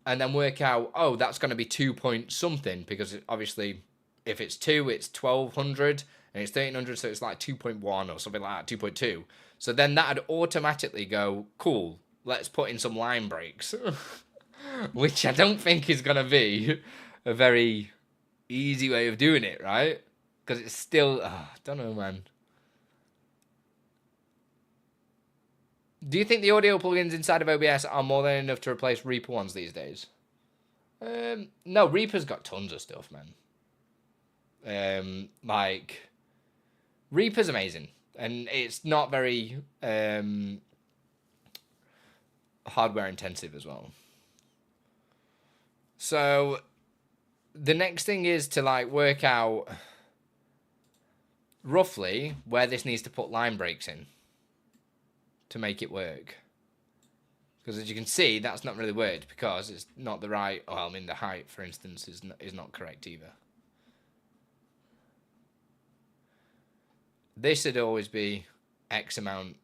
And then work out, oh, that's going to be 2 point something, because obviously, if it's 2, it's 1200, and it's 1300, so it's like 2.1 or something like that, 2.2. So then that'd automatically go, cool, let's put in some line breaks. Which I don't think is going to be a very easy way of doing it, right? Because it's still, I don't know, man. Do you think the audio plugins inside of OBS are more than enough to replace Reaper ones these days? No, Reaper's got tons of stuff, man. Like, Reaper's amazing, and it's not very hardware intensive as well. So the next thing is to like work out roughly where this needs to put line breaks in to make it work. Because as you can see, that's not really worked because it's not the right. Well, I mean, the height, for instance, is not correct either. This should always be X amount.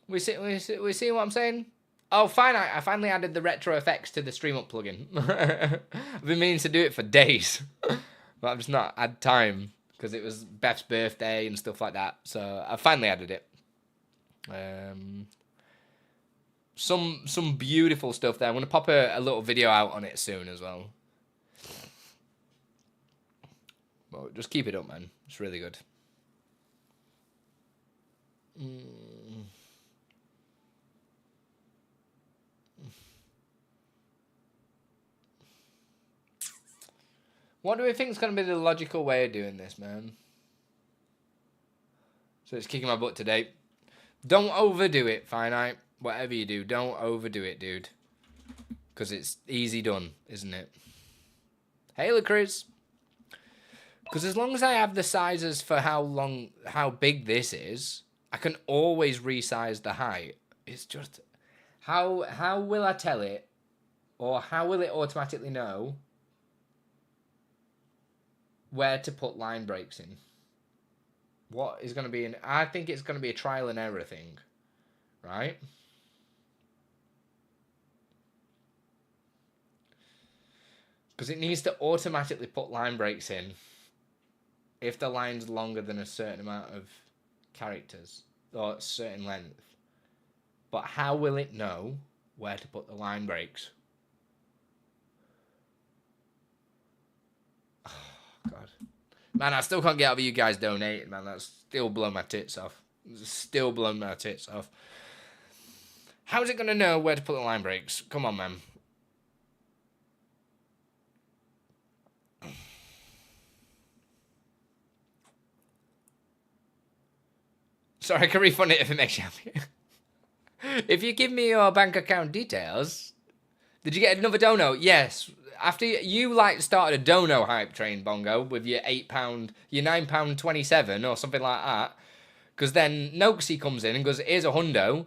We see what I'm saying? Oh, fine! I finally added the retro effects to the StreamUP plugin. I've been meaning to do it for days, but I've just not had time because it was Beth's birthday and stuff like that. So I finally added it. Some beautiful stuff there. I'm gonna pop a little video out on it soon as well. Well, just keep it up, man. It's really good. What do we think is going to be the logical way of doing this, man? So it's kicking my butt today. Don't overdo it, Finite. Whatever you do, don't overdo it, dude. Because it's easy done, isn't it? Hey, Chris. Because as long as I have the sizes for how big this is, I can always resize the height. It's just, how will I tell it, or how will it automatically know where to put line breaks in? What is going to be I think it's going to be a trial and error thing, right? Because it needs to automatically put line breaks in if the line's longer than a certain amount of characters or a certain length. But how will it know where to put the line breaks? Oh, God. Man, I still can't get over you guys donating, man. That's still blowing my tits off. Still blowing my tits off. How's it going to know where to put the line breaks? Come on, man. Sorry, I can refund it if it makes you happy. If you give me your bank account details, Did you get another dono? Yes. After you like started a dono hype train, Bongo, with your £8, your £9.27 or something like that. Because then Noxie comes in and goes, here's a hundo.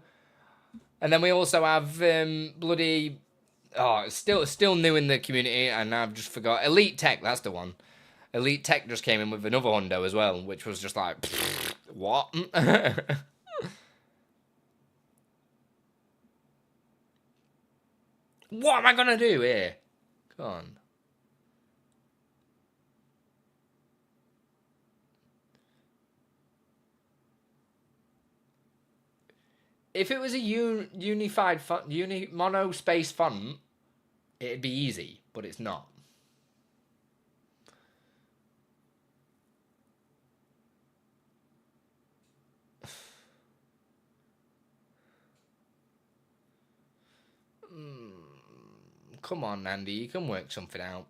And then we also have bloody... Oh, it's still new in the community, and I've just forgot. Elite Tech, that's the one. Elite Tech just came in with another hundo as well, which was just like, what? What am I going to do here? Come on. If it was a unified font, mono space font, it'd be easy, but it's not. Come on, Andy, you can work something out.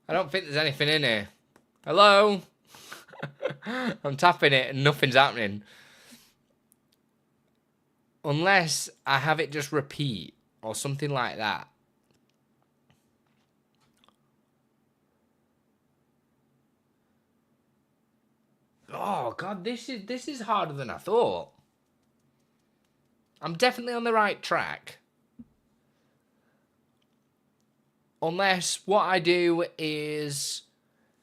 I don't think there's anything in here. Hello? I'm tapping it and nothing's happening. Unless I have it just repeat or something like that. Oh god, this is harder than I thought. I'm definitely on the right track. Unless what I do is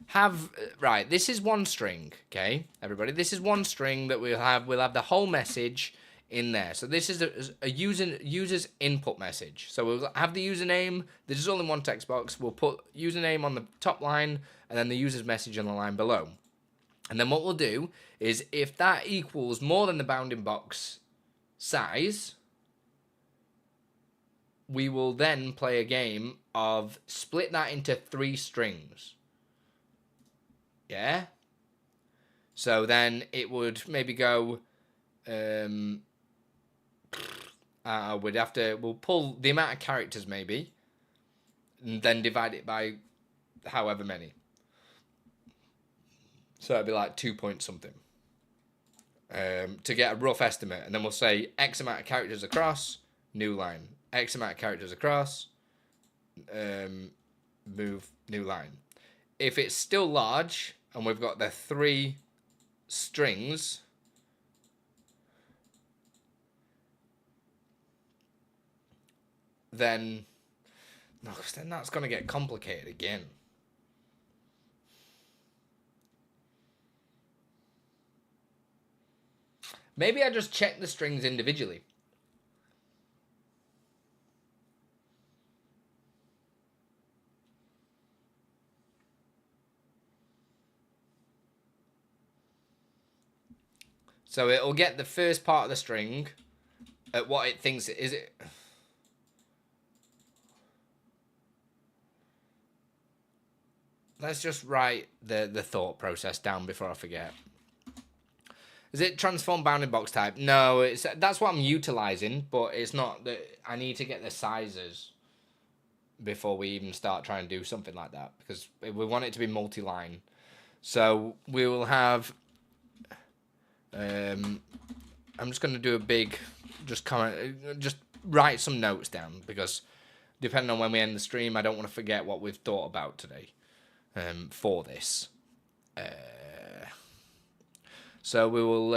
have... Right, this is one string, okay, everybody? This is one string that we'll have the whole message in there. So this is a user's input message. So we'll have the username. This is all in one text box. We'll put username on the top line and then the user's message on the line below. And then what we'll do is if that equals more than the bounding box size, we will then play a game of split that into 3 strings. Yeah? So then it would maybe go... we'll pull the amount of characters maybe, and then divide it by however many. So it'd be like 2 point something. To get a rough estimate. And then we'll say X amount of characters across, new line. X amount of characters across, move, new line. If it's still large, and we've got the 3 strings, then... No, because then that's going to get complicated again. Maybe I just check the strings individually. So it'll get the first part of the string at what it thinks it is. Let's just write the thought process down before I forget. Is it transform bounding box type? No, that's what I'm utilizing, but it's not that. I need to get the sizes before we even start trying to do something like that, because we want it to be multi-line. So we will have... I'm just going to do a big... Just write some notes down, because depending on when we end the stream, I don't want to forget what we've thought about today for this. So we will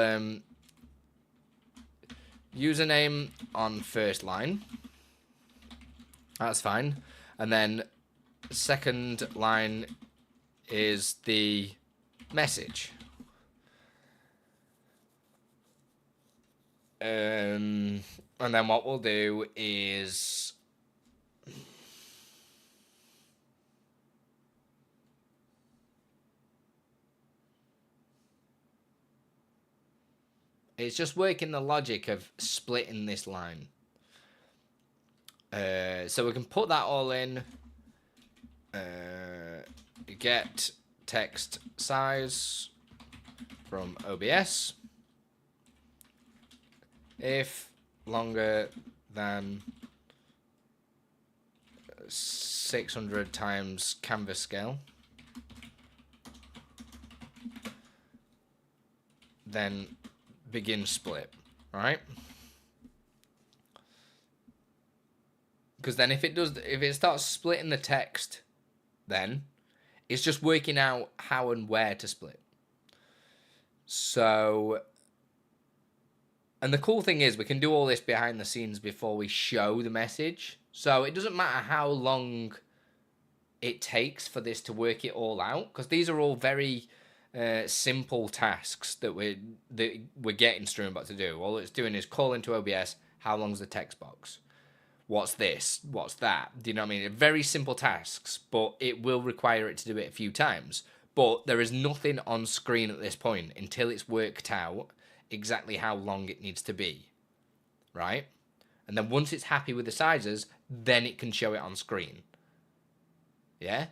username on first line. That's fine. And then second line is the message. And then what we'll do is... It's just working the logic of splitting this line. So we can put that all in. Get text size from OBS. If longer than 600 times canvas scale, then begin split, right? Because then if it starts splitting the text, then it's just working out how and where to split. So, and the cool thing is we can do all this behind the scenes before we show the message. So it doesn't matter how long it takes for this to work it all out, because these are all very simple tasks that we're getting Streamer.bot to do. All it's doing is call into OBS, how long's the text box? What's this? What's that? Do you know what I mean? Very simple tasks, but it will require it to do it a few times. But there is nothing on screen at this point until it's worked out exactly how long it needs to be, right? And then once it's happy with the sizes, then it can show it on screen. Yeah?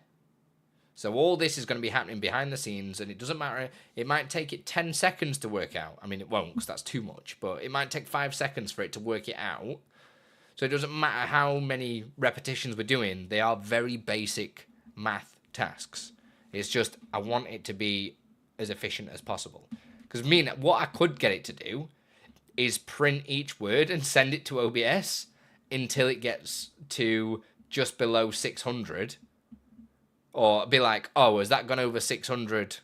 So all this is going to be happening behind the scenes, and it doesn't matter. It might take it 10 seconds to work out. I mean, it won't, because that's too much. But it might take 5 seconds for it to work it out. So it doesn't matter how many repetitions we're doing. They are very basic math tasks. It's just I want it to be as efficient as possible. Because what I could get it to do is print each word and send it to OBS until it gets to just below 600. Or be like, oh, has that gone over 600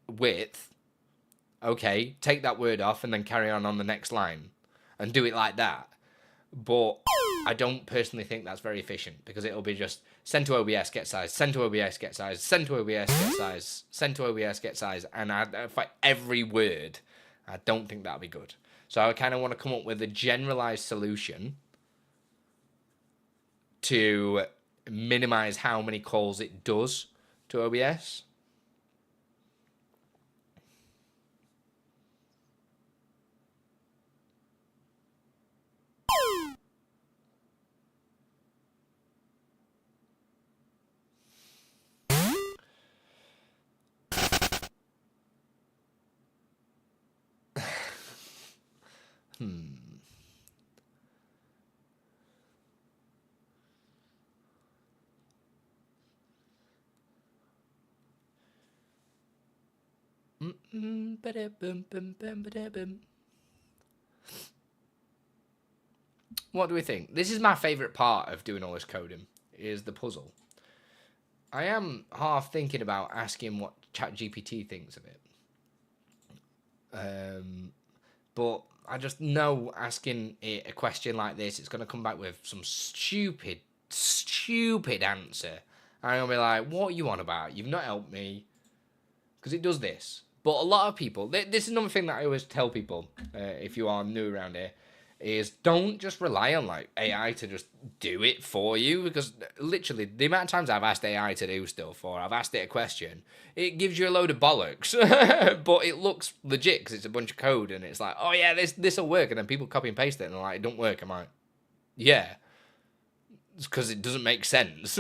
width? Okay, take that word off and then carry on the next line. And do it like that. But I don't personally think that's very efficient, because it'll be just send to OBS, get size, send to OBS, get size, send to OBS, get size, send to OBS, get size, and for every word, I don't think that'll be good. So I kind of want to come up with a generalized solution to minimize how many calls it does to OBS. What do we think? This is my favourite part of doing all this coding, is the puzzle. I am half thinking about asking what ChatGPT thinks of it. But I just know asking it a question like this, it's going to come back with some stupid answer. And I'm going to be like, what are you on about? You've not helped me. Because it does this. But a lot of people, this is another thing that I always tell people, if you are new around here, is don't just rely on like AI to just do it for you. Because literally, the amount of times I've asked AI to do stuff, or I've asked it a question, it gives you a load of bollocks. But it looks legit because it's a bunch of code, and it's like, oh yeah, this will work. And then people copy and paste it, and they're like, it don't work. I'm like, yeah. It's because it doesn't make sense.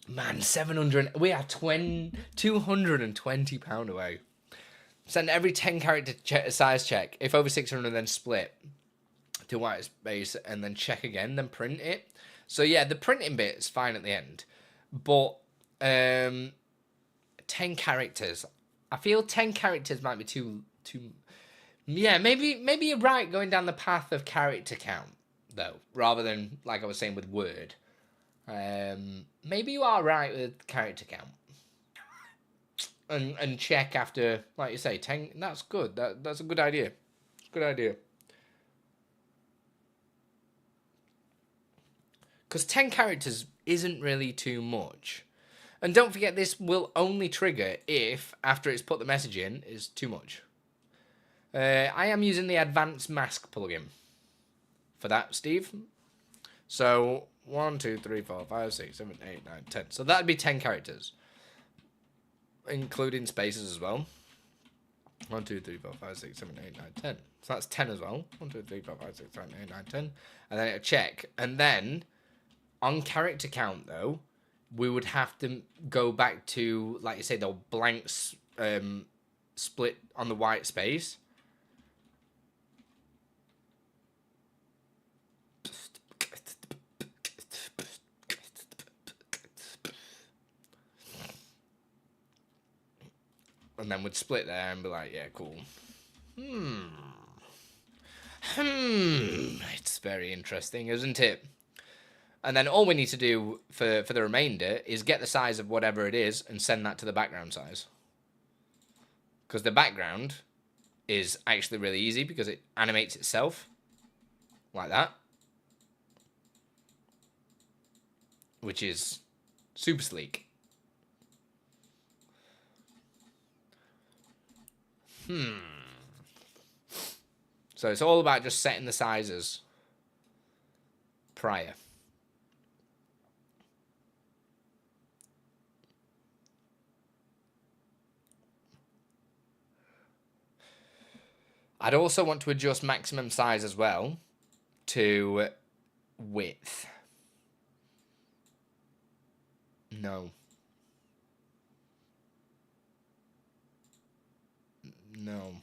Man, 700. We are 220 pound away. Send every 10 character size check. If over 600, then split to white space and then check again, then print it. So yeah, the printing bit is fine at the end, but 10 characters. I feel 10 characters might be too. Yeah, maybe you're right going down the path of character count though, rather than like I was saying with word. Maybe you are right with character count. And check after, like you say, 10. That's good. That's a good idea. Good idea. Because 10 characters isn't really too much. And don't forget, this will only trigger if, after it's put the message in, is too much. I am using the advanced mask plugin for that, Steve. So 1, 2, 3, 4, 5, 6, 7, 8, 9, 10. So that'd be 10 characters, including spaces as well. 1, 2, 3, 4, 5, 6, 7, 8, 9, 10. So that's 10 as well. 1, 2, 3, 4, 5, 6, 7, 8, 9, 10. And then it'll check. And then on character count, though, we would have to go back to, like you say, the blank split on the white space. And then we'd split there and be like, yeah, cool. It's very interesting, isn't it? And then all we need to do for the remainder is get the size of whatever it is and send that to the background size. Because the background is actually really easy because it animates itself like that. Which is super sleek. So it's all about just setting the sizes prior. I'd also want to adjust maximum size as well to width. No. No.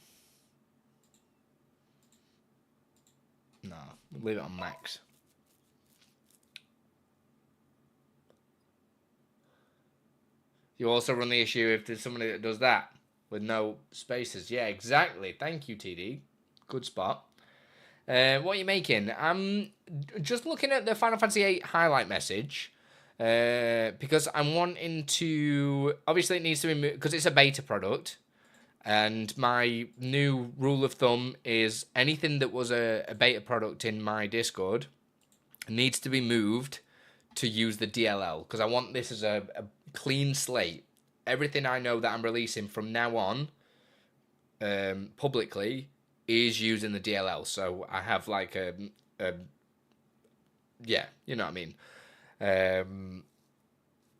No. Leave it on max. You also run the issue if there's somebody that does that with no spaces. Yeah, exactly. Thank you, TD. Good spot. What are you making? I'm just looking at the Final Fantasy VIII highlight message. Because I'm wanting to... Obviously, it needs to be... Because it's a beta product. And my new rule of thumb is anything that was a beta product in my Discord needs to be moved to use the DLL. Because I want this as a clean slate. Everything I know that I'm releasing from now on publicly is using the DLL. So I have like a yeah, you know what I mean.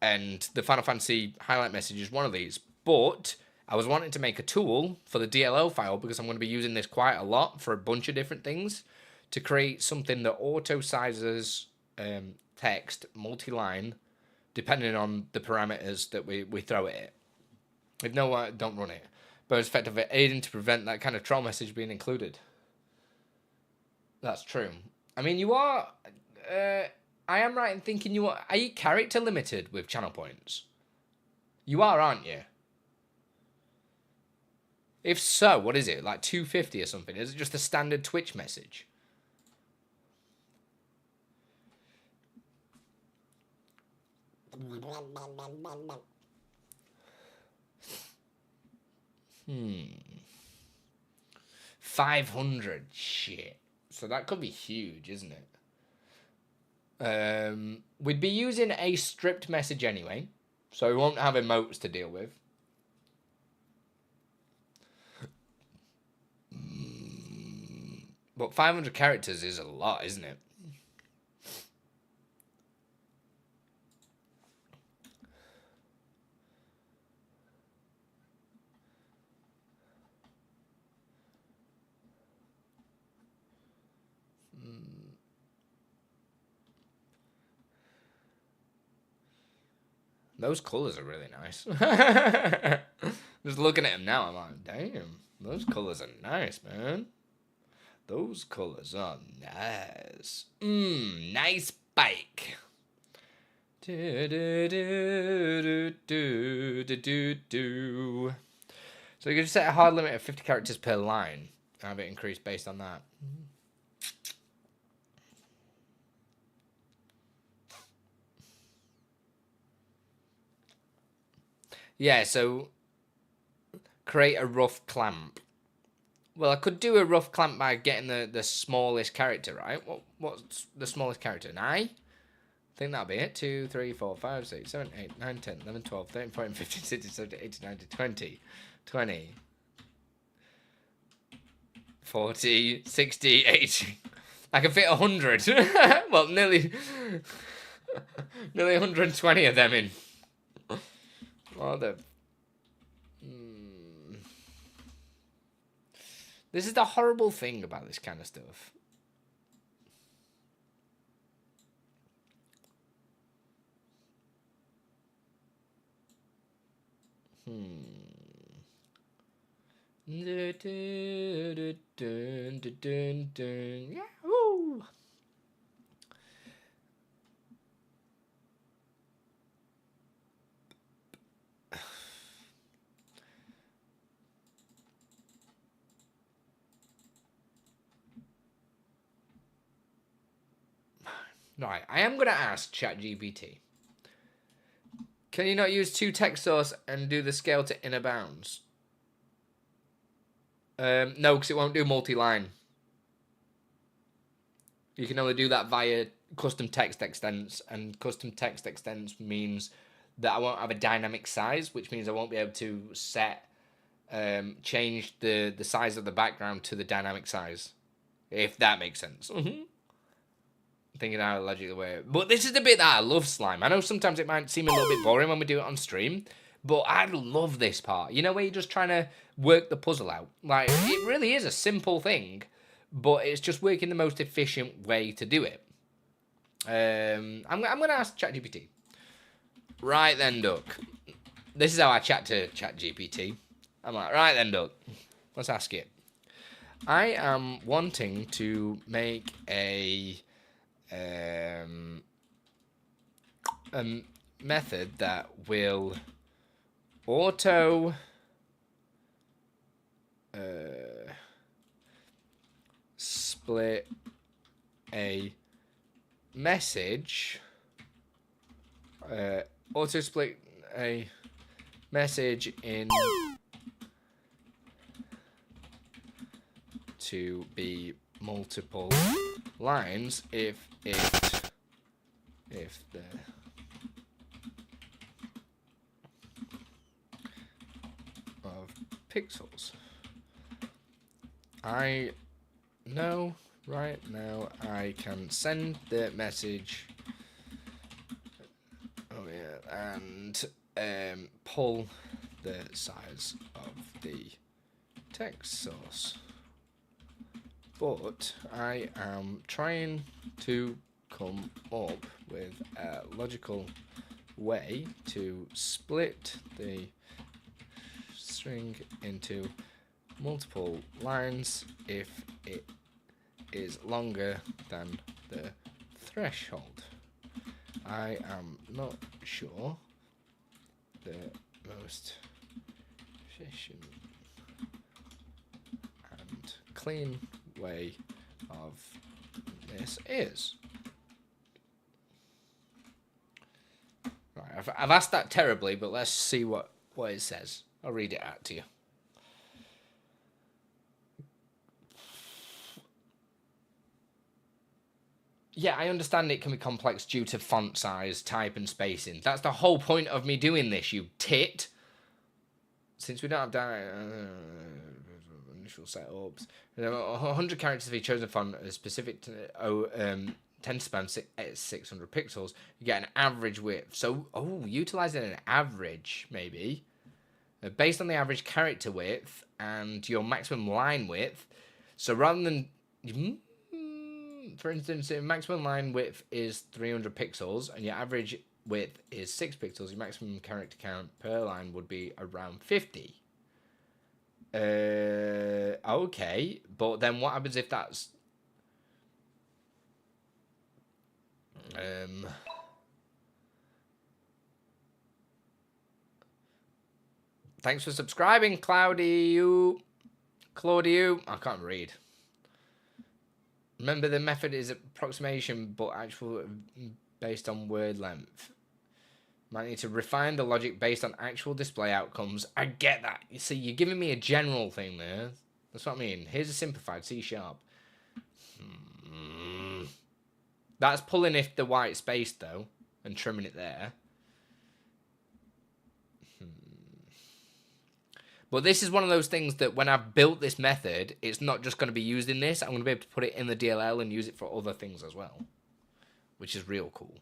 And the Final Fantasy highlight message is one of these. But I was wanting to make a tool for the DLL file because I'm going to be using this quite a lot for a bunch of different things to create something that auto sizes text multi-line depending on the parameters that we throw at it. If no, don't run it. But it's effectively aiding to prevent that kind of troll message being included. That's true. I mean, you are... I am right in thinking you are you character limited with channel points? You are, aren't you? If so, what is it? Like 250 or something? Is it just a standard Twitch message? Hmm. 500. Shit. So that could be huge, isn't it? We'd be using a stripped message anyway, so we won't have emotes to deal with. But 500 characters is a lot, isn't it? Those colours are really nice. Just looking at them now, I'm like, damn, those colours are nice, man. Those colours are nice. Nice bike. So you can set a hard limit of 50 characters per line. Have it increased based on that. Yeah, so create a rough clamp. Well, I could do a rough clamp by getting the smallest character, right? What's the smallest character? 9? I think that'll be it. 2, 3, 4, 5, 6, 7, 8, 9, 10, 11, 12, 13, 14, 15, 16, 17, 18, 19, 20, 20, 40, 60, 80. I can fit 100. Well, nearly 120 of them in. What the... This is the horrible thing about this kind of stuff. Yahoo! Right, I am going to ask ChatGPT. Can you not use two text source and do the scale to inner bounds? No, because it won't do multi-line. You can only do that via custom text extents, and custom text extents means that I won't have a dynamic size, which means I won't be able to change the size of the background to the dynamic size, if that makes sense. Thinking out logically way. But this is the bit that I love, Slime. I know sometimes it might seem a little bit boring when we do it on stream, but I love this part. You know, where you're just trying to work the puzzle out. Like, it really is a simple thing, but it's just working the most efficient way to do it. I'm going to ask ChatGPT. Right then, Duck. This is how I chat to ChatGPT. I'm like, right then, Duck. Let's ask it. I am wanting to make a method that will auto split a message auto split a message in to be multiple lines if the of pixels. I know right now I can send the message and pull the size of the text source. But I am trying to come up with a logical way to split the string into multiple lines if it is longer than the threshold. I am not sure the most efficient and clean way of this is. Right, I've asked that terribly, but let's see what it says. I'll read it out to you. Yeah, I understand it can be complex due to font size, type, and spacing. That's the whole point of me doing this, you tit. Since we don't have initial setups, 100 characters of each chosen font is specific to 10 span 600 pixels. You get an average width. So, utilizing an average maybe, based on the average character width and your maximum line width. So rather than, for instance, if maximum line width is 300 pixels and your average width is 6 pixels, your maximum character count per line would be around 50. Okay, but then what happens if that's thanks for subscribing, Claudio. I can't read. Remember, the method is approximation, but actual based on word length. Might need to refine the logic based on actual display outcomes. I get that. You see, you're giving me a general thing there. That's what I mean. Here's a simplified C#. That's pulling if the white space, though, and trimming it there. But this is one of those things that when I've built this method, it's not just going to be used in this. I'm going to be able to put it in the DLL and use it for other things as well, which is real cool.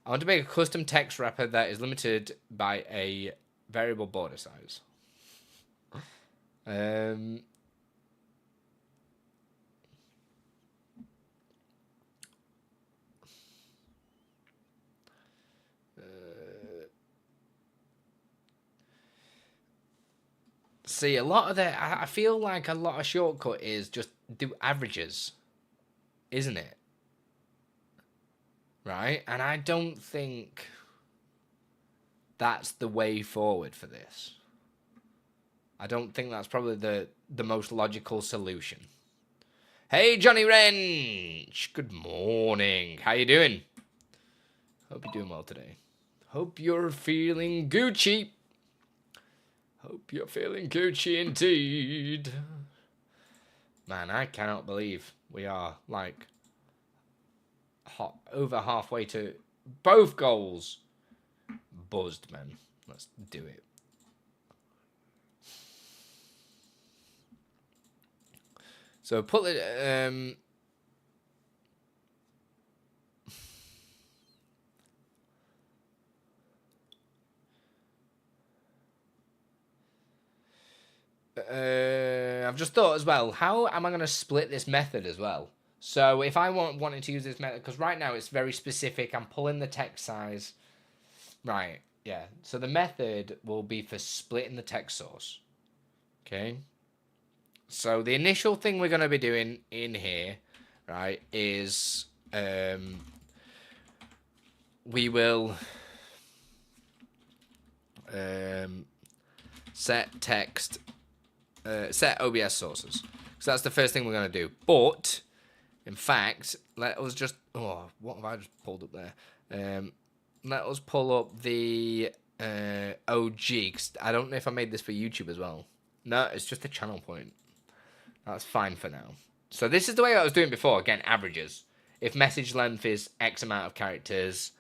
I want to make a custom text wrapper that is limited by a variable border size. See, a lot of I feel like a lot of shortcut is just do averages, isn't it? Right? And I don't think that's the way forward for this. I don't think that's probably the most logical solution. Hey, Johnny Wrench! Good morning. How you doing? Hope you're doing well today. Hope you're feeling Gucci. Hope you're feeling Gucci indeed. Man, I cannot believe we are, like, over halfway to both goals. Buzzed, man. Let's do it. So put the I've just thought as well, how am I going to split this method as well? So if I wanted to use this method, because right now it's very specific, I'm pulling the text size. Right, yeah. So the method will be for splitting the text source. Okay. So the initial thing we're going to be doing in here, right, is we will set text, set OBS sources. So that's the first thing we're going to do. But, in fact, let us just, oh, what have I just pulled up there? Let us pull up the OG, 'cause I don't know if I made this for YouTube as well. No, it's just a channel point. That's fine for now. So this is the way I was doing before. Again, averages. If message length is X amount of characters,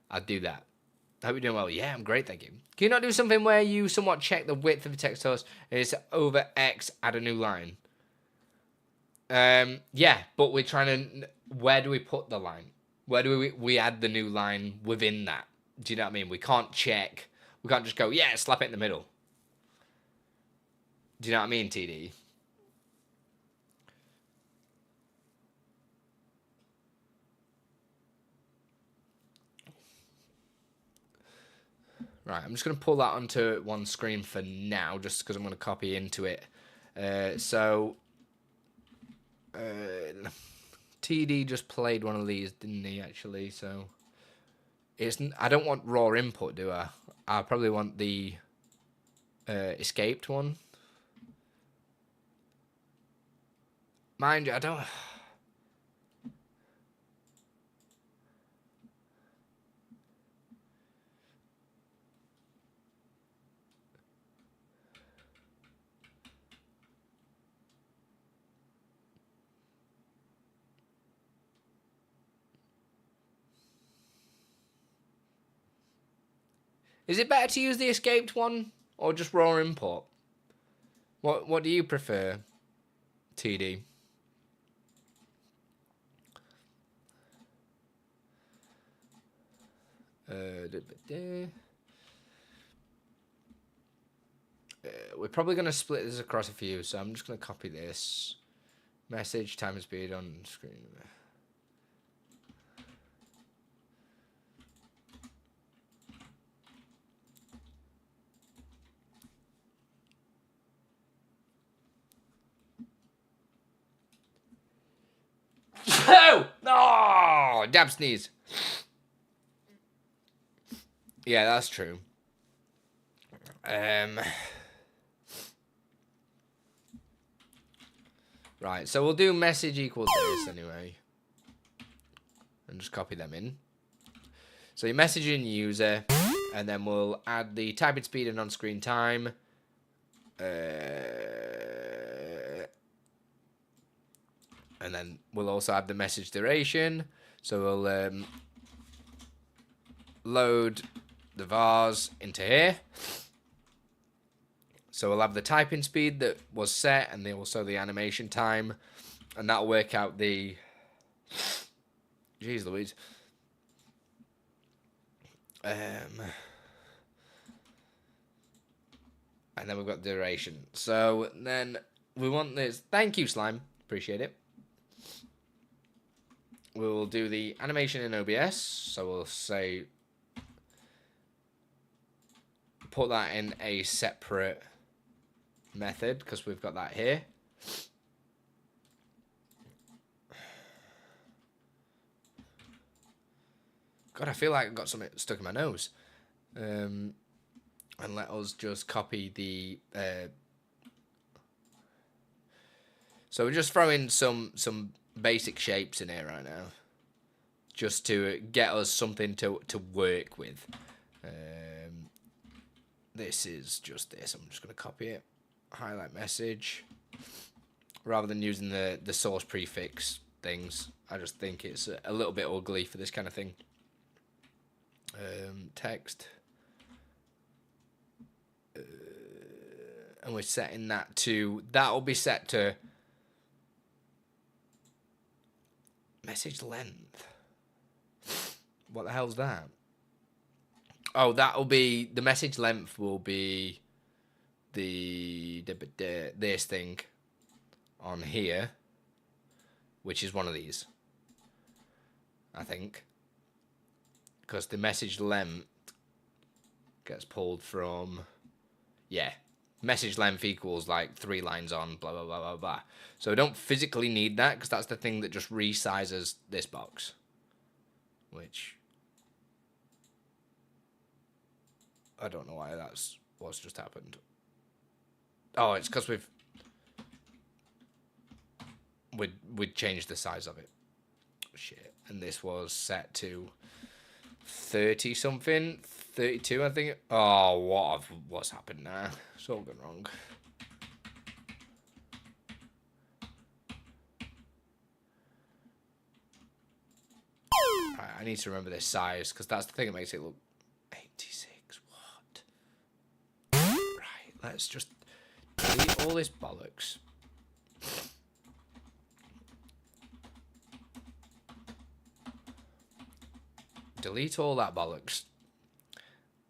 I'd do that. I hope you're doing well. Yeah, I'm great, thank you. Can you not do something where you somewhat check the width of the text source and it's over X, add a new line? Yeah, but we're trying to... Where do we put the line? Where do we add the new line within that? Do you know what I mean? We can't check. We can't just go, yeah, slap it in the middle. Do you know what I mean, TD? Right, I'm just going to pull that onto one screen for now, just because I'm going to copy into it. TD just played one of these, didn't he, actually? So, I don't want raw input, do I? I probably want the escaped one. Mind you, I don't... Is it better to use the escaped one or just raw import? What do you prefer, TD? We're probably going to split this across a few, so I'm just going to copy this. Message, time and speed on screen. Oh, dab sneeze. Yeah, that's true. Right, so we'll do message equals this anyway. And just copy them in. So you're messaging user, and then we'll add the typing speed and on-screen time. And then we'll also add the message duration. So we'll load the vars into here. So we'll have the typing speed that was set and then also the animation time. And that'll work out the... Jeez Louise. And then we've got duration. So then we want this... Thank you, Slime. Appreciate it. We'll do the animation in OBS. So we'll say... Put that in a separate method because we've got that here. God, I feel like I've got something stuck in my nose. And let us just copy the... So we're just throwing some basic shapes in here right now. Just to get us something to work with. This is just this. I'm just going to copy it. Highlight message. Rather than using the source prefix things. I just think it's a little bit ugly for this kind of thing. Text. And we're setting that to... That'll be set to... Message length. What the hell's that? Oh, that'll be... The message length will be... this thing on here. Which is one of these. I think. Because the message length gets pulled from... Yeah. Message length equals like 3 lines on, blah, blah, blah, blah, blah. So I don't physically need that because that's the thing that just resizes this box. Which... I don't know why that's what's just happened. Oh, it's because we'd changed the size of it. Shit. And this was set to 30 something, 32 I think. Oh, what's happened now? It's all gone wrong. Right, I need to remember this size because that's the thing that makes it look 86. What? Right, let's just delete all this bollocks. Delete all that bollocks.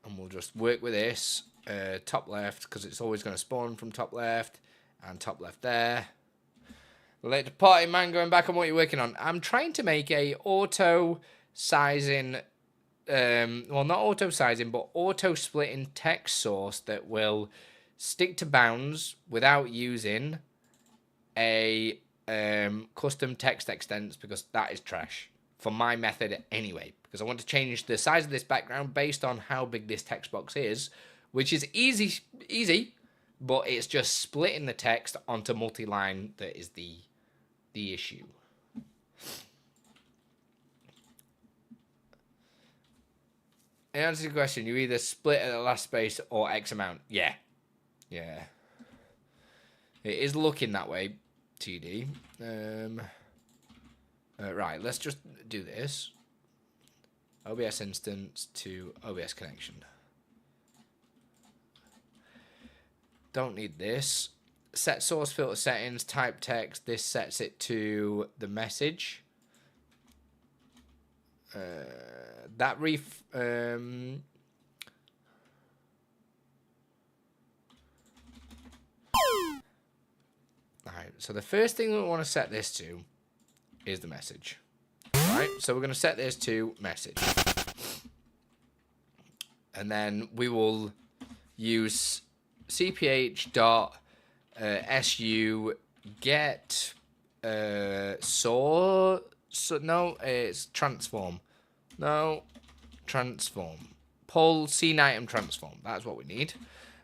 And we'll just work with this. Top left, because it's always going to spawn from top left. And top left there. Later party man, going back on what you're working on. I'm trying to make a auto sizing... well, not auto sizing, but auto splitting text source that will stick to bounds without using a custom text extents, because that is trash. For my method anyway. Because I want to change the size of this background based on how big this text box is. Which is easy, but it's just splitting the text onto multi-line that is the issue. In answer to the question, you either split at the last space or X amount. Yeah. Yeah. It is looking that way, TD. Right, let's just do this. OBS instance to OBS connection. Don't need this. Set source filter settings, type text. This sets it to the message. Alright, so the first thing that we want to set this to is the message. Right, so we're going to set this to message. And then we will use cph.su get no, it's transform. No, transform. Pull scene item transform. That's what we need.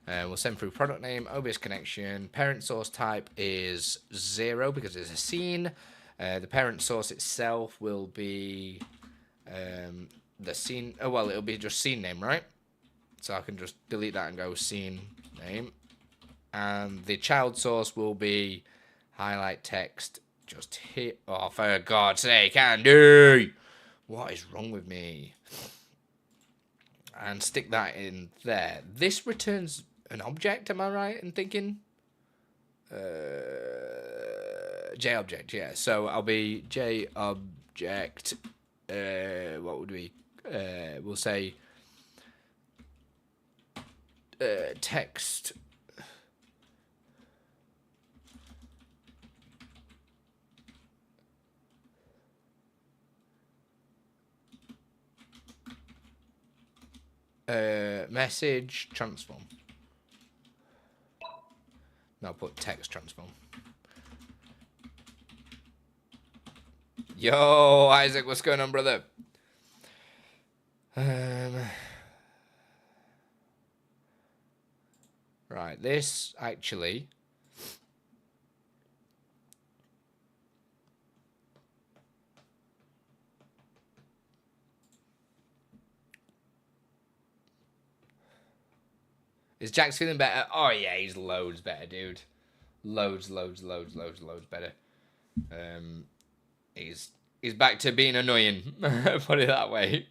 We'll send through product name, OBS connection. Parent source type is 0 because it's a scene. The parent source itself will be the scene. Oh, well, it'll be just scene name, right? So I can just delete that and go scene name. And the child source will be highlight text just here. Oh, for God's sake, Andy! What is wrong with me? And stick that in there. This returns an object, am I right in thinking? JObject, yeah. So I'll be JObject. What would we? We'll say text. Message transform. No, I'll put text transform. Yo, Isaac, what's going on, brother? Right, this actually... Is Jack's feeling better? Oh, yeah, he's loads better, dude. Loads better. He's back to being annoying. Put it that way.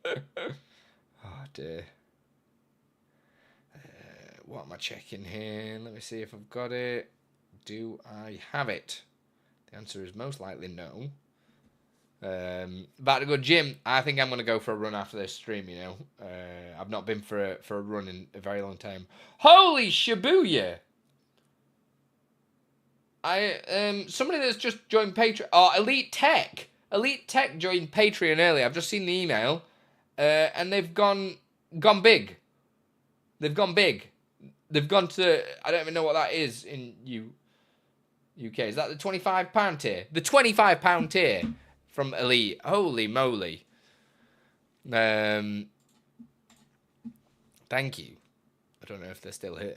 Oh, dear. What am I checking here? Let me see if I've got it. Do I have it? The answer is most likely no. About to go gym. I think I'm going to go for a run after this stream, you know. I've not been for a run in a very long time. Holy Shibuya! Somebody that's just joined Patreon. Oh, Elite Tech. Elite Tech joined Patreon earlier. I've just seen the email. And they've gone big. They've gone big. They've gone to, I don't even know what that is in UK. Is that the £25 tier? The £25 tier from Elite. Holy moly. Thank you. I don't know if they're still here.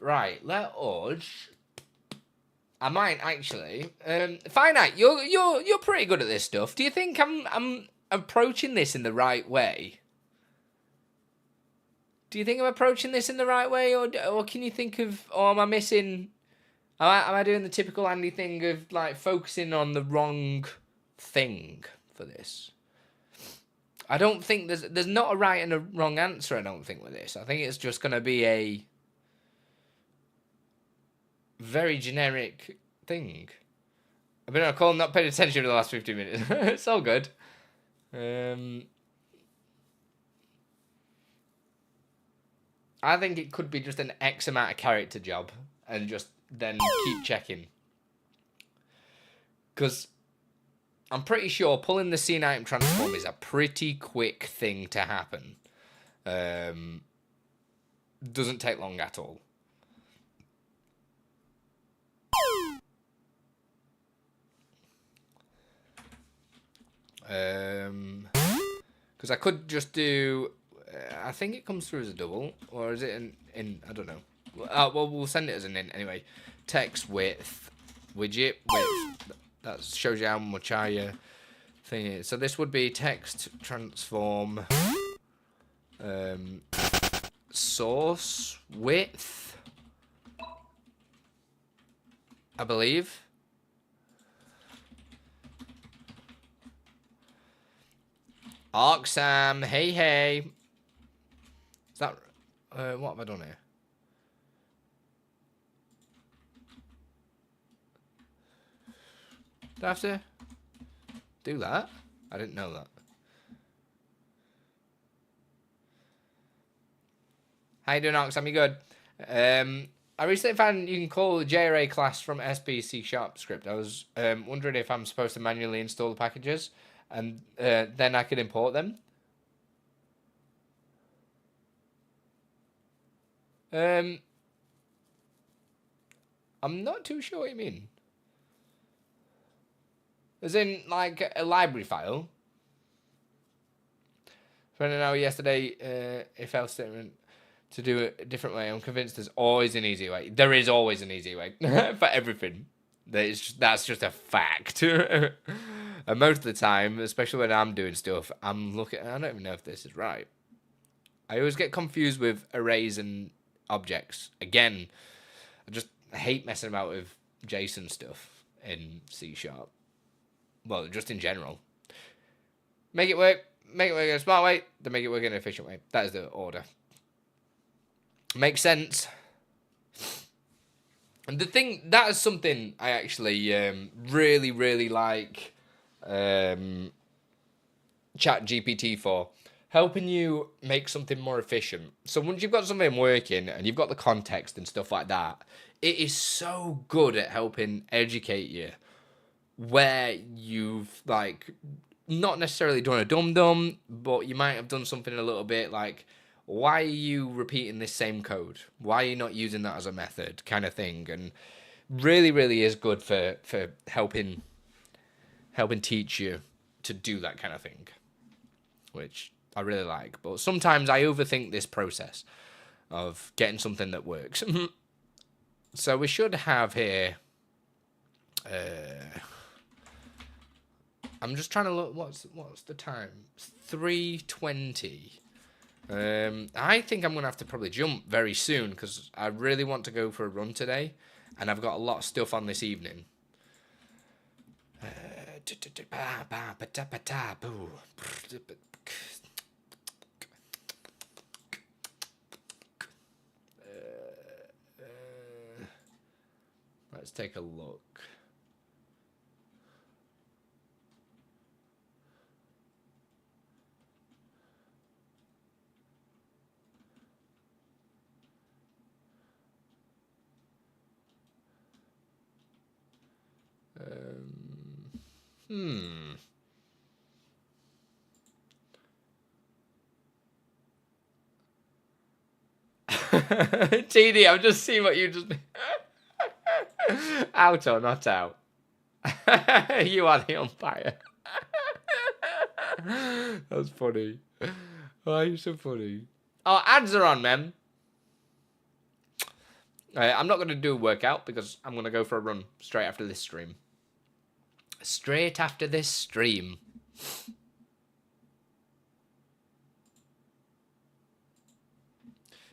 Right, let us... I might actually... Finite, you're pretty good at this stuff. Do you think I'm approaching this in the right way? Do you think I'm approaching this in the right way, or can you think of, or am I missing? Am I doing the typical Andy thing of like focusing on the wrong thing for this? I don't think there's not a right and a wrong answer. I don't think with this. I think it's just going to be a very generic thing. I've been on a call, not paid attention for the last 15 minutes. It's all good. I think it could be just an X amount of character job and just then keep checking. Because I'm pretty sure pulling the scene item transform is a pretty quick thing to happen. Doesn't take long at all. Because I could just do... I think it comes through as a double, or is it in I don't know. Well, we'll send it as an in anyway. Text width, widget width. That shows you how much I thing is. So this would be text transform, source width, I believe. Arksam, hey. Is that, what have I done here? Do I have to do that? I didn't know that. How you doing, Ox? I'm good. I recently found you can call the JRA class from SPC Sharp script. I was wondering if I'm supposed to manually install the packages and then I could import them. I'm not too sure what you mean. As in, like, a library file? Friend and I yesterday, if else statement to do it a different way. I'm convinced there's always an easy way. There is always an easy way for everything. That's just a fact. And most of the time, especially when I'm doing stuff, I'm looking... I don't even know if this is right. I always get confused with arrays and objects. Again, I hate messing about with JSON stuff in C#. Well, just in general. Make it work in a smart way, then make it work in an efficient way. That is the order. Makes sense. And the thing, that is something I actually really, really like ChatGPT for. Helping you make something more efficient. So once you've got something working and you've got the context and stuff like that, it is so good at helping educate you where you've, like, not necessarily done a dum-dum, but you might have done something a little bit, like, why are you repeating this same code? Why are you not using that as a method kind of thing? And really, really is good for helping teach you to do that kind of thing, which I really like. But sometimes I overthink this process of getting something that works. So we should have here... I'm just trying to look. What's the time? It's 3:20. I think I'm gonna have to probably jump very soon because I really want to go for a run today, and I've got a lot of stuff on this evening. Let's take a look. TD, I've just seen what you just... Out or not out? You are the umpire. That's funny. Oh, you're so funny. Oh, ads are on, man. I'm not going to do a workout because I'm going to go for a run straight after this stream. Straight after this stream.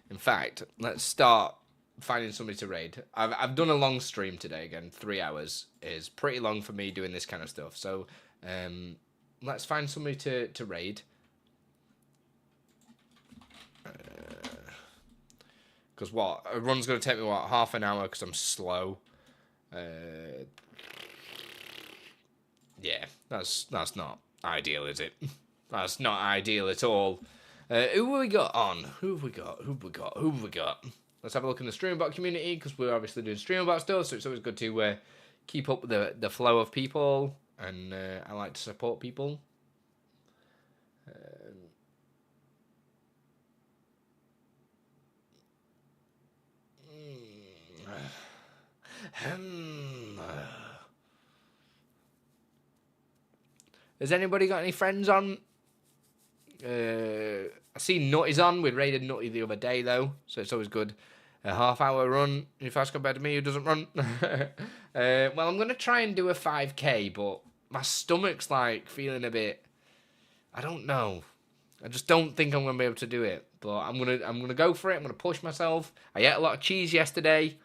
In fact, let's start finding somebody to raid. I've done a long stream today again. 3 hours is pretty long for me doing this kind of stuff. So let's find somebody to raid. Because what? A run's going to take me, what, half an hour because I'm slow. Yeah, that's not ideal, is it? That's not ideal at all. Who have we got on? Who have we got? Let's have a look in the StreamerBot community, because we're obviously doing StreamerBot stuff, so it's always good to keep up with the flow of people, and I like to support people. Has anybody got any friends on? I see Nutty's on. We raided Nutty the other day, though, so it's always good. A half-hour run, if fast compared to me, who doesn't run. Well, I'm going to try and do a 5k, but my stomach's, like, feeling a bit... I don't know. I just don't think I'm going to be able to do it. But I'm gonna go for it. I'm going to push myself. I ate a lot of cheese yesterday.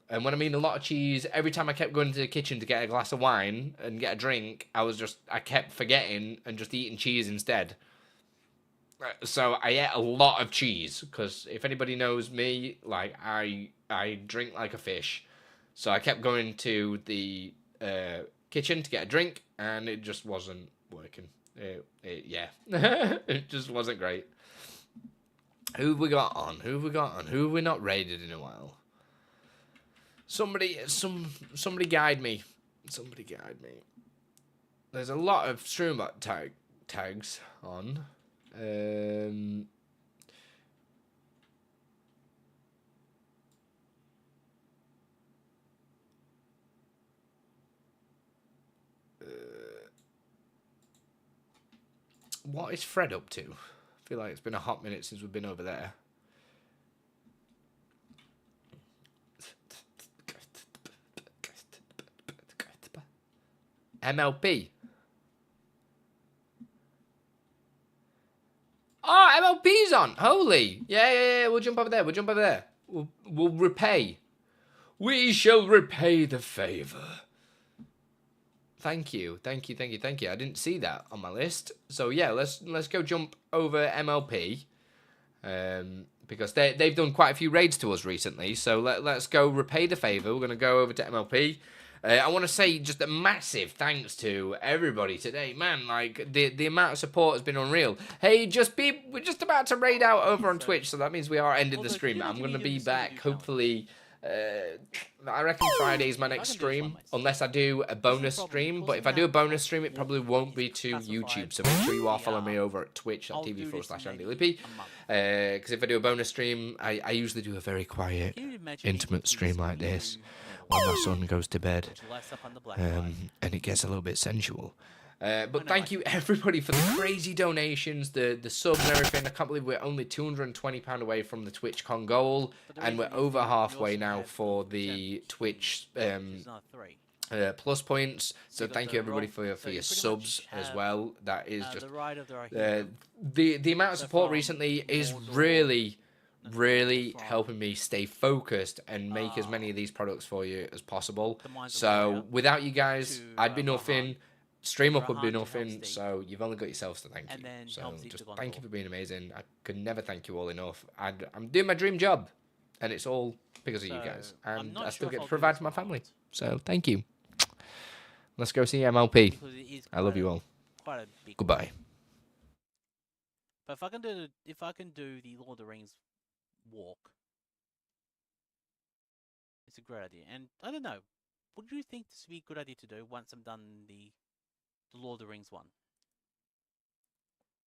And when I mean a lot of cheese, every time I kept going to the kitchen to get a glass of wine and get a drink, I kept forgetting and just eating cheese instead. So I ate a lot of cheese, because if anybody knows me, like, I drink like a fish. So I kept going to the kitchen to get a drink, and it just wasn't working. Yeah, it just wasn't great. Who have we got on? Who have we not raided in a while? Somebody guide me. Somebody guide me. There's a lot of StreamerBot tags on. What is Fred up to? I feel like it's been a hot minute since we've been over there. MLP. Oh, MLP's on. Holy. Yeah. We'll jump over there. We'll repay. We shall repay the favor. Thank you. I didn't see that on my list. So yeah, let's go jump over MLP. Because they've done quite a few raids to us recently. So let's go repay the favor. We're going to go over to MLP. I want to say just a massive thanks to everybody today. Man, like, the amount of support has been unreal. Hey, we're just about to raid out over on Twitch, so that means we are ending the stream. I'm going to be back, hopefully, I reckon Friday is my next stream, unless I do a bonus stream. But if I do a bonus stream, it probably won't be to YouTube. So make sure you are following me over at twitch.tv/AndyLippy. Because if I do a bonus stream, I usually do a very quiet, intimate stream like this when my son goes to bed, and it gets a little bit sensual. But thank you everybody for the crazy donations, the subs and everything. I can't believe we're only £220 away from the TwitchCon goal, and we're over halfway now for the Twitch plus points. So thank you everybody for your subs as well. That is just the amount of support recently is really helping me stay focused and make as many of these products for you as possible. So without you guys, I'd be nothing. StreamUP would be nothing, so you've only got yourselves to thank you. So just thank you for being amazing. I could never thank you all enough. I'm doing my dream job, and it's all because of you guys. And I still get to provide for my family. So thank you. Let's go see MLP. I love you all. Goodbye. But if I can do the Lord of the Rings walk, it's a great idea. And I don't know, would you think this would be a good idea to do once I'm done the Lord of the Rings one?